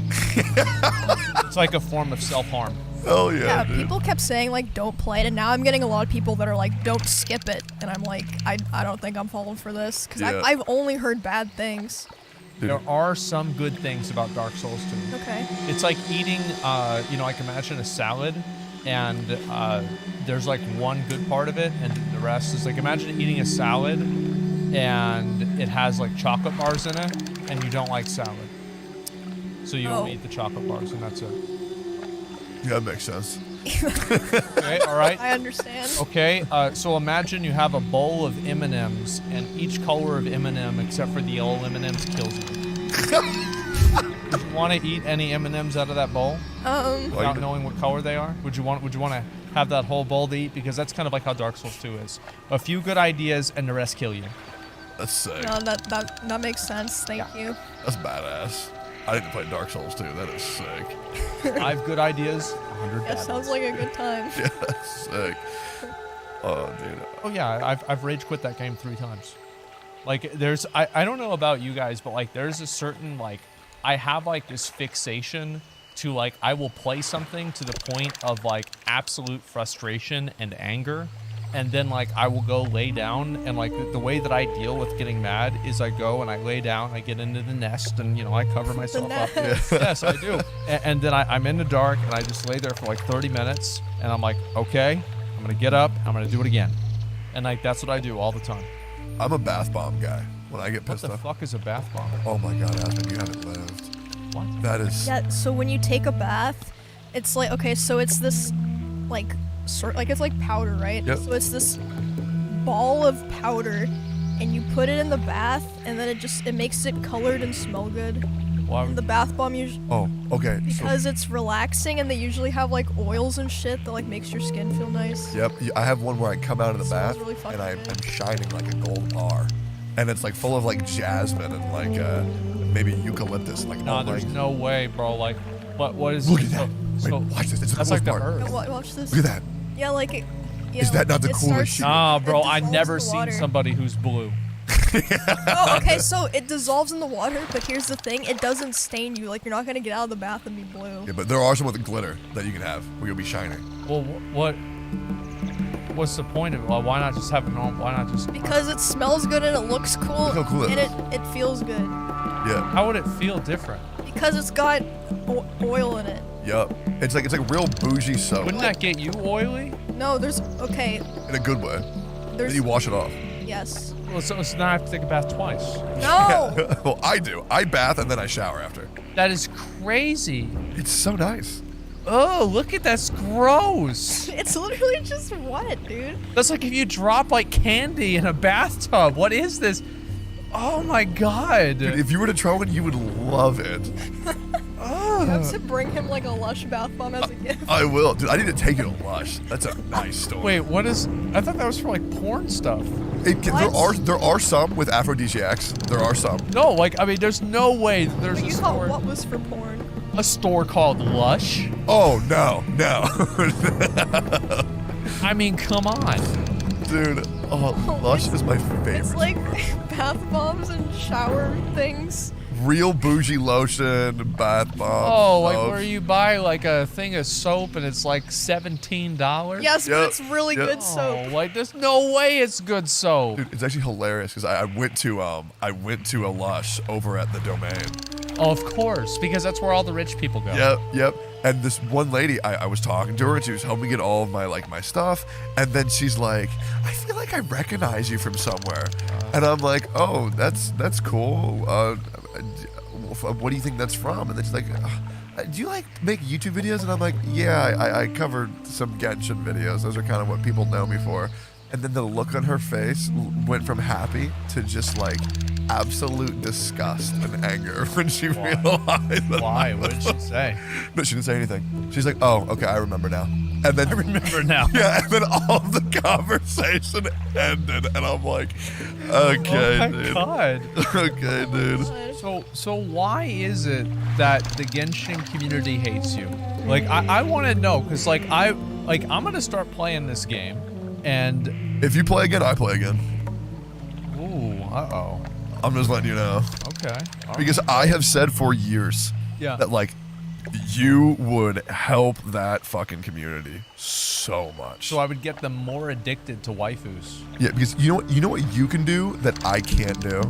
Speaker 2: It's like a form of self-harm.
Speaker 1: Hell yeah,
Speaker 3: Yeah,
Speaker 1: dude.
Speaker 3: people kept saying like don't play it, and now I'm getting a lot of people that are like don't skip it, and I'm like I don't think I'm falling for this because
Speaker 1: Yeah.
Speaker 3: I've only heard bad things.
Speaker 1: Dude.
Speaker 2: There are some good things about Dark Souls 2.
Speaker 3: Okay.
Speaker 2: It's like eating, like imagine a salad, and there's like one good part of it, and the rest is like imagine eating a salad, and it has like chocolate bars in it, and you don't like salad, so you don't eat the chocolate bars, and that's it.
Speaker 1: Yeah, that makes sense.
Speaker 2: Okay, all right.
Speaker 3: I understand.
Speaker 2: Okay, so imagine you have a bowl of M&Ms, and each color of M&M, except for the yellow M&Ms, kills you. Would you want to eat any M&Ms out of that bowl without knowing what color they are? Would you want to have that whole bowl to eat? Because that's kind of like how Dark Souls 2 is. A few good ideas, and the rest kill you.
Speaker 1: That's sick.
Speaker 3: No, that makes sense. Thank you.
Speaker 1: That's badass. I didn't play Dark Souls 2. That is sick.
Speaker 2: 5 good ideas, 100
Speaker 3: That
Speaker 2: bad
Speaker 3: sounds
Speaker 2: ones.
Speaker 3: like a good time.
Speaker 1: Yeah, that's sick. Oh, dude.
Speaker 2: Oh yeah, I've rage quit that game 3 times. Like there's I don't know about you guys, but like there's a certain like I have like this fixation to like I will play something to the point of like absolute frustration and anger, and then like I will go lay down, and like the way that I deal with getting mad is I go and I lay down, I get into the nest, and you know I cover myself up. Yes, I do. And then I'm in the dark and I just lay there for like 30 minutes, and I'm like, okay, I'm gonna get up, I'm gonna do it again, and like that's what I do all the time.
Speaker 1: I'm a bath bomb guy. When I get
Speaker 2: What
Speaker 1: pissed
Speaker 2: the
Speaker 1: off.
Speaker 2: fuck is a bath bomb?
Speaker 1: Oh my god, Aspen, you haven't lived.
Speaker 2: What?
Speaker 1: That is.
Speaker 3: Yeah, so when you take a bath, it's like, okay, so it's this, like, it's like powder, right?
Speaker 1: Yep.
Speaker 3: So it's this ball of powder, and you put it in the bath, and then it makes it colored and smell good.
Speaker 2: Why?
Speaker 3: And the bath bomb usually,
Speaker 1: Oh, okay. So,
Speaker 3: because it's relaxing, and they usually have, like, oils and shit that, like, makes your skin feel nice.
Speaker 1: yep. I have one where I come out of the
Speaker 3: Smells
Speaker 1: bath
Speaker 3: really fucking
Speaker 1: and I'm
Speaker 3: good.
Speaker 1: shining like a gold bar, and it's like full of like jasmine and like maybe eucalyptus. Like
Speaker 2: Nah,
Speaker 1: all,
Speaker 2: there's
Speaker 1: like,
Speaker 2: no way, bro. Like, what is?
Speaker 1: Look at that.
Speaker 2: So,
Speaker 1: Wait, watch this. It's the
Speaker 2: that's
Speaker 1: coolest
Speaker 2: like the
Speaker 1: part.
Speaker 2: earth.
Speaker 3: Yeah, watch this.
Speaker 1: Look at that.
Speaker 3: Yeah, like, it, yeah,
Speaker 1: Is that not the
Speaker 3: it
Speaker 1: coolest
Speaker 3: starts-
Speaker 1: shit?
Speaker 2: Nah,
Speaker 3: it
Speaker 2: bro. I
Speaker 3: dissolves
Speaker 2: never
Speaker 3: the
Speaker 2: seen
Speaker 3: water.
Speaker 2: somebody who's blue.
Speaker 3: Oh, okay, so it dissolves in the water, but here's the thing, it doesn't stain you. Like, you're not gonna get out of the bath and be blue.
Speaker 1: Yeah, but there are some with glitter that you can have where you'll be shining.
Speaker 2: Well, what's the point of it? Well, why not just have it normal? Why not just?
Speaker 3: Because it smells good and it looks cool,
Speaker 1: Look how cool it
Speaker 3: and
Speaker 1: is.
Speaker 3: it feels good.
Speaker 1: Yeah.
Speaker 2: How would it feel different?
Speaker 3: Because it's got oil in it.
Speaker 1: Yup. It's like real bougie soap.
Speaker 2: Wouldn't that get you oily?
Speaker 3: No, okay,
Speaker 1: In a good way.
Speaker 3: there's,
Speaker 1: Then you wash it off.
Speaker 3: yes.
Speaker 2: Well, so now I have to take a bath twice.
Speaker 3: No!
Speaker 1: Well, I do. I bath and then I shower after.
Speaker 2: That is crazy.
Speaker 1: It's so nice.
Speaker 2: Oh, look at that's gross.
Speaker 3: It's literally just wet, dude.
Speaker 2: That's like if you drop like candy in a bathtub. What is this? Oh my god.
Speaker 1: Dude, if you were to try one, you would love it.
Speaker 3: You have to bring him like a Lush bath bomb as a gift.
Speaker 1: I will. Dude, I need to take you to Lush. That's a nice store.
Speaker 2: Wait, what is? I thought that was for like porn stuff.
Speaker 1: There are some with aphrodisiacs. There are some.
Speaker 2: No, like I mean, there's no way that there's
Speaker 3: But
Speaker 2: a
Speaker 3: you thought
Speaker 2: store,
Speaker 3: what was for porn?
Speaker 2: a store called Lush.
Speaker 1: Oh no, no,
Speaker 2: I mean, come on.
Speaker 1: dude. Oh, Lush is my favorite.
Speaker 3: It's like bath bombs and shower things.
Speaker 1: Real bougie lotion, bath bomb.
Speaker 2: Oh, like
Speaker 1: soap.
Speaker 2: where you buy like a thing of soap and it's like $17.
Speaker 3: Yes,
Speaker 1: Yep,
Speaker 3: but it's really
Speaker 1: yep.
Speaker 3: good
Speaker 2: Oh,
Speaker 3: soap.
Speaker 2: like there's no way it's good soap.
Speaker 1: Dude, it's actually hilarious because I went to a Lush over at the Domain.
Speaker 2: Oh, of course, because that's where all the rich people go.
Speaker 1: Yep. And this one lady, I was talking to her, and she was helping me get all of my stuff. And then she's like, "I feel like I recognize you from somewhere." And I'm like, "Oh, that's cool. What do you think that's from?" And then she's like, "Do you like make YouTube videos?" And I'm like, "Yeah, I covered some Genshin videos. Those are kind of what people know me for." And then the look on her face went from happy to just like absolute disgust and anger when she realized that
Speaker 2: Why? What did she say?
Speaker 1: No, she didn't say anything. She's like, "Oh, okay, I remember now." And then
Speaker 2: I remember now.
Speaker 1: yeah, and then all of the conversation ended, and I'm like, "Okay,
Speaker 2: Oh my
Speaker 1: dude.
Speaker 2: god.
Speaker 1: Okay, dude."
Speaker 2: So why is it that the Genshin community hates you? Like I want to know, cause I'm gonna start playing this game, and
Speaker 1: If you play again, I play again.
Speaker 2: uh-oh.
Speaker 1: I'm just letting you know
Speaker 2: Okay. All
Speaker 1: because I have said for years
Speaker 2: Yeah.
Speaker 1: that like you would help that fucking community so much.
Speaker 2: So I would get them more addicted to waifus.
Speaker 1: Yeah, because you know what you can do that I can't do?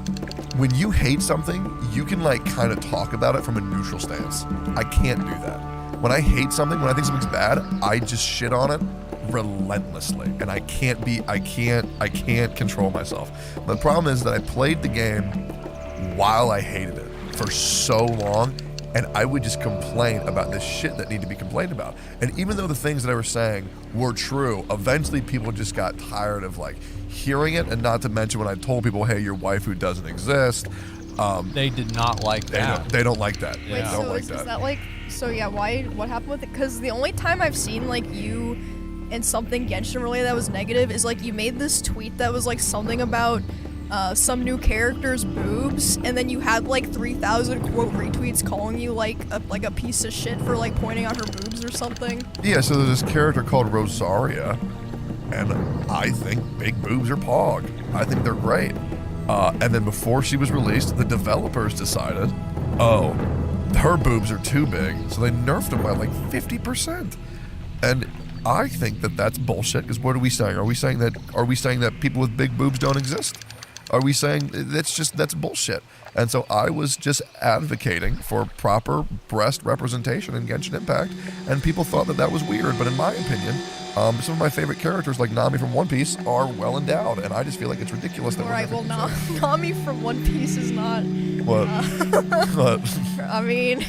Speaker 1: When you hate something, you can like kind of talk about it from a neutral stance. I can't do that. When I hate something, when I think something's bad, I just shit on it relentlessly. And I can't control myself. The problem is that I played the game while I hated it for so long, and I would just complain about the shit that need to be complained about. And even though the things that I was saying were true, eventually people just got tired of like hearing it. And not to mention when I told people, hey, your waifu doesn't exist,
Speaker 2: they did not like that.
Speaker 1: They don't like that.
Speaker 3: Wait,
Speaker 1: They don't
Speaker 3: so
Speaker 1: like
Speaker 3: is
Speaker 1: that.
Speaker 3: that like, so yeah, what happened with it? Because the only time I've seen like you and something Genshin related that was negative is like you made this tweet that was like something about some new character's boobs, and then you had like 3,000 quote retweets calling you like a piece of shit for like pointing out her boobs or something.
Speaker 1: Yeah, so there's this character called Rosaria, and I think big boobs are pog. I think they're great. And then before she was released, the developers decided, oh, her boobs are too big, so they nerfed them by like 50%. And I think that that's bullshit. Because what are we saying? Are we saying that people with big boobs don't exist? Are we saying that's bullshit? And so I was just advocating for proper breast representation in Genshin Impact, and people thought that was weird. But in my opinion, some of my favorite characters, like Nami from One Piece, are well endowed, and I just feel like it's ridiculous that.
Speaker 3: All right, well, Nami from One Piece is not.
Speaker 1: What? What?
Speaker 3: I mean,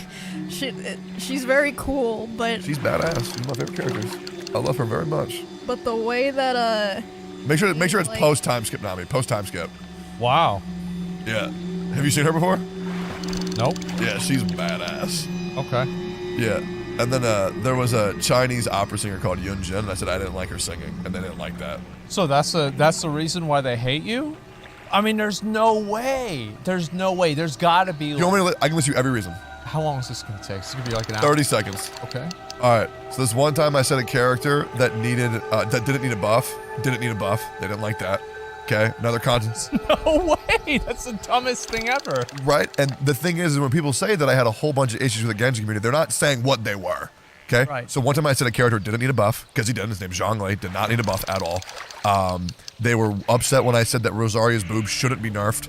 Speaker 3: she's very cool, but.
Speaker 1: She's badass. She's my favorite characters. I love her very much.
Speaker 3: But the way that
Speaker 1: Make sure it's
Speaker 3: like,
Speaker 1: post time skip Nami. Post time skip.
Speaker 2: Wow.
Speaker 1: Yeah. Have you seen her before?
Speaker 2: Nope.
Speaker 1: Yeah, she's badass.
Speaker 2: Okay.
Speaker 1: Yeah. And then there was a Chinese opera singer called Yunjin, and I said I didn't like her singing, and they didn't like that.
Speaker 2: So that's the reason why they hate you? I mean, there's no way. There's no way. There's got to be.
Speaker 1: You want me to? I can list you every reason.
Speaker 2: How long is this gonna take? It's gonna be like an hour.
Speaker 1: 30 seconds.
Speaker 2: Okay.
Speaker 1: All right. So this one time I said a character that didn't need a buff. Didn't need a buff. They didn't like that. Okay. Another content.
Speaker 2: No way. That's the dumbest thing ever.
Speaker 1: Right. And the thing is when people say that I had a whole bunch of issues with the Genshin community, they're not saying what they were. Okay.
Speaker 2: Right.
Speaker 1: So one time I said a character didn't need a buff because he didn't. His name's Zhonglei. Did not need a buff at all. They were upset when I said that Rosaria's boobs shouldn't be nerfed.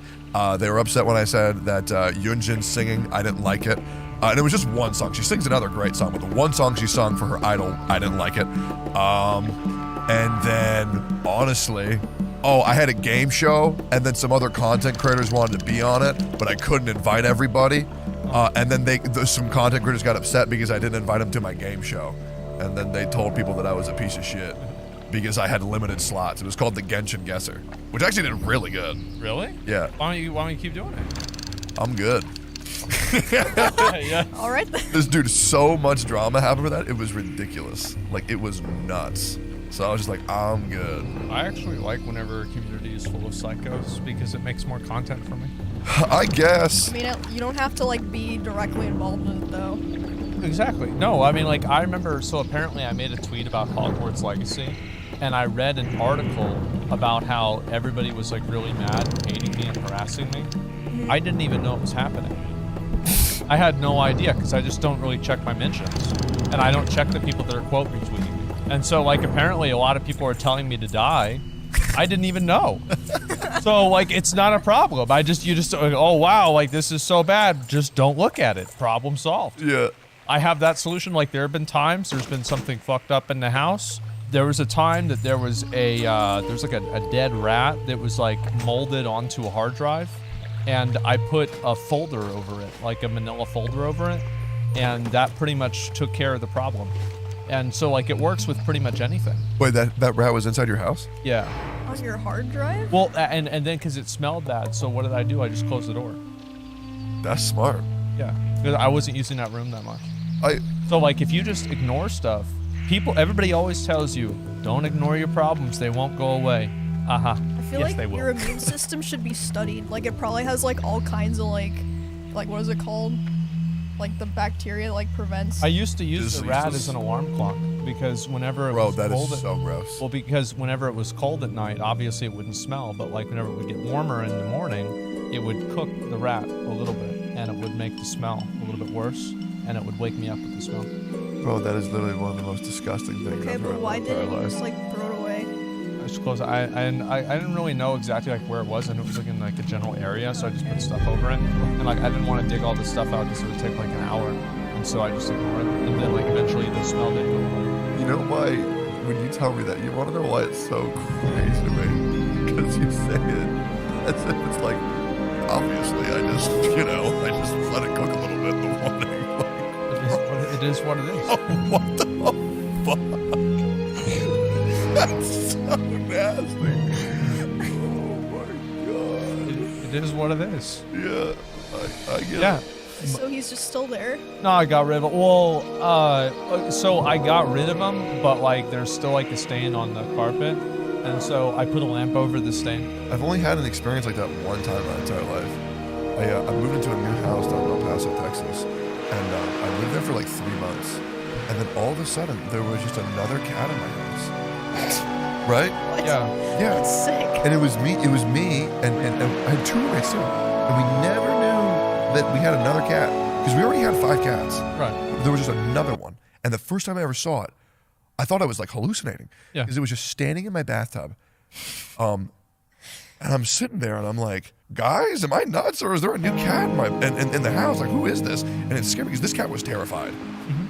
Speaker 1: They were upset when I said that Yunjin singing, I didn't like it. And it was just one song. She sings another great song, but the one song she sung for her idol, I didn't like it. And then, honestly, I had a game show, and then some other content creators wanted to be on it, but I couldn't invite everybody. And then some content creators got upset because I didn't invite them to my game show. And then they told people that I was a piece of shit because I had limited slots. It was called the Genshin Guesser, which actually did really good.
Speaker 2: Really?
Speaker 1: Yeah.
Speaker 2: Why don't you keep doing it?
Speaker 1: I'm good.
Speaker 2: Yeah.
Speaker 3: all right then.
Speaker 1: This dude, so much drama happened with that. It was ridiculous. Like, it was nuts. So I was just like, I'm good.
Speaker 2: I actually like whenever a community is full of psychos because it makes more content for me.
Speaker 1: I guess.
Speaker 3: I mean, you don't have to like be directly involved in it though.
Speaker 2: Exactly. No, I mean, like, I remember, so apparently I made a tweet about Hogwarts Legacy, and I read an article about how everybody was, like, really mad and hating me and harassing me. I didn't even know it was happening. I had no idea, because I just don't really check my mentions, and I don't check the people that are quote retweeting me. And so, like, apparently a lot of people are telling me to die. I didn't even know. So, like, it's not a problem. You just, oh, wow, like, this is so bad. Just don't look at it. Problem solved.
Speaker 1: Yeah.
Speaker 2: I have that solution. Like, there have been times there's been something fucked up in the house. There was a time that there was there's like a dead rat that was like molded onto a hard drive, and I put a folder over it, like a manila folder over it, and that pretty much took care of the problem. And so, like, it works with pretty much anything.
Speaker 1: Wait, that rat was inside your house?
Speaker 2: Yeah.
Speaker 3: On your hard drive?
Speaker 2: Well, and then because it smelled bad, so what did I do? I just closed the door.
Speaker 1: That's smart.
Speaker 2: Yeah, because I wasn't using that room that much.
Speaker 1: I
Speaker 2: So, like, if you just ignore stuff, everybody always tells you, don't ignore your problems, they won't go away.
Speaker 3: I feel
Speaker 2: Yes,
Speaker 3: like
Speaker 2: they will.
Speaker 3: your immune system should be studied. Like, it probably has like all kinds of like what is it called? Like the bacteria that like prevents.
Speaker 2: I used to use the rat
Speaker 1: Diseases.
Speaker 2: as an alarm clock because whenever it
Speaker 1: Bro,
Speaker 2: was
Speaker 1: that
Speaker 2: cold
Speaker 1: is so gross.
Speaker 2: well, because whenever it was cold at night, obviously it wouldn't smell, but like whenever it would get warmer in the morning, it would cook the rat a little bit, and it would make the smell a little bit worse, and it would wake me up with the smell.
Speaker 1: Bro, that is literally one of the most disgusting things
Speaker 3: Okay,
Speaker 1: I've heard
Speaker 3: but
Speaker 1: in
Speaker 3: why
Speaker 1: my
Speaker 3: didn't
Speaker 1: entire
Speaker 3: you
Speaker 1: life.
Speaker 3: just like throw it away?
Speaker 2: I just closed. I didn't really know exactly like where it was, and it was like in like a general area, so I just put stuff over it, and like I didn't want to dig all this stuff out because it would take like an hour, and so I just ignored it, and then like eventually the smell did go away.
Speaker 1: You know why, when you tell me that, you want to know why it's so crazy to me? Because you say it as if it's like, obviously I just let it cook a little bit in the morning.
Speaker 2: what it is.
Speaker 1: Oh, what the fuck? That's so nasty. Oh my god.
Speaker 2: It is what it is.
Speaker 1: Yeah, I get
Speaker 2: Yeah.
Speaker 1: it.
Speaker 3: So he's just still there.
Speaker 2: No, I got rid of it. Well, so I got rid of them, but like there's still like a stain on the carpet, and so I put a lamp over the stain.
Speaker 1: I've only had an experience like that one time in my entire life. I moved into a new house down in El Paso, Texas, and I lived there for like 3 months, and then all of a sudden there was just another cat in my house. Right?
Speaker 3: What?
Speaker 2: Yeah.
Speaker 1: Yeah.
Speaker 3: That's sick.
Speaker 1: And it was me, and I had 2 roommates too, and we never knew that we had another cat because we already had 5 cats.
Speaker 2: Right.
Speaker 1: But there was just another one, and the first time I ever saw it, I thought I was like hallucinating.
Speaker 2: Yeah.
Speaker 1: Because it was just standing in my bathtub, and I'm sitting there and I'm like, guys, am I nuts or is there a new cat in the house? Like, who is this? And it's scary because this cat was terrified,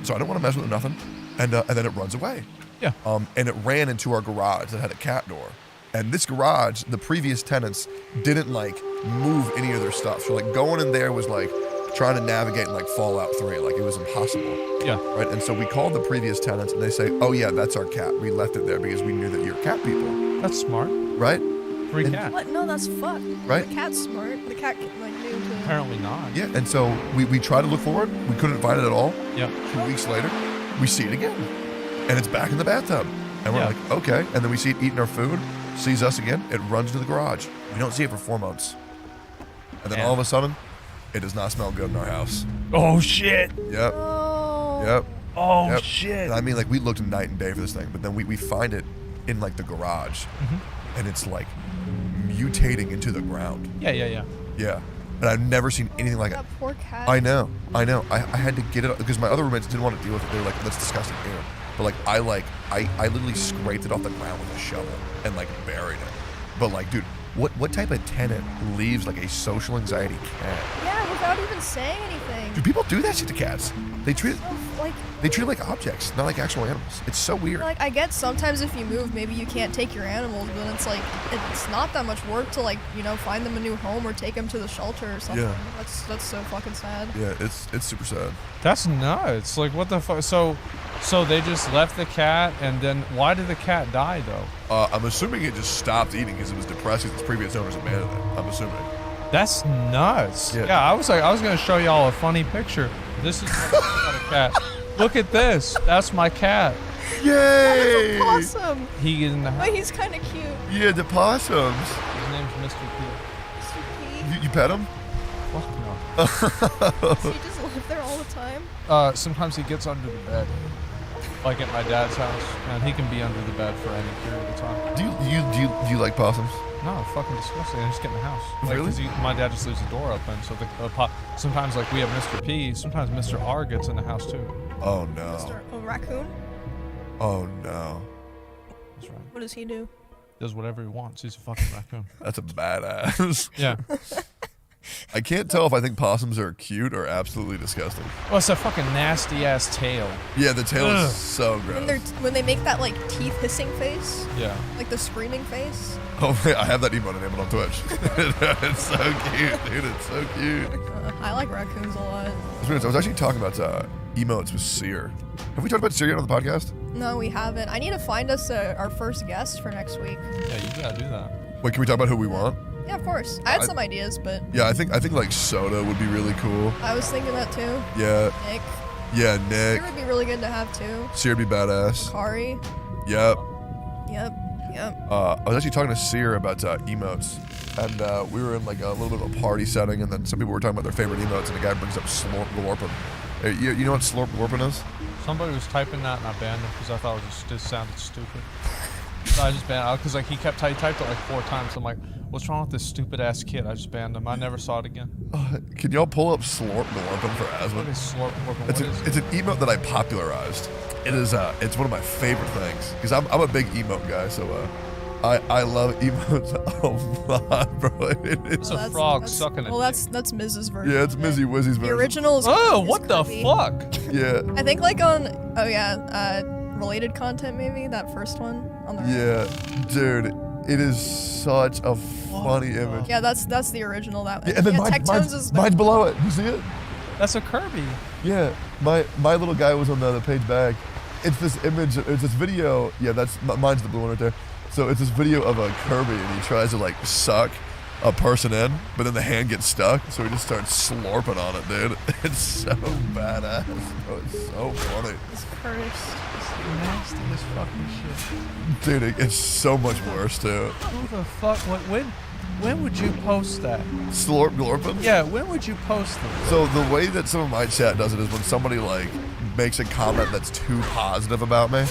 Speaker 1: so I don't want to mess with it, nothing. And then it runs away.
Speaker 2: Yeah.
Speaker 1: And it ran into our garage that had a cat door. And this garage, the previous tenants didn't like move any of their stuff. So like going in there was like trying to navigate like Fallout 3. Like it was impossible.
Speaker 2: Yeah.
Speaker 1: Right. And so we called the previous tenants and they say, oh yeah, that's our cat. We left it there because we knew that you're cat people.
Speaker 2: That's smart.
Speaker 1: Right?
Speaker 2: Free
Speaker 1: And-
Speaker 2: cat.
Speaker 3: What? No, that's fucked.
Speaker 1: Right?
Speaker 3: The cat's smart. The cat like knew to.
Speaker 2: Apparently not.
Speaker 1: Yeah. And so we tried to look for it. We couldn't find it at all.
Speaker 2: Yeah.
Speaker 1: 2 weeks later, we see it again. And it's back in the bathtub. And we're
Speaker 2: Yeah.
Speaker 1: like, okay. And then we see it eating our food, sees us again, it runs to the garage. We don't see it for 4 months. And then
Speaker 2: Damn.
Speaker 1: all of a sudden, it does not smell good in our house.
Speaker 2: Oh shit.
Speaker 1: Yep.
Speaker 3: Oh.
Speaker 1: Yep.
Speaker 2: Oh
Speaker 1: Yep.
Speaker 2: shit.
Speaker 1: And I mean, like, we looked night and day for this thing, but then we find it in, like, the garage. And it's, like, mutating into the ground.
Speaker 2: Yeah.
Speaker 1: Yeah. And I've never seen anything like it.
Speaker 3: That poor cat.
Speaker 1: I know. I had to get it because my other roommates didn't want to deal with it. They were like, that's disgusting. Ew. But like, I literally scraped it off the ground with a shovel and like buried it. But like, dude, what type of tenant leaves like a social anxiety cat?
Speaker 3: Yeah, without even saying anything.
Speaker 1: Do people do that shit to cats? They treat
Speaker 3: Like,
Speaker 1: it like objects, not like actual animals. It's so weird.
Speaker 3: like I get sometimes if you move, maybe you can't take your animals, but it's like it's not that much work to like find them a new home or take them to the shelter or something.
Speaker 1: Yeah.
Speaker 3: That's so fucking sad.
Speaker 1: Yeah, it's super sad.
Speaker 2: That's nuts. Like what the fuck? So they just left the cat, and then why did the cat die though?
Speaker 1: I'm assuming it just stopped eating because it was depressed because its previous owners abandoned it. I'm assuming.
Speaker 2: That's nuts.
Speaker 1: Yeah.
Speaker 2: Yeah, I was gonna show y'all a funny picture. This is not a cat. Look at this. That's my cat.
Speaker 1: Yay!
Speaker 3: Awesome.
Speaker 2: He in the house.
Speaker 3: But he's kind of cute.
Speaker 1: Yeah, the possums.
Speaker 2: His name's Mr. P.
Speaker 3: Mr.
Speaker 1: You pet him?
Speaker 2: Fuck no.
Speaker 3: P. Does he just live there all the time?
Speaker 2: Sometimes he gets under the bed, like at my dad's house, and he can be under the bed for any period of time.
Speaker 1: Do you like possums?
Speaker 2: No, fucking disgusting. They just get in the house. Like,
Speaker 1: Really?
Speaker 2: 'cause my dad just leaves the door open, so sometimes like we have Mr. P. Sometimes Mr. R gets in the house too.
Speaker 1: Oh no.
Speaker 3: Mr. A raccoon?
Speaker 1: Oh no.
Speaker 2: That's right.
Speaker 3: What does he do?
Speaker 2: Does whatever he wants. He's a fucking raccoon.
Speaker 1: That's a badass.
Speaker 2: Yeah.
Speaker 1: I can't tell if I think possums are cute or absolutely disgusting.
Speaker 2: Well, it's a fucking nasty ass tail.
Speaker 1: Yeah, the tail
Speaker 2: Ugh.
Speaker 1: is so gross.
Speaker 3: When they make that like teeth hissing face,
Speaker 2: Yeah.
Speaker 3: like the screaming face.
Speaker 1: Oh, wait, I have that emote enabled on Twitch. It's so cute, dude. It's so cute.
Speaker 3: I like raccoons a lot.
Speaker 1: I was actually talking about emotes with Seer. Have we talked about Seer yet on the podcast?
Speaker 3: No, we haven't. I need to find us our first guest for next week.
Speaker 2: Yeah, you gotta do that.
Speaker 1: Wait, can we talk about who we want?
Speaker 3: Yeah, of course. I had some ideas, but
Speaker 1: Yeah, I think like Soda would be really cool.
Speaker 3: I was thinking that too.
Speaker 1: Yeah,
Speaker 3: Nick.
Speaker 1: yeah,
Speaker 3: It
Speaker 1: Nick.
Speaker 3: would be really good to have too.
Speaker 1: Seer would be badass.
Speaker 3: Kari.
Speaker 1: Yep.
Speaker 3: Yep.
Speaker 1: I was actually talking to Seer about emotes, and we were in like a little bit of a party setting, and then some people were talking about their favorite emotes, and the guy brings up Slorp Glorpin. Hey, you know what Slorp Glorpin is?
Speaker 2: Somebody was typing that and I banned him because I thought it just sounded stupid. So I just banned because like he typed it like 4 times. I'm like, what's wrong with this stupid ass kid? I just banned him. I never saw it again.
Speaker 1: Can y'all pull up Slorp Glorpin for
Speaker 2: What
Speaker 1: Asmund?
Speaker 2: is Slorp Glorpin?
Speaker 1: It's
Speaker 2: What is
Speaker 1: it's an emote that I popularized. It is it's one of my favorite things because I'm a big emote guy, so I love emotes a lot, bro.
Speaker 2: It's a frog sucking a
Speaker 3: Well,
Speaker 2: dick.
Speaker 3: that's Mrs. version.
Speaker 1: Yeah, it's
Speaker 3: of it.
Speaker 1: Mizzy Wizzy's
Speaker 3: The
Speaker 1: version.
Speaker 3: original is.
Speaker 2: Oh,
Speaker 3: is
Speaker 2: what the
Speaker 3: creepy.
Speaker 2: fuck?
Speaker 1: Yeah,
Speaker 3: I think like on related content maybe that first one on the right.
Speaker 1: yeah, dude, it is such a funny image.
Speaker 3: Yeah, that's the original. That
Speaker 1: Yeah, and then
Speaker 3: Tectones is
Speaker 1: mine's below it. You see it?
Speaker 2: That's a Kirby.
Speaker 1: Yeah, my little guy was on the other page back. It's this image, it's this video. Yeah, mine's the blue one right there. So it's this video of a Kirby, and he tries to like suck a person in, but then the hand gets stuck, so he just starts slurping on it, dude. It's so badass. Oh, it's so funny.
Speaker 3: It's cursed.
Speaker 2: Nasty as fucking shit.
Speaker 1: Dude, it gets so much worse too.
Speaker 2: Who the fuck? When would you post that?
Speaker 1: Slurp glorping?
Speaker 2: Yeah, when would you post it?
Speaker 1: So the way that some of my chat does it is when somebody like makes a comment that's too positive about me,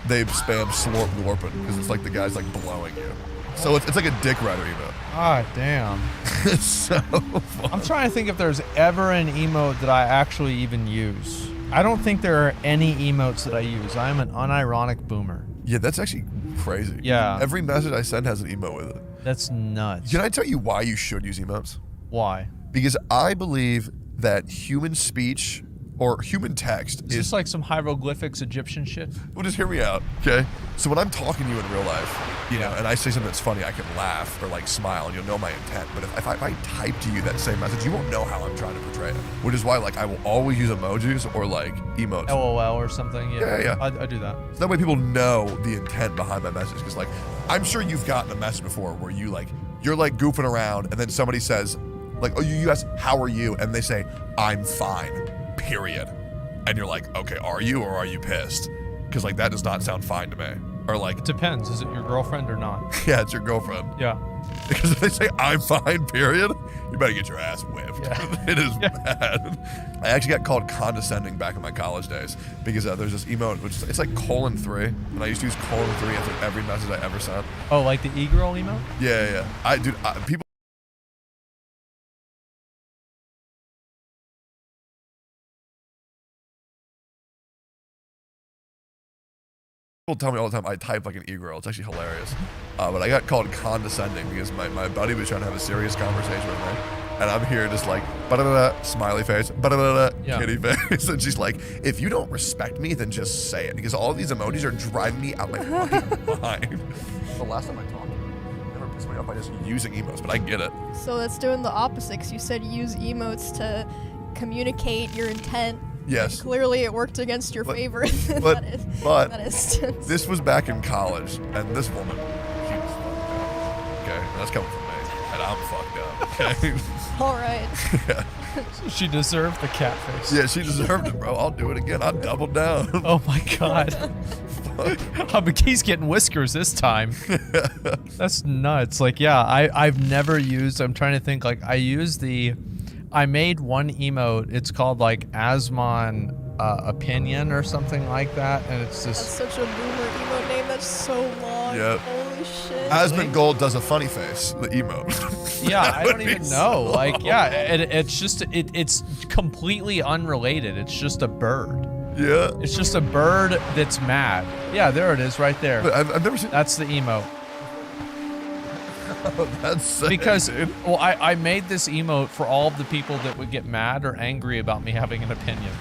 Speaker 1: they spam slurp glorping because it's like the guy's like blowing you. So it's like a dick rider emote.
Speaker 2: Ah, damn.
Speaker 1: It's so fun.
Speaker 2: I'm trying to think if there's ever an emote that I actually even use. I don't think there are any emotes that I use. I am an unironic boomer.
Speaker 1: Yeah, that's actually crazy.
Speaker 2: Yeah.
Speaker 1: Every message I send has an emote with it.
Speaker 2: That's nuts.
Speaker 1: Can I tell you why you should use emotes?
Speaker 2: Why?
Speaker 1: Because I believe that human speech or human text
Speaker 2: Is this like some hieroglyphics Egyptian shit?
Speaker 1: Well, just hear me out, okay? So when I'm talking to you in real life, you know, and I say something that's funny, I can laugh or like smile, and you'll know my intent. But if I type to you that same message, you won't know how I'm trying to portray it. Which is why, like, I will always use emojis or like emotes.
Speaker 2: LOL or something.
Speaker 1: Yeah.
Speaker 2: I do that.
Speaker 1: So that way people know the intent behind my message. Because like, I'm sure you've gotten a message before where you're like goofing around, and then somebody says, like, oh, you ask, how are you? And they say, I'm fine. Period. And you're like, okay, are you or are you pissed? Because like that does not sound fine to me. Or like,
Speaker 2: It depends. Is it your girlfriend or not?
Speaker 1: yeah, it's your girlfriend.
Speaker 2: Yeah.
Speaker 1: Because if they say I'm fine, period, you better get your ass whipped.
Speaker 2: Yeah.
Speaker 1: It is bad. I actually got called condescending back in my college days because there's this emote, which is, it's like :3, and I used to use :3 after every message I ever sent.
Speaker 2: Oh, like the e-girl emote?
Speaker 1: Yeah. People. People tell me all the time I type like an e-girl. It's actually hilarious. But I got called condescending because my buddy was trying to have a serious conversation with me. And I'm here just like, ba-da-da-da, smiley face, ba-da-da-da,
Speaker 2: Yeah.
Speaker 1: kitty face. And she's like, if you don't respect me, then just say it. Because all of these emojis are driving me out my fucking mind. The last time I talked to her, it never pissed me off by just using emotes, but I get it.
Speaker 3: So that's doing the opposite, 'cause you said use emotes to communicate your intent.
Speaker 1: Yes.
Speaker 3: Clearly, it worked against your favor. in
Speaker 1: but-
Speaker 3: that instance.
Speaker 1: This was back in college, and this woman, she was fucked up. Okay? And that's coming from me. And I'm fucked up. Okay?
Speaker 3: All right.
Speaker 1: Yeah.
Speaker 2: She deserved the cat face.
Speaker 1: Yeah, she deserved it, bro. I'll do it again. I'll double down.
Speaker 2: Oh my god. Oh, but he's getting whiskers this time. That's nuts. Like, yeah, I've never used, I'm trying to think, like, I made one emote. It's called like Asmon Opinion or something like that, and it's
Speaker 3: That's
Speaker 2: just
Speaker 3: such a boomer emote name. That's so long.
Speaker 1: Yep.
Speaker 3: Holy shit.
Speaker 1: Asmon Gold does a funny face, the emote.
Speaker 2: yeah.
Speaker 1: That
Speaker 2: I
Speaker 1: would
Speaker 2: don't
Speaker 1: be
Speaker 2: even
Speaker 1: so
Speaker 2: know. Like, yeah, it's just it's completely unrelated. It's just a bird.
Speaker 1: Yeah.
Speaker 2: It's just a bird that's mad. Yeah, there it is, right there.
Speaker 1: But I've never seen.
Speaker 2: That's the emote.
Speaker 1: That's sick,
Speaker 2: Because,
Speaker 1: dude.
Speaker 2: well, I made this emote for all of the people that would get mad or angry about me having an opinion.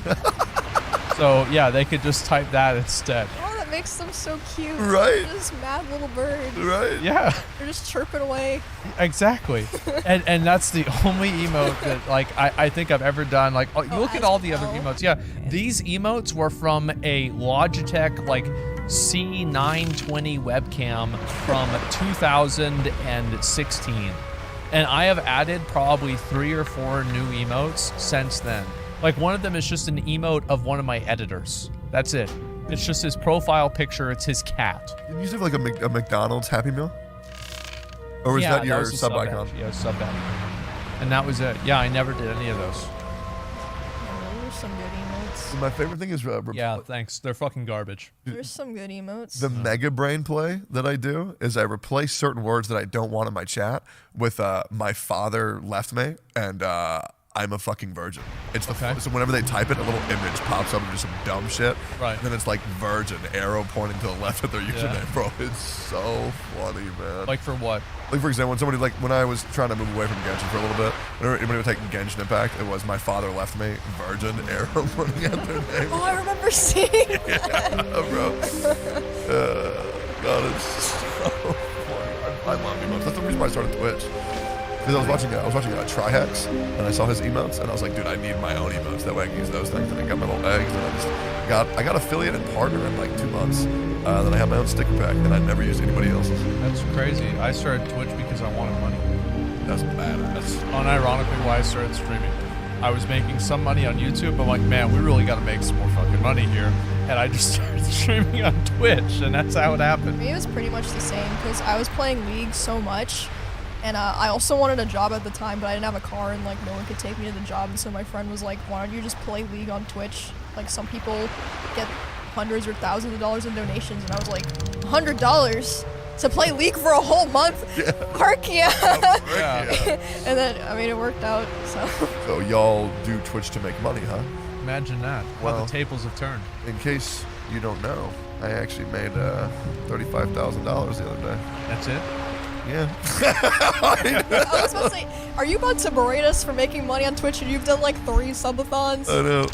Speaker 2: So, yeah, they could just type that instead.
Speaker 3: Oh, that makes them so cute.
Speaker 1: Right?
Speaker 3: They're just mad little birds.
Speaker 1: Right?
Speaker 2: Yeah,
Speaker 3: They're just chirping away.
Speaker 2: exactly. And that's the only emote that, like, I think I've ever done. Like, you look at all the other emotes. Yeah, these emotes were from a Logitech, like, C920 webcam from 2016. And I have added probably 3 or 4 new emotes since then. Like, one of them is just an emote of one of my editors. That's it. It's just his profile picture. It's his cat.
Speaker 1: Did you have like a McDonald's Happy Meal? Or was that your
Speaker 2: was the
Speaker 1: sub icon?
Speaker 2: Yeah, sub badge. And that was it. Yeah, I never did any of those.
Speaker 3: There's some good emotes.
Speaker 1: My favorite thing is
Speaker 2: Yeah, thanks. They're fucking garbage.
Speaker 3: There's some good emotes.
Speaker 1: the mega brain play that I do is I replace certain words that I don't want in my chat with my father left me and I'm a fucking virgin. It's the
Speaker 2: Okay.
Speaker 1: so whenever they type it, a little image pops up of just some dumb shit.
Speaker 2: Right.
Speaker 1: And then it's like virgin, arrow pointing to the left of their username,
Speaker 2: Yeah.
Speaker 1: bro. It's so funny, man.
Speaker 2: Like for what?
Speaker 1: Like for example, when somebody when I was trying to move away from Genshin for a little bit, whenever anybody would take Genshin Impact, it was my father left me, virgin, arrow pointing at their name.
Speaker 3: Oh, I remember seeing that.
Speaker 1: Bro. God, it's so funny. I love emotes. That's the reason why I started Twitch. Because I was watching Trihex, and I saw his emotes, and I was like, dude, I need my own emotes. That way I can use those things. And I got my little eggs, and I got affiliate and partner in like 2 months. Then I have my own sticker pack, and I never used anybody else's.
Speaker 2: That's crazy. I started Twitch because I wanted money.
Speaker 1: That's badass.
Speaker 2: That's unironically why I started streaming. I was making some money on YouTube, but like, man, we really got to make some more fucking money here. And I just started streaming on Twitch, and that's how it happened.
Speaker 3: For me, it was pretty much the same because I was playing League so much, and I also wanted a job at the time, but I didn't have a car, and like no one could take me to the job. And so my friend was like, "Why don't you just play League on Twitch? Like some people get hundreds or thousands of dollars in donations." And I was like, $100 to play League for a whole month?
Speaker 1: Yeah.
Speaker 3: Heck yeah!
Speaker 2: Yeah.
Speaker 3: And then I mean it worked out.
Speaker 1: So y'all do Twitch to make money, huh?
Speaker 2: Imagine that. How
Speaker 1: Well,
Speaker 2: the tables have turned.
Speaker 1: In case you don't know, I actually made $35,000 the other day.
Speaker 2: That's it?
Speaker 1: Yeah.
Speaker 3: I was about to say, are you about to berate us for making money on Twitch and you've done like 3 subathons?
Speaker 1: I know.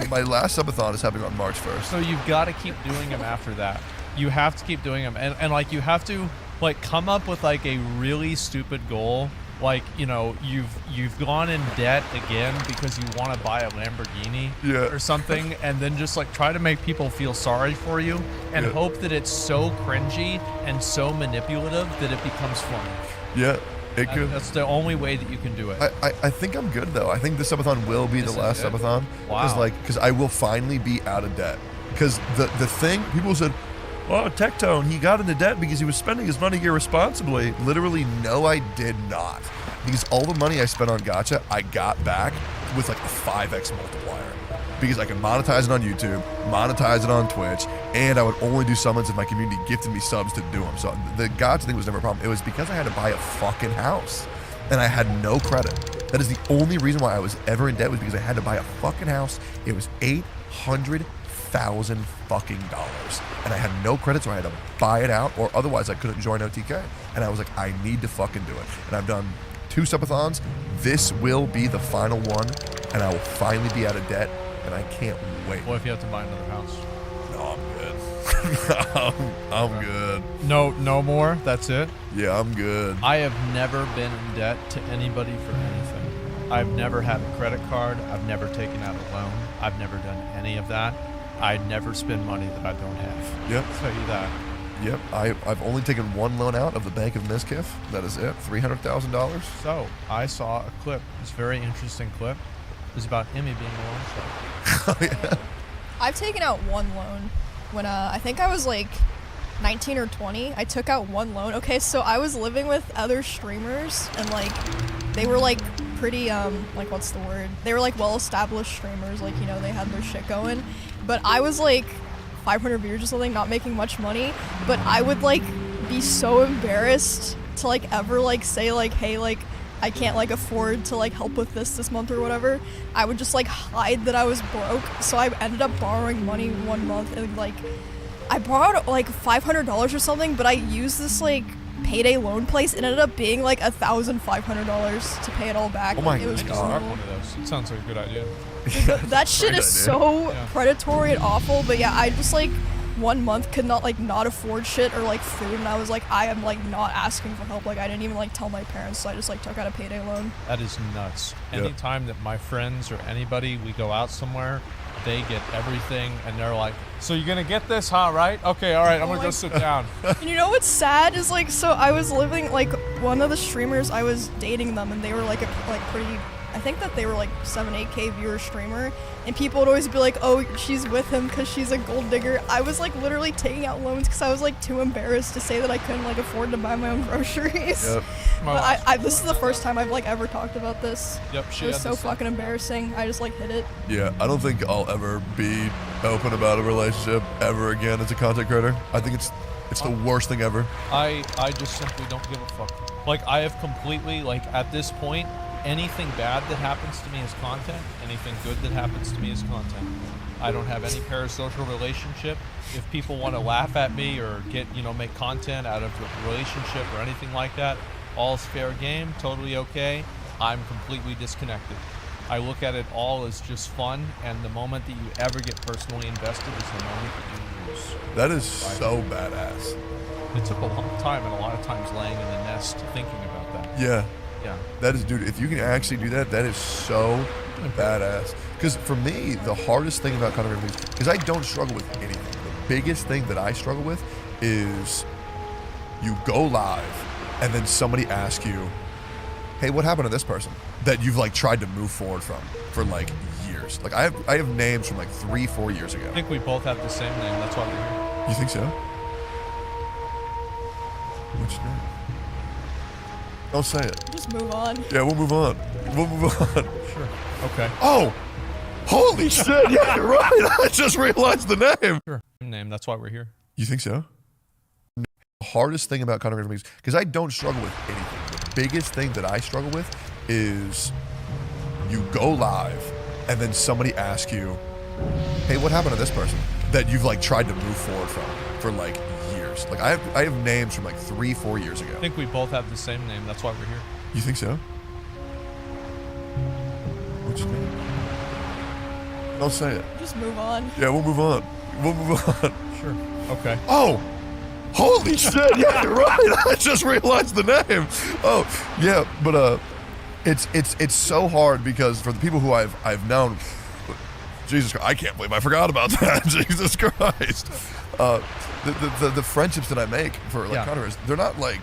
Speaker 1: My last subathon is happening on March 1st.
Speaker 2: So you've got to keep doing them after that. You have to keep doing them. And like you have to like come up with like a really stupid goal. Like, you know, you've gone in debt again because you want to buy a Lamborghini or something, and then just like try to make people feel sorry for you and hope that it's so cringy and so manipulative that it becomes funny.
Speaker 1: Yeah, it could.
Speaker 2: That's the only way that you can do it.
Speaker 1: I think I'm good though. I think this subathon will be the last subathon.
Speaker 2: Wow.
Speaker 1: Because I will finally be out of debt. Because the thing, people said, "Oh, Tectone, he got into debt because he was spending his money irresponsibly." Literally, no, I did not. Because all the money I spent on gacha, I got back with like a 5x multiplier. Because I can monetize it on YouTube, monetize it on Twitch, and I would only do summons if my community gifted me subs to do them. So the gacha thing was never a problem. It was because I had to buy a fucking house, and I had no credit. That is the only reason why I was ever in debt, was because I had to buy a fucking house. It was $800,000 fucking dollars, and I had no credit, so I had to buy it out, or otherwise I couldn't join OTK. And I was like, I need to fucking do it. And I've done 2 subathons. This will be the final one, and I will finally be out of debt, and I can't wait.
Speaker 2: What if you have to buy another house?
Speaker 1: No, I'm good. I'm good.
Speaker 2: No more? That's it?
Speaker 1: Yeah, I'm good.
Speaker 2: I have never been in debt to anybody for anything. I've never had a credit card. I've never taken out a loan. I've never done any of that. I never spend money that I don't have.
Speaker 1: Yep.
Speaker 2: I'll tell you that.
Speaker 1: Yep. I've only taken 1 loan out of the Bank of Mizkif. That is it. $300,000.
Speaker 2: So, I saw a clip. It's a very interesting clip. It was about Emmy being a loan shark.
Speaker 1: Oh, yeah.
Speaker 3: I've taken out 1 loan when I think I was like 19 or 20. I took out 1 loan. Okay, so I was living with other streamers, and like they were like pretty like, what's the word? They were like well-established streamers, like, you know, they had their shit going. But I was like 500 viewers or something, not making much money, but I would like be so embarrassed to like ever like say like, hey, like I can't like afford to like help with this month or whatever. I would just like hide that I was broke. So I ended up borrowing money 1 month, and like I borrowed like $500 or something, but I used this like payday loan place. It ended up being like $1,500 to pay it all back.
Speaker 1: Oh my
Speaker 3: It was
Speaker 1: God.
Speaker 2: One of those. It sounds like a good idea.
Speaker 3: that shit is so predatory and awful. But yeah, I just like 1 month could not afford shit or like food, and I was like, I am like not asking for help. Like I didn't even like tell my parents, so I just like took out a payday loan.
Speaker 2: That is nuts.
Speaker 1: Yep.
Speaker 2: Anytime that my friends or anybody, we go out somewhere, they get everything, and they're like, so you're gonna get this, huh? Right? Okay, all right, I'm gonna go sit down.
Speaker 3: And you know what's sad is like, so I was living like one of the streamers, I was dating them, and they were like pretty, I think that they were like 7-8K viewer streamer, and people would always be like, oh, she's with him because she's a gold digger. I was like literally taking out loans because I was like too embarrassed to say that I couldn't like afford to buy my own groceries.
Speaker 1: Yep.
Speaker 3: But I this is the first time I've like ever talked about this.
Speaker 2: Yep,
Speaker 3: It was so fucking embarrassing. I just like hid it.
Speaker 1: Yeah, I don't think I'll ever be open about a relationship ever again as a content creator. I think it's the worst thing ever.
Speaker 2: I just simply don't give a fuck. Like, I have completely, like, at this point, anything bad that happens to me is content. Anything good that happens to me is content. I don't have any parasocial relationship. If people want to laugh at me or get, you know, make content out of a relationship or anything like that, all's fair game, totally okay. I'm completely disconnected. I look at it all as just fun, and the moment that you ever get personally invested is the moment that you lose.
Speaker 1: That is so badass.
Speaker 2: It took a long time, and a lot of times laying in the nest thinking about that.
Speaker 1: Yeah.
Speaker 2: Yeah.
Speaker 1: That is, dude, if you can actually do that, that is so badass. Because for me, the hardest thing about content creator is I don't struggle with anything. The biggest thing that I struggle with is you go live and then somebody asks you, hey, what happened to this person that you've like tried to move forward from for like years? Like I have names from like 3-4 years ago.
Speaker 2: I think we both have the same name. That's why we're here.
Speaker 1: You think so? Which name? Don't say it.
Speaker 3: Just move on.
Speaker 1: Yeah, we'll move on. We'll move on.
Speaker 2: Sure. Okay.
Speaker 1: Oh, holy shit! Yeah, you're right. I just realized the name.
Speaker 2: Sure. Same name. That's why we're here.
Speaker 1: You think so? The hardest thing about content creator because I don't struggle with anything. The biggest thing that I struggle with is you go live and then somebody asks you, hey, what happened to this person that you've like tried to move forward from for like years? Like I have names from like 3-4 years ago.
Speaker 2: I think we both have the same name. That's why we're here.
Speaker 1: You think so? Which name? Don't say it.
Speaker 3: Just move on.
Speaker 1: Yeah, we'll move on. We'll move on.
Speaker 2: Sure. Okay.
Speaker 1: Oh, holy shit! Yeah, you're right. I just realized the name. Oh, yeah, but it's so hard because for the people who I've known, Jesus Christ, I can't believe I forgot about that. Jesus Christ. The friendships that I make for like content, they're not like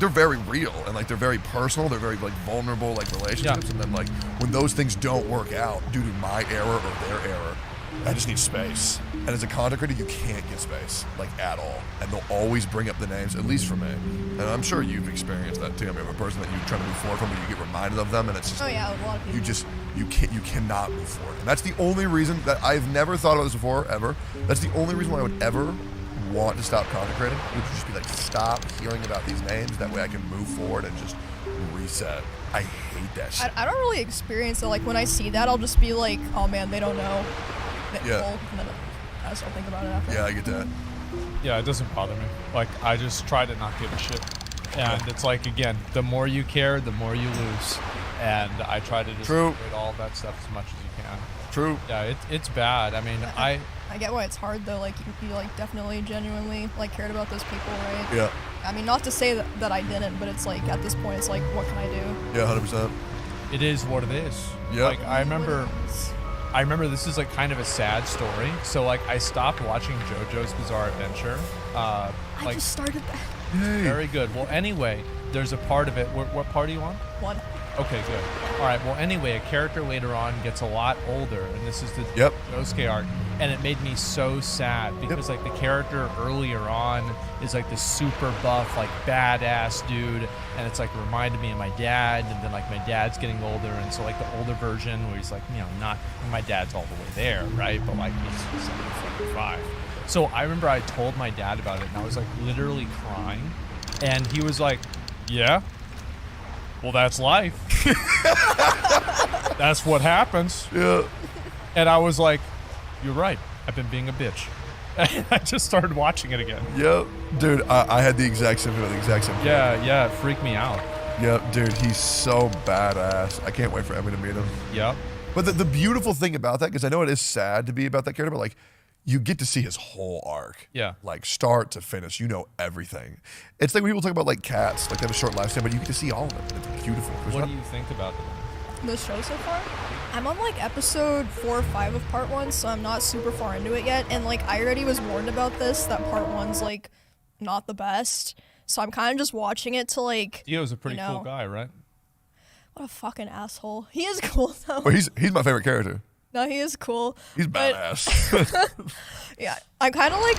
Speaker 1: they're very real and like they're very personal. They're very like vulnerable like relationships, and then like when those things don't work out due to my error or their error, I just need space. And as a content creator, you can't get space like at all, and they'll always bring up the names, at least for me. And I'm sure you've experienced that too. I mean, I'm a person that you try to move forward from, but you get reminded of them, and it's just
Speaker 3: Oh yeah, a lot of people.
Speaker 1: you cannot move forward. And that's the only reason that I've never thought about this before ever. That's the only reason why I would ever want to stop content creating, would just be like, stop hearing about these names. That way I can move forward and just reset. I hate that shit.
Speaker 3: I don't really experience it. Like when I see that, I'll just be like, oh man, they don't know.
Speaker 1: Yeah.
Speaker 3: And then I just don't think about it after.
Speaker 1: Yeah, I get that.
Speaker 2: Yeah, it doesn't bother me. Like, I just try to not give a shit. And it's like, again, the more you care, the more you lose. And I try to just avoid all that stuff as much as you can.
Speaker 1: True.
Speaker 2: Yeah, it's bad. I mean,
Speaker 3: I get why it's hard though. Like you like definitely genuinely like cared about those people, right?
Speaker 1: Yeah.
Speaker 3: I mean, not to say that I didn't, but it's like at this point, it's like, what can I do?
Speaker 1: Yeah, 100%.
Speaker 2: It is what it is.
Speaker 1: Yeah.
Speaker 2: Like, I remember this is like kind of a sad story. So like I stopped watching JoJo's Bizarre Adventure.
Speaker 3: I just started that.
Speaker 1: Yay.
Speaker 2: Very good. Well, anyway, there's a part of it. What part are you on?
Speaker 3: One.
Speaker 2: Okay, good. All right. Well, anyway, a character later on gets a lot older, and this is the Josuke arc, and it made me so sad because like the character earlier on is like the super buff, like badass dude, and it's like reminded me of my dad, and then like my dad's getting older, and so like the older version where he's like, you know, not my dad's all the way there, right? But like he's like 45. So I remember I told my dad about it, and I was like literally crying, and he was like, "Yeah. Well, that's life. That's what happens."
Speaker 1: Yeah.
Speaker 2: And I was like, you're right. I've been being a bitch. And I just started watching it again.
Speaker 1: Yep. Dude, I had the exact same feeling,
Speaker 2: Yeah, it freaked me out.
Speaker 1: Yep, dude, he's so badass. I can't wait for Emmy to meet him.
Speaker 2: Yep.
Speaker 1: But the beautiful thing about that, because I know it is sad to be about that character, but like, you get to see his whole arc.
Speaker 2: Yeah.
Speaker 1: Like start to finish, you know everything. It's like when people talk about like cats, like they have a short lifespan, but you get to see all of it. It's beautiful.
Speaker 2: What do you think about
Speaker 3: the show so far? I'm on like episode 4 or 5 of part 1, so I'm not super far into it yet. And like I already was warned about this, that part 1's like not the best. So I'm kind of just watching it to like.
Speaker 2: Dio's a pretty cool guy, right?
Speaker 3: What a fucking asshole. He is cool though.
Speaker 1: Well, he's my favorite character.
Speaker 3: No, he is cool.
Speaker 1: He's badass.
Speaker 3: Yeah, I'm kind of like,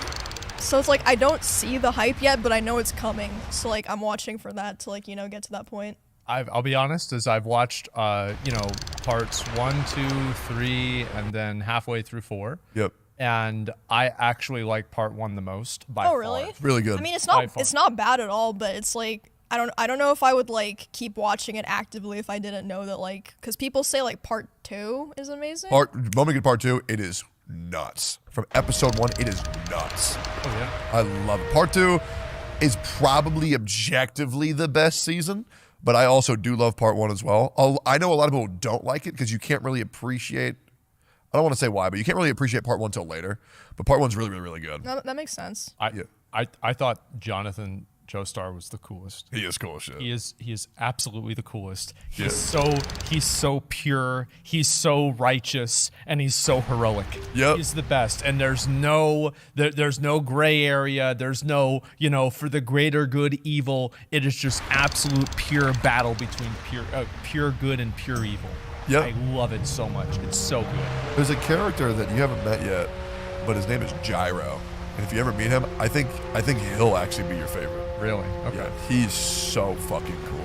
Speaker 3: so it's like I don't see the hype yet, but I know it's coming. So like I'm watching for that to like, you know, get to that point.
Speaker 2: I'll be honest, as I've watched, you know, parts 1, 2, 3, and then halfway through 4.
Speaker 1: Yep.
Speaker 2: And I actually like part 1 the most by far.
Speaker 3: Oh, really?
Speaker 1: Really good.
Speaker 3: I mean, it's not bad at all, but it's like I don't know if I would like keep watching it actively if I didn't know that, like, because people say like part 2 is amazing.
Speaker 1: Moment we get part 2, it is nuts. From episode 1, it is nuts.
Speaker 2: Oh yeah.
Speaker 1: I love it. Part 2 is probably objectively the best season, but I also do love part 1 as well. I know a lot of people don't like it because you can't really appreciate. I don't want to say why, but you can't really appreciate part 1 till later. But part 1's really, really, really good.
Speaker 3: That makes sense.
Speaker 2: I thought Jonathan Joestar was the coolest.
Speaker 1: He is cool as shit.
Speaker 2: He is absolutely the coolest.
Speaker 1: Yes.
Speaker 2: He's so pure, he's so righteous, and he's so heroic.
Speaker 1: Yep.
Speaker 2: He's the best. And there's no gray area. There's no, for the greater good, evil. It is just absolute pure battle between pure good and pure evil.
Speaker 1: Yep.
Speaker 2: I love it so much. It's so good.
Speaker 1: There's a character that you haven't met yet, but his name is Gyro. And if you ever meet him, I think he'll actually be your favorite.
Speaker 2: Really? Okay.
Speaker 1: Yeah, he's so fucking cool.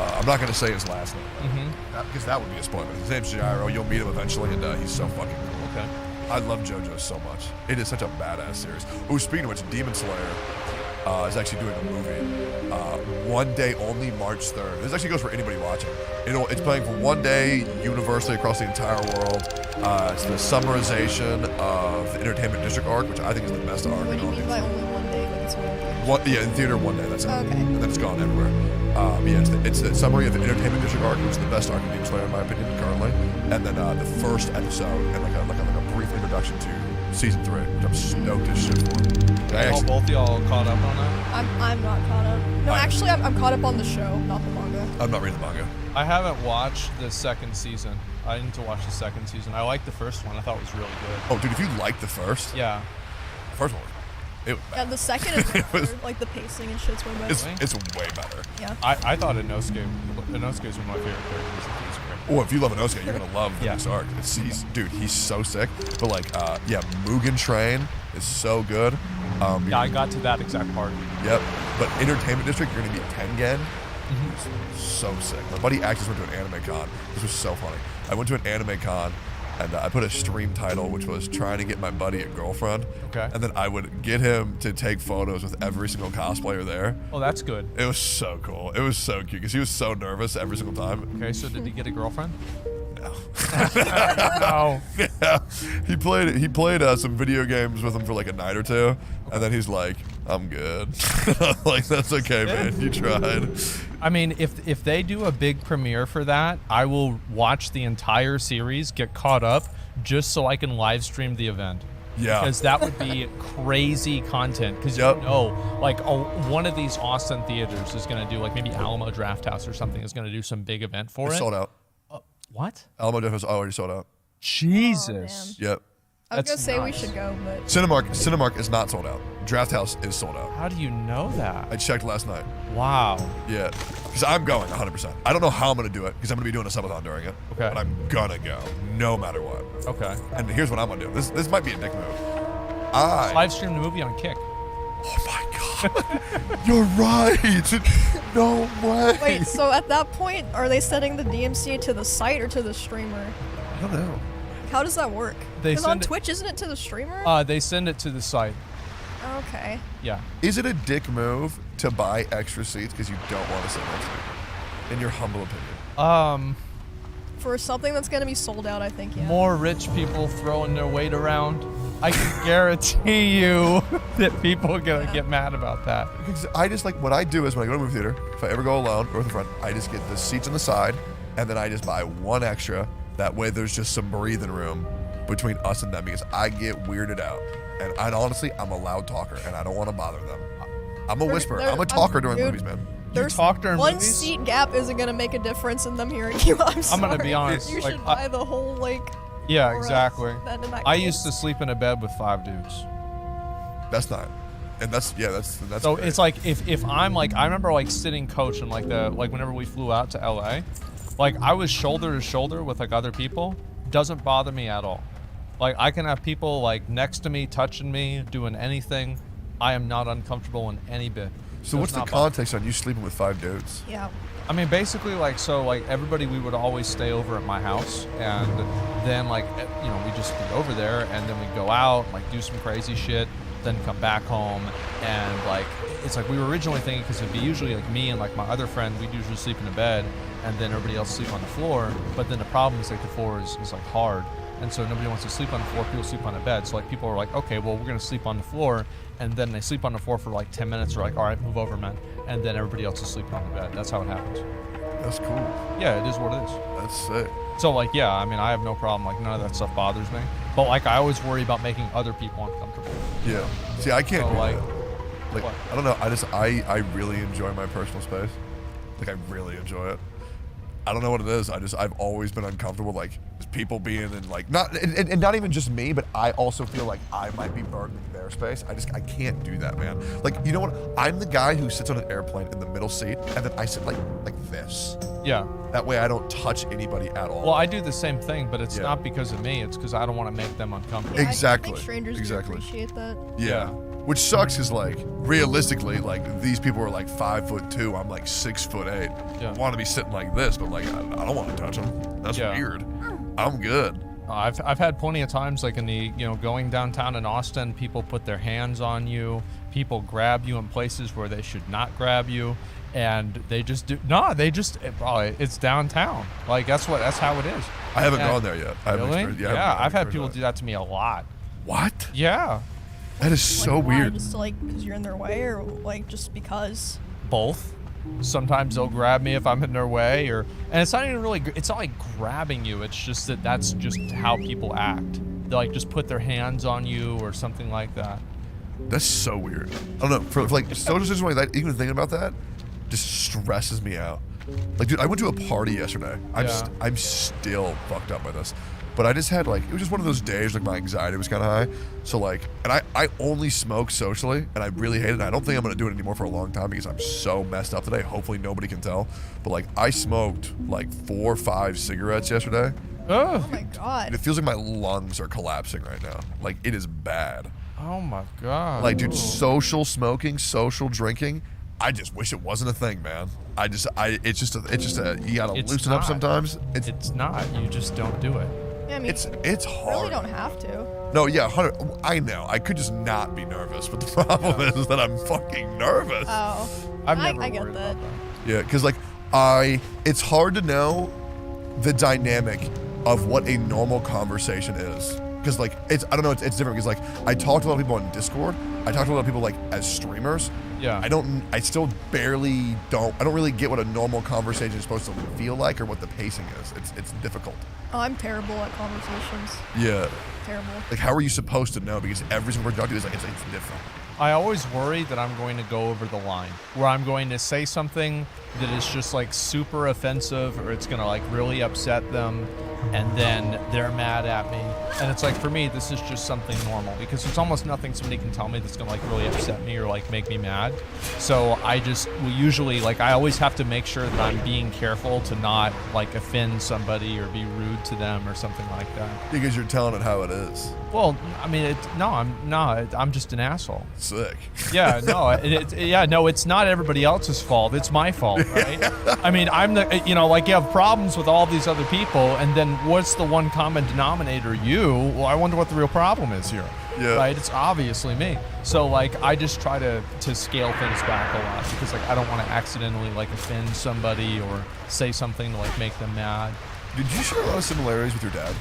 Speaker 1: I'm not gonna say his last name because that would be a spoiler. His name's Gyro. You'll meet him eventually, and he's so fucking cool.
Speaker 2: Okay.
Speaker 1: I love JoJo so much. It is such a badass series. Oh, speaking of which, Demon Slayer is actually doing a movie. One day only, March 3rd. This actually goes for anybody watching. It's playing for one day universally across the entire world. It's the summarization of the Entertainment District arc, which I think is the best arc.
Speaker 3: What do you mean by only one day? Like it's only
Speaker 1: Yeah, in theater one day. That's it.
Speaker 3: Okay.
Speaker 1: And then it's gone everywhere. It's the summary of the Entertainment District arc, which is the best arc of Demon Slayer in my opinion currently. And then the first episode and like a brief introduction to season 3, which I'm stoked as shit for.
Speaker 2: Both y'all caught up on that?
Speaker 3: I'm not caught up. No, actually, I'm caught up on the show, not the manga.
Speaker 1: I'm not reading the manga.
Speaker 2: I haven't watched the second season. I need to watch the second season. I liked the first one. I thought it was really good.
Speaker 1: Oh, dude, if you liked the first,
Speaker 2: Yeah.
Speaker 1: the first one, it was
Speaker 3: Yeah,
Speaker 1: bad.
Speaker 3: the second is
Speaker 1: It was-
Speaker 3: better. Like the pacing and shit's way better.
Speaker 1: It's way better.
Speaker 3: Yeah.
Speaker 2: I thought Inosuke is one of my favorite characters. He's great.
Speaker 1: Oh, if you love Inosuke, you're gonna love the
Speaker 2: Yeah.
Speaker 1: next arc. He's so sick. But Mugen Train is so good.
Speaker 2: Yeah, I got to that exact part.
Speaker 1: Yep. But Entertainment District, you're gonna meet Tengen. So sick. My buddy actually went to an anime con. This was so funny. I went to an anime con and I put a stream title, which was trying to get my buddy a girlfriend.
Speaker 2: Okay.
Speaker 1: And then I would get him to take photos with every single cosplayer there.
Speaker 2: Oh, that's good.
Speaker 1: It was so cool. It was so cute because he was so nervous every single time.
Speaker 2: Okay, so did he get a girlfriend?
Speaker 1: No.
Speaker 2: No.
Speaker 1: Yeah. He played some video games with him for like a night or two, and then he's like, "I'm good." Like, that's okay, man. You tried.
Speaker 2: I mean, if they do a big premiere for that, I will watch the entire series, get caught up, just so I can live stream the event.
Speaker 1: Yeah.
Speaker 2: Because that would be crazy content. Because
Speaker 1: Yep.
Speaker 2: one of these Austin theaters is going to do, like maybe Alamo Drafthouse or something is going to do some big event for
Speaker 1: It's
Speaker 2: it.
Speaker 1: sold out.
Speaker 2: What?
Speaker 1: Alamo Def was already sold out.
Speaker 2: Jesus.
Speaker 1: Yep.
Speaker 3: I was
Speaker 2: That's
Speaker 3: gonna say we
Speaker 2: nice.
Speaker 3: should go, but
Speaker 1: Cinemark is not sold out. Draft House is sold out.
Speaker 2: How do you know that?
Speaker 1: I checked last night.
Speaker 2: Wow.
Speaker 1: Yeah. Because I'm going 100%. I don't know how I'm going to do it because I'm going to be doing a subathon during it.
Speaker 2: Okay.
Speaker 1: But I'm going to go no matter what.
Speaker 2: Okay.
Speaker 1: And here's what I'm going to do. This might be a dick move. I
Speaker 2: Live stream the movie on Kick.
Speaker 1: Oh my god. You're right. No way.
Speaker 3: wait. So at that point, are they sending the DMCA to the site or to the streamer?
Speaker 1: I don't know.
Speaker 3: How does that work?
Speaker 2: They
Speaker 3: Because on
Speaker 2: send it-
Speaker 3: Twitch, isn't it to the streamer?
Speaker 2: They send it to the site.
Speaker 3: Okay.
Speaker 2: Yeah.
Speaker 1: Is it a dick move to buy extra seats because you don't want to sit next to me? In your humble opinion.
Speaker 3: For something that's gonna be sold out, I think, yeah.
Speaker 2: More rich people throwing their weight around. I can guarantee you that people are gonna get mad about that.
Speaker 1: Because I just like, what I do is when I go to a movie theater, if I ever go alone or with a friend, I just get the seats on the side and then I just buy one extra. That way there's just some breathing room between us and them because I get weirded out. And honestly, I'm a loud talker and I don't want to bother them. I'm a whisperer. I'm a talker during
Speaker 3: dude,
Speaker 1: movies, man.
Speaker 3: There's
Speaker 2: talk during
Speaker 3: one
Speaker 2: movies?
Speaker 3: seat gap isn't gonna make a difference in them hearing you. I'm sorry.
Speaker 2: gonna be honest,
Speaker 3: You
Speaker 2: like,
Speaker 3: should buy the whole
Speaker 2: Yeah,
Speaker 3: for us.
Speaker 2: exactly.
Speaker 3: Then in that
Speaker 2: I
Speaker 3: case-
Speaker 2: used to sleep in a bed with 5 dudes.
Speaker 1: That's not. And that's
Speaker 2: So
Speaker 1: great.
Speaker 2: it's like if I'm like, I remember like sitting coach and like whenever we flew out to LA, like I was shoulder to shoulder with like other people. Doesn't bother me at all. Like I can have people like next to me, touching me, doing anything. I am not uncomfortable in any bit.
Speaker 1: So what's the context on you sleeping with 5 dudes?
Speaker 3: Yeah.
Speaker 2: I mean, basically, like, so, like, everybody, we would always stay over at my house, and then, like, you know, we just be over there, and then we'd go out, like, do some crazy shit, then come back home, and, like, it's like we were originally thinking, because it'd be usually, like, me and, like, my other friend, we'd usually sleep in a bed, and then everybody else sleep on the floor, but then the problem is, like, the floor is like, hard, and so nobody wants to sleep on the floor, people sleep on a bed, so, like, people are like, okay, well, we're gonna sleep on the floor, and then they sleep on the floor for, like, 10 minutes, they're like, all right, move over, man, and then everybody else is sleeping on the bed. That's how it happens.
Speaker 1: That's cool.
Speaker 2: Yeah, it is what it is.
Speaker 1: That's sick.
Speaker 2: So, like, yeah, I mean, I have no problem. Like, none of that stuff bothers me. But, like, I always worry about making other people uncomfortable.
Speaker 1: Yeah. See, I can't
Speaker 2: So,
Speaker 1: do
Speaker 2: like,
Speaker 1: that. Like,
Speaker 2: What?
Speaker 1: I don't know. I really enjoy my personal space. Like, I really enjoy it. I don't know what it is. I've always been uncomfortable, like, people being in, like, not even just me, but I also feel like I might be burdened in their space. I can't do that, man. Like, you know what? I'm the guy who sits on an airplane in the middle seat, and then I sit like this.
Speaker 2: Yeah.
Speaker 1: That way I don't touch anybody at all.
Speaker 2: Well, I do the same thing, but it's
Speaker 1: Yeah.
Speaker 2: not because of me. It's because I don't want to make them uncomfortable.
Speaker 3: Yeah, I
Speaker 1: Exactly.
Speaker 3: think strangers
Speaker 1: Exactly.
Speaker 3: do appreciate that.
Speaker 1: Yeah. Which sucks is, like, realistically, like, these people are like 5'2". I'm like 6'8".
Speaker 2: Yeah.
Speaker 1: I want to be sitting like this, but like I don't want to touch them. That's
Speaker 2: Yeah.
Speaker 1: weird. I'm good.
Speaker 2: I've had plenty of times, like in the, going downtown in Austin, people put their hands on you, people grab you in places where they should not grab you, and they just do. No, they just. It's downtown. Like that's how it is.
Speaker 1: I haven't
Speaker 2: And-
Speaker 1: gone there yet. I haven't
Speaker 2: Really?
Speaker 1: experienced-
Speaker 2: Yeah,
Speaker 1: I haven't
Speaker 2: I've had
Speaker 1: experienced
Speaker 2: people
Speaker 1: that.
Speaker 2: do that to me a lot.
Speaker 1: What?
Speaker 2: Yeah,
Speaker 1: That is so
Speaker 3: Like, why?
Speaker 1: weird.
Speaker 3: Just like because you're in their way, or like just because.
Speaker 2: both. Sometimes they'll grab me if I'm in their way, and it's not even really. It's not like grabbing you. It's just that's just how people act. They like just put their hands on you or something like that.
Speaker 1: That's so weird. I don't know. For like social situations like that, even thinking about that just stresses me out. Like, dude, I went to a party yesterday. I'm still fucked up by this. But I just had, like, it was just one of those days, like, my anxiety was kind of high. So, like, and I only smoke socially, and I really hate it. And I don't think I'm going to do it anymore for a long time because I'm so messed up today. Hopefully nobody can tell. But, like, I smoked, like, 4 or 5 cigarettes yesterday.
Speaker 2: Oh,
Speaker 3: Oh my god.
Speaker 1: And it feels like my lungs are collapsing right now. Like, it is bad.
Speaker 2: oh my god.
Speaker 1: Like, dude,
Speaker 2: Ooh.
Speaker 1: social smoking, social drinking, I just wish it wasn't a thing, man. It's just a, you gotta
Speaker 2: It's
Speaker 1: loosen up
Speaker 2: not.
Speaker 1: sometimes.
Speaker 2: It's not. You just don't do it.
Speaker 3: Yeah, I mean,
Speaker 1: It's
Speaker 3: you
Speaker 1: hard.
Speaker 3: really don't have to.
Speaker 1: No, yeah, 100. I know. I could just not be nervous, but the problem is that I'm fucking nervous.
Speaker 3: Oh.
Speaker 2: I've never
Speaker 3: I get
Speaker 2: worried
Speaker 3: that.
Speaker 2: about that.
Speaker 1: Yeah, because like it's hard to know the dynamic of what a normal conversation is. Because like I don't know, it's different. Because like I talk to a lot of people on Discord. I talk to a lot of people like as streamers.
Speaker 2: Yeah.
Speaker 1: I still barely don't. I don't really get what a normal conversation is supposed to feel like or what the pacing is. It's difficult.
Speaker 3: Oh, I'm terrible at conversations.
Speaker 1: Yeah.
Speaker 3: Terrible.
Speaker 1: Like how are you supposed to know? Because every single person you talk to is like it's different.
Speaker 2: I always worry that I'm going to go over the line, where I'm going to say something that is just like super offensive, or it's going to like really upset them, and then they're mad at me. And it's like, for me, this is just something normal, because there's almost nothing somebody can tell me that's going to like really upset me or like make me mad. So I just will usually, like, I always have to make sure that I'm being careful to not like offend somebody or be rude to them or something like that.
Speaker 1: Because you're telling it how it is.
Speaker 2: Well, I mean, I'm just an asshole.
Speaker 1: Sick.
Speaker 2: Yeah, no, it's not everybody else's fault. It's my fault, right? I mean, I'm the, like you have problems with all these other people, and then what's the one common denominator? You. Well, I wonder what the real problem is here.
Speaker 1: Yeah.
Speaker 2: Right? It's obviously me. So, like, I just try to scale things back a lot because, like, I don't want to accidentally, like, offend somebody or say something to, like, make them mad.
Speaker 1: Did you share a lot of similarities with your dad?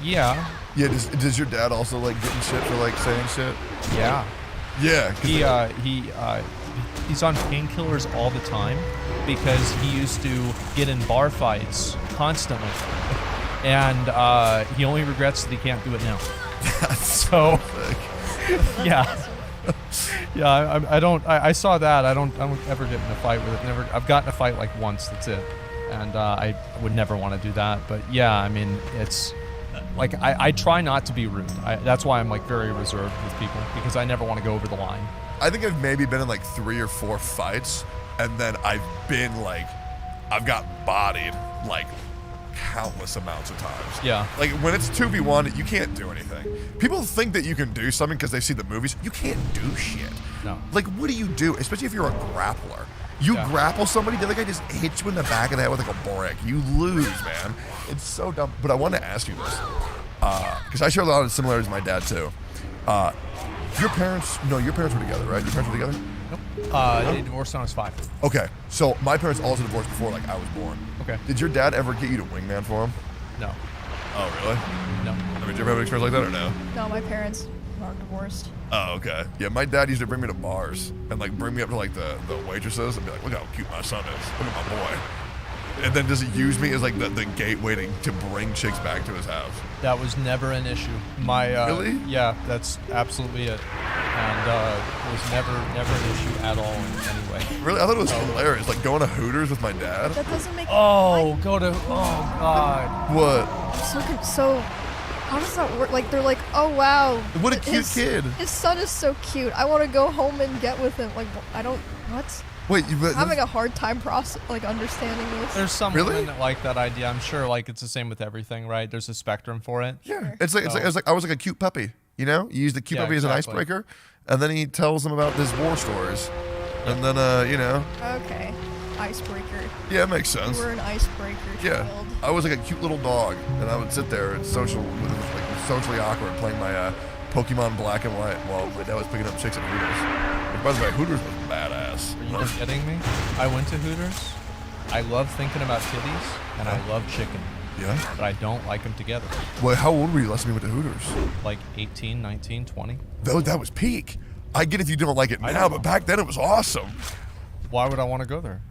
Speaker 2: Yeah.
Speaker 1: Yeah. Does your dad also like getting shit for like saying shit?
Speaker 2: Yeah.
Speaker 1: Yeah. 'Cause
Speaker 2: He's on painkillers all the time because he used to get in bar fights constantly, and he only regrets that he can't do it now. So, yeah, yeah. I saw that. I don't ever get in a fight with it. I've gotten in a fight like once. That's it, and I would never want to do that. But yeah, I mean, it's like I try not to be rude. That's why I'm like very reserved with people, because I never want to go over the line.
Speaker 1: I think I've maybe been in like 3 or 4 fights, and then I've gotten bodied like countless amounts of times.
Speaker 2: Yeah.
Speaker 1: Like when it's 2v1, you can't do anything. People think that you can do something because they see the movies. You can't do shit.
Speaker 2: No.
Speaker 1: Like what do you do? Especially if you're a grappler. You
Speaker 2: Yeah.
Speaker 1: grapple somebody, the other guy just hits you in the back of the head with like a brick. You lose, man. It's so dumb. But I want to ask you this, because I share a lot of similarities with my dad too. Your parents were together, right? Your parents were together?
Speaker 2: They divorced when I was 5.
Speaker 1: Okay, so my parents also divorced before like I was born.
Speaker 2: Okay.
Speaker 1: Did your dad ever get you to wingman for him?
Speaker 2: No.
Speaker 1: Oh, really?
Speaker 2: No.
Speaker 1: I mean, did you ever have an experience like that or no?
Speaker 3: No, my parents aren't divorced.
Speaker 1: Oh, okay. Yeah, my dad used to bring me to bars and like bring me up to like the waitresses and be like, look how cute my son is. Look at my boy. And then just use me as like the gateway to bring chicks back to his house.
Speaker 2: That was never an issue. My
Speaker 1: Really?
Speaker 2: Yeah, that's absolutely it. And was never an issue at all in any way.
Speaker 1: Really, I thought it was hilarious. Like going to Hooters with my dad.
Speaker 3: That doesn't make.
Speaker 2: Oh, go to. Oh God.
Speaker 1: What?
Speaker 3: So, how does that work? Like they're like, oh wow.
Speaker 1: What a cute kid.
Speaker 3: His son is so cute. I want to go home and get with him. Like I don't. What?
Speaker 1: Wait,
Speaker 3: I'm having a hard time understanding this.
Speaker 2: There's some
Speaker 1: Really?
Speaker 2: women that like that idea. I'm sure like it's the same with everything, right? There's a spectrum for it.
Speaker 1: Yeah. It's like I was like a cute puppy. You know, you use the cute puppy as an icebreaker, and then he tells them about his war stories, and then you know.
Speaker 3: Okay, icebreaker.
Speaker 1: Yeah, it makes sense.
Speaker 3: You were an icebreaker
Speaker 1: Yeah,
Speaker 3: child.
Speaker 1: I was like a cute little dog, and I would sit there and socially awkward playing my Pokemon Black and White while my dad was picking up chicks at Hooters. And by the way, Hooters was badass.
Speaker 2: Are you kidding me? I went to Hooters. I love thinking about titties, and I love chicken.
Speaker 1: Yeah?
Speaker 2: But I don't like them together.
Speaker 1: Well, how old were you last time you went to Hooters?
Speaker 2: Like 18, 19, 20.
Speaker 1: That was peak. I get if you don't like it now, but back then it was awesome.
Speaker 2: Why would I want to go there?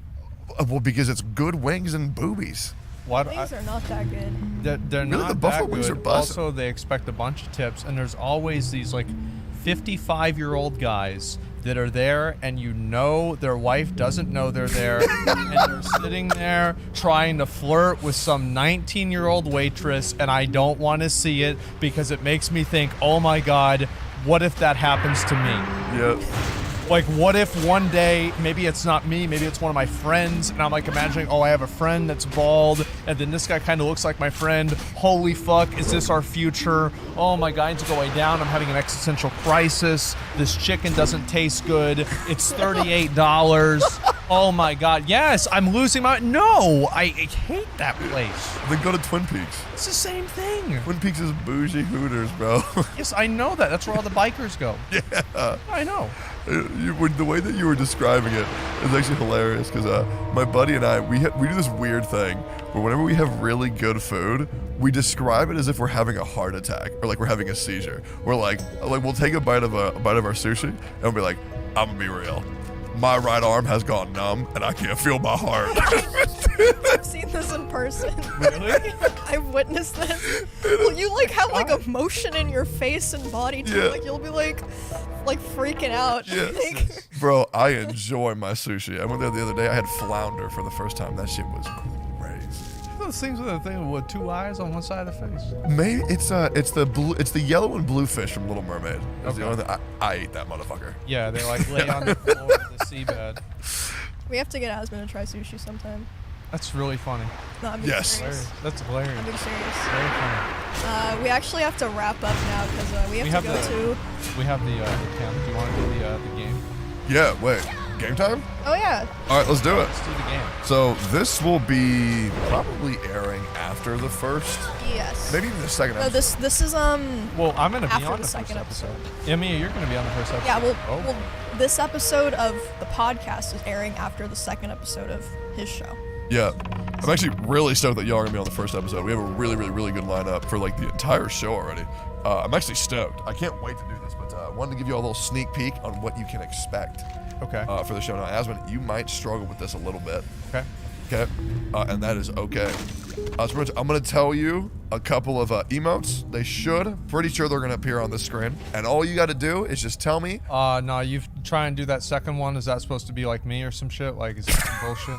Speaker 1: Well, because it's good wings and boobies.
Speaker 2: Why?
Speaker 3: Wings are not that good.
Speaker 2: They're
Speaker 1: Really,
Speaker 2: not
Speaker 1: the buffalo
Speaker 2: that
Speaker 1: wings
Speaker 2: good.
Speaker 1: are bussin'.
Speaker 2: Also, they expect a bunch of tips, and there's always these like 55-year-old guys that are there, and you know their wife doesn't know they're there, and they're sitting there trying to flirt with some 19-year-old waitress, and I don't want to see it because it makes me think, oh my God, what if that happens to me?
Speaker 1: Yep.
Speaker 2: Like, what if one day, maybe it's not me, maybe it's one of my friends, and I'm like imagining, oh, I have a friend that's bald, and then this guy kind of looks like my friend. Holy fuck, is this our future? Oh, my guides go way down. I'm having an existential crisis. This chicken doesn't taste good. It's $38. Oh my God. Yes, I'm losing my. No, I hate that place.
Speaker 1: Then go to Twin Peaks.
Speaker 2: It's the same thing.
Speaker 1: Twin Peaks is bougie Hooters, bro.
Speaker 2: Yes, I know that. That's where all the bikers go.
Speaker 1: Yeah.
Speaker 2: I know.
Speaker 1: The way that you were describing it is actually hilarious because my buddy and I, we do this weird thing where whenever we have really good food, we describe it as if we're having a heart attack or like we're having a seizure. We're like we'll take a bite of our sushi and we'll be like, I'm gonna be real. My right arm has gone numb and I can't feel my heart.
Speaker 3: I've seen this in person.
Speaker 2: Really?
Speaker 3: I've witnessed this. Well, you like have like emotion in your face and body too.
Speaker 1: Yeah.
Speaker 3: Like you'll be like freaking out.
Speaker 1: Yeah.
Speaker 3: Like,
Speaker 1: Bro, I enjoy my sushi. I went there the other day. I had flounder for the first time. That shit was crazy.
Speaker 2: Those things with a thing with two eyes on one side of the face.
Speaker 1: Maybe it's the yellow and blue fish from Little Mermaid. That's the
Speaker 2: Okay.
Speaker 1: only thing. I ate that motherfucker.
Speaker 2: Yeah, they like lay on the floor of the seabed.
Speaker 3: we have to get Aspen to try sushi sometime.
Speaker 2: That's really funny.
Speaker 3: No, I'm being
Speaker 1: Yes.
Speaker 3: serious.
Speaker 2: That's hilarious.
Speaker 3: I'm being serious.
Speaker 2: Very funny.
Speaker 3: We actually have to wrap up now because we have to go to.
Speaker 2: We have the camp. Do you want to do the game?
Speaker 1: Yeah. Wait. Game time?
Speaker 3: Oh yeah.
Speaker 1: All right. Let's do it.
Speaker 2: Let's do the game.
Speaker 1: So this will be probably airing after the first,
Speaker 3: Yes.
Speaker 1: maybe even the second
Speaker 3: No,
Speaker 1: episode.
Speaker 3: this is
Speaker 2: Well, I'm gonna be
Speaker 3: after
Speaker 2: on
Speaker 3: the
Speaker 2: the
Speaker 3: second
Speaker 2: first
Speaker 3: episode.
Speaker 2: Emmy, you're gonna be on the first episode.
Speaker 3: Yeah. Well,
Speaker 2: Oh.
Speaker 3: well, this episode of the podcast is airing after the second episode of his show.
Speaker 1: Yeah. I'm actually really stoked that y'all are gonna be on the first episode. We have a really, really, really good lineup for like the entire show already. I'm actually stoked. I can't wait to do this, but I wanted to give you a little sneak peek on what you can expect
Speaker 2: Okay.
Speaker 1: for the show. Now, Asmund, you might struggle with this a little bit.
Speaker 2: Okay.
Speaker 1: Okay, and that is okay. So I'm going to tell you a couple of emotes. They should. Pretty sure they're going to appear on the screen. And all you got to do is just tell me.
Speaker 2: No, you try and do that second one. Is that supposed to be like me or some shit? Like, is it some bullshit?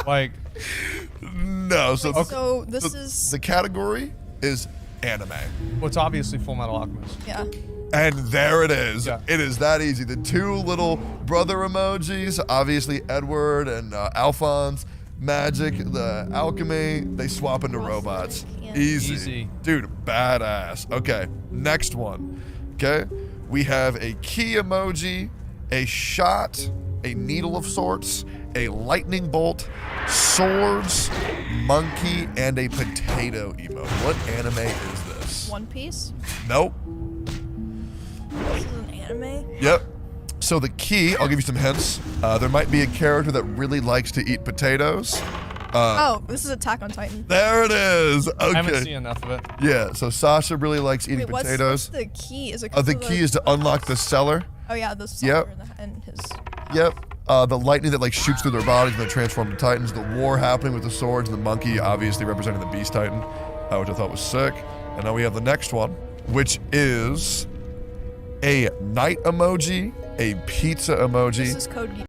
Speaker 2: Like,
Speaker 1: No. So,
Speaker 3: So this is
Speaker 1: the category is anime.
Speaker 2: well, it's obviously Full Metal Alchemist.
Speaker 3: yeah.
Speaker 1: And there it is.
Speaker 2: Yeah.
Speaker 1: It is that easy. The two little brother emojis, obviously Edward and Alphonse, magic, the alchemy, they swap into robots.
Speaker 3: Yeah.
Speaker 2: Easy.
Speaker 1: Dude, badass. Okay, next one. Okay, we have a key emoji, a shot, a needle of sorts, a lightning bolt, swords, monkey, and a potato emote. What anime is this?
Speaker 3: One Piece.
Speaker 1: Nope.
Speaker 3: This is an anime.
Speaker 1: Yep. So the key, I'll give you some hints. There might be a character that really likes to eat potatoes.
Speaker 3: Oh, this is Attack on Titan.
Speaker 1: There it is. Okay.
Speaker 2: I haven't seen enough of it.
Speaker 1: Yeah, so Sasha really likes eating
Speaker 3: Wait, what's
Speaker 1: potatoes.
Speaker 3: the key? Is it?
Speaker 1: The key is to unlock the cellar.
Speaker 3: Oh yeah, the
Speaker 1: Yep.
Speaker 3: cellar and his.
Speaker 1: Yep. The lightning that like shoots through their bodies and they transform to titans. The war happening with the swords. And the monkey obviously representing the beast titan, which I thought was sick. And now we have the next one, which is a knight emoji, a pizza emoji.
Speaker 3: This is Code Geass.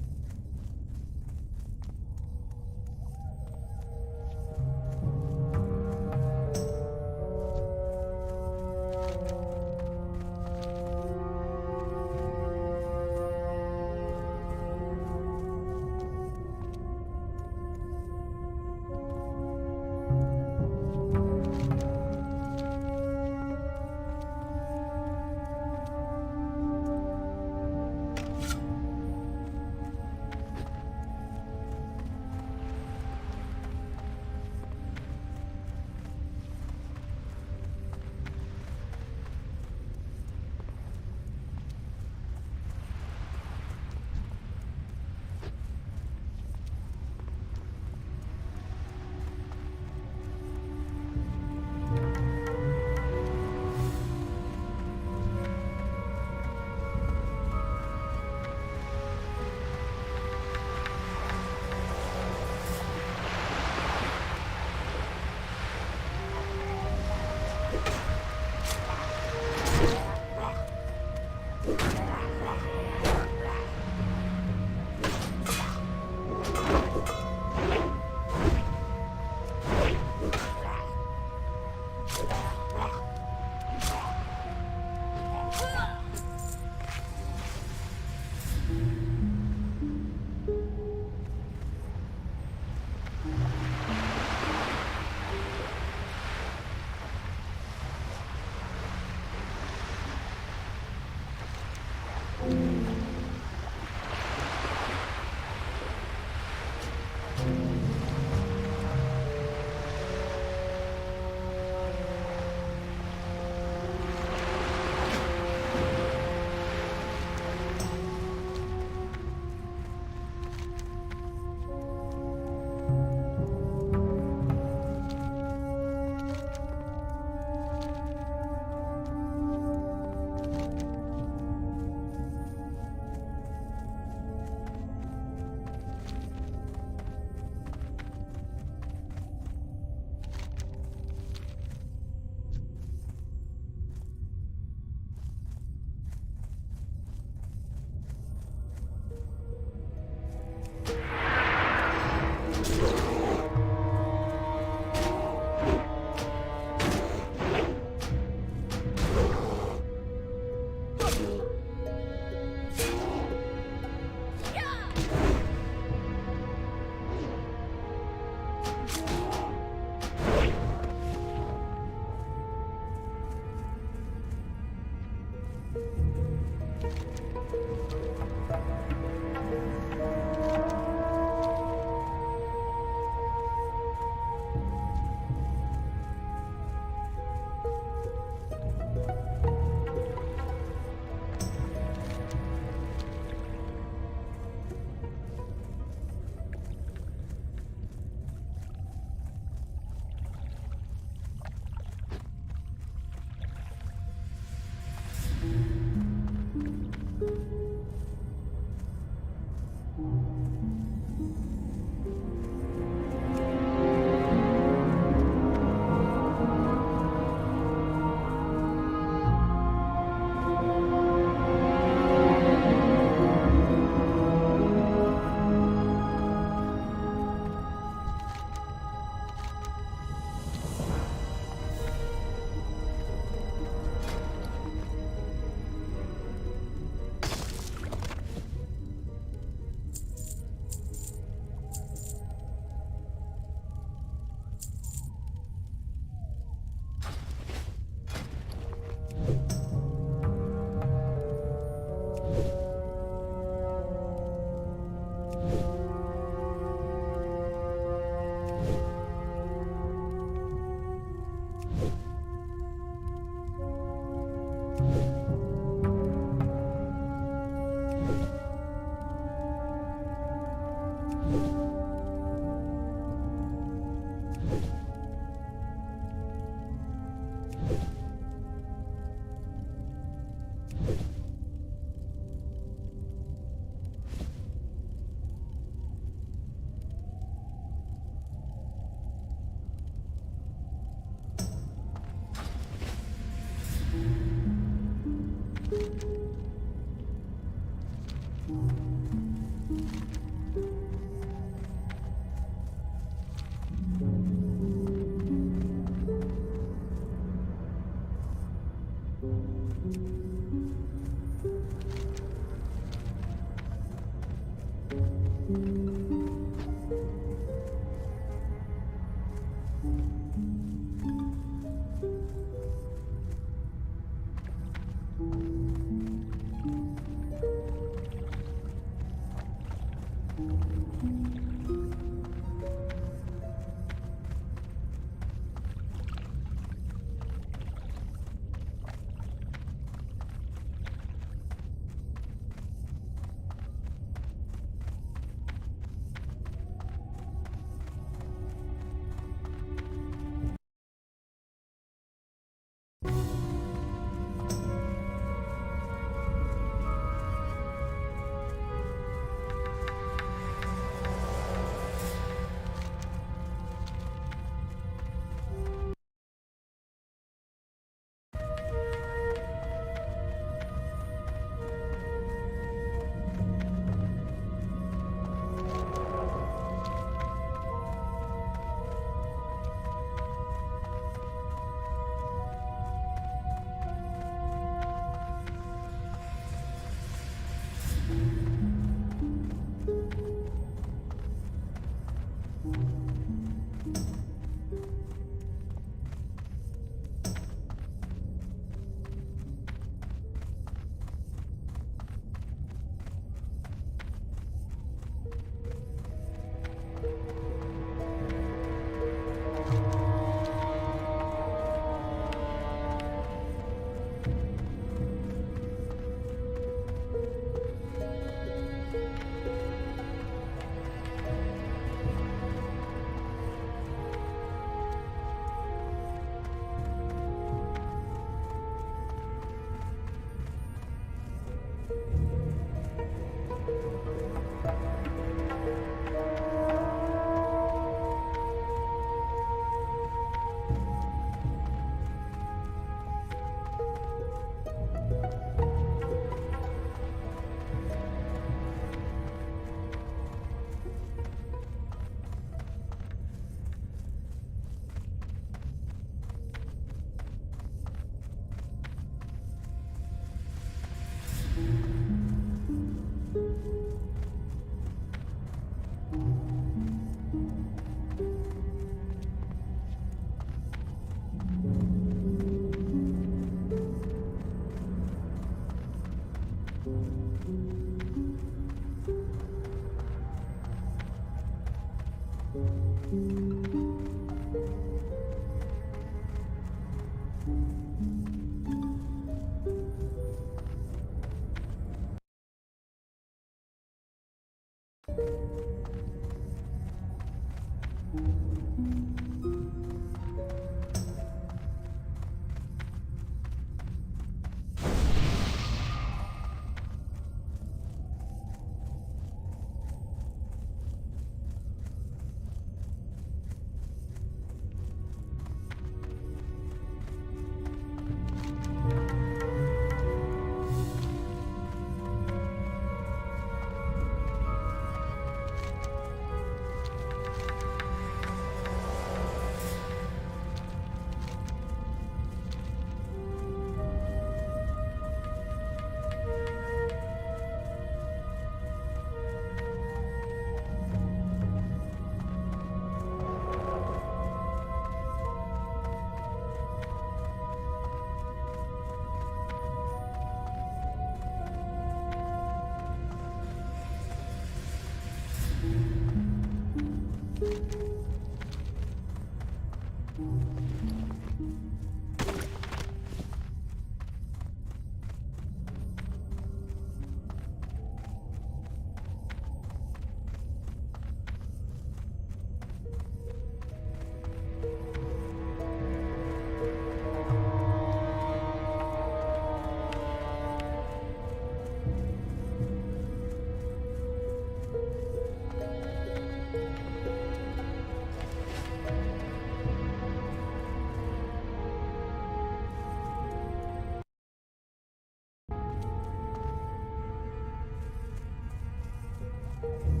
Speaker 8: You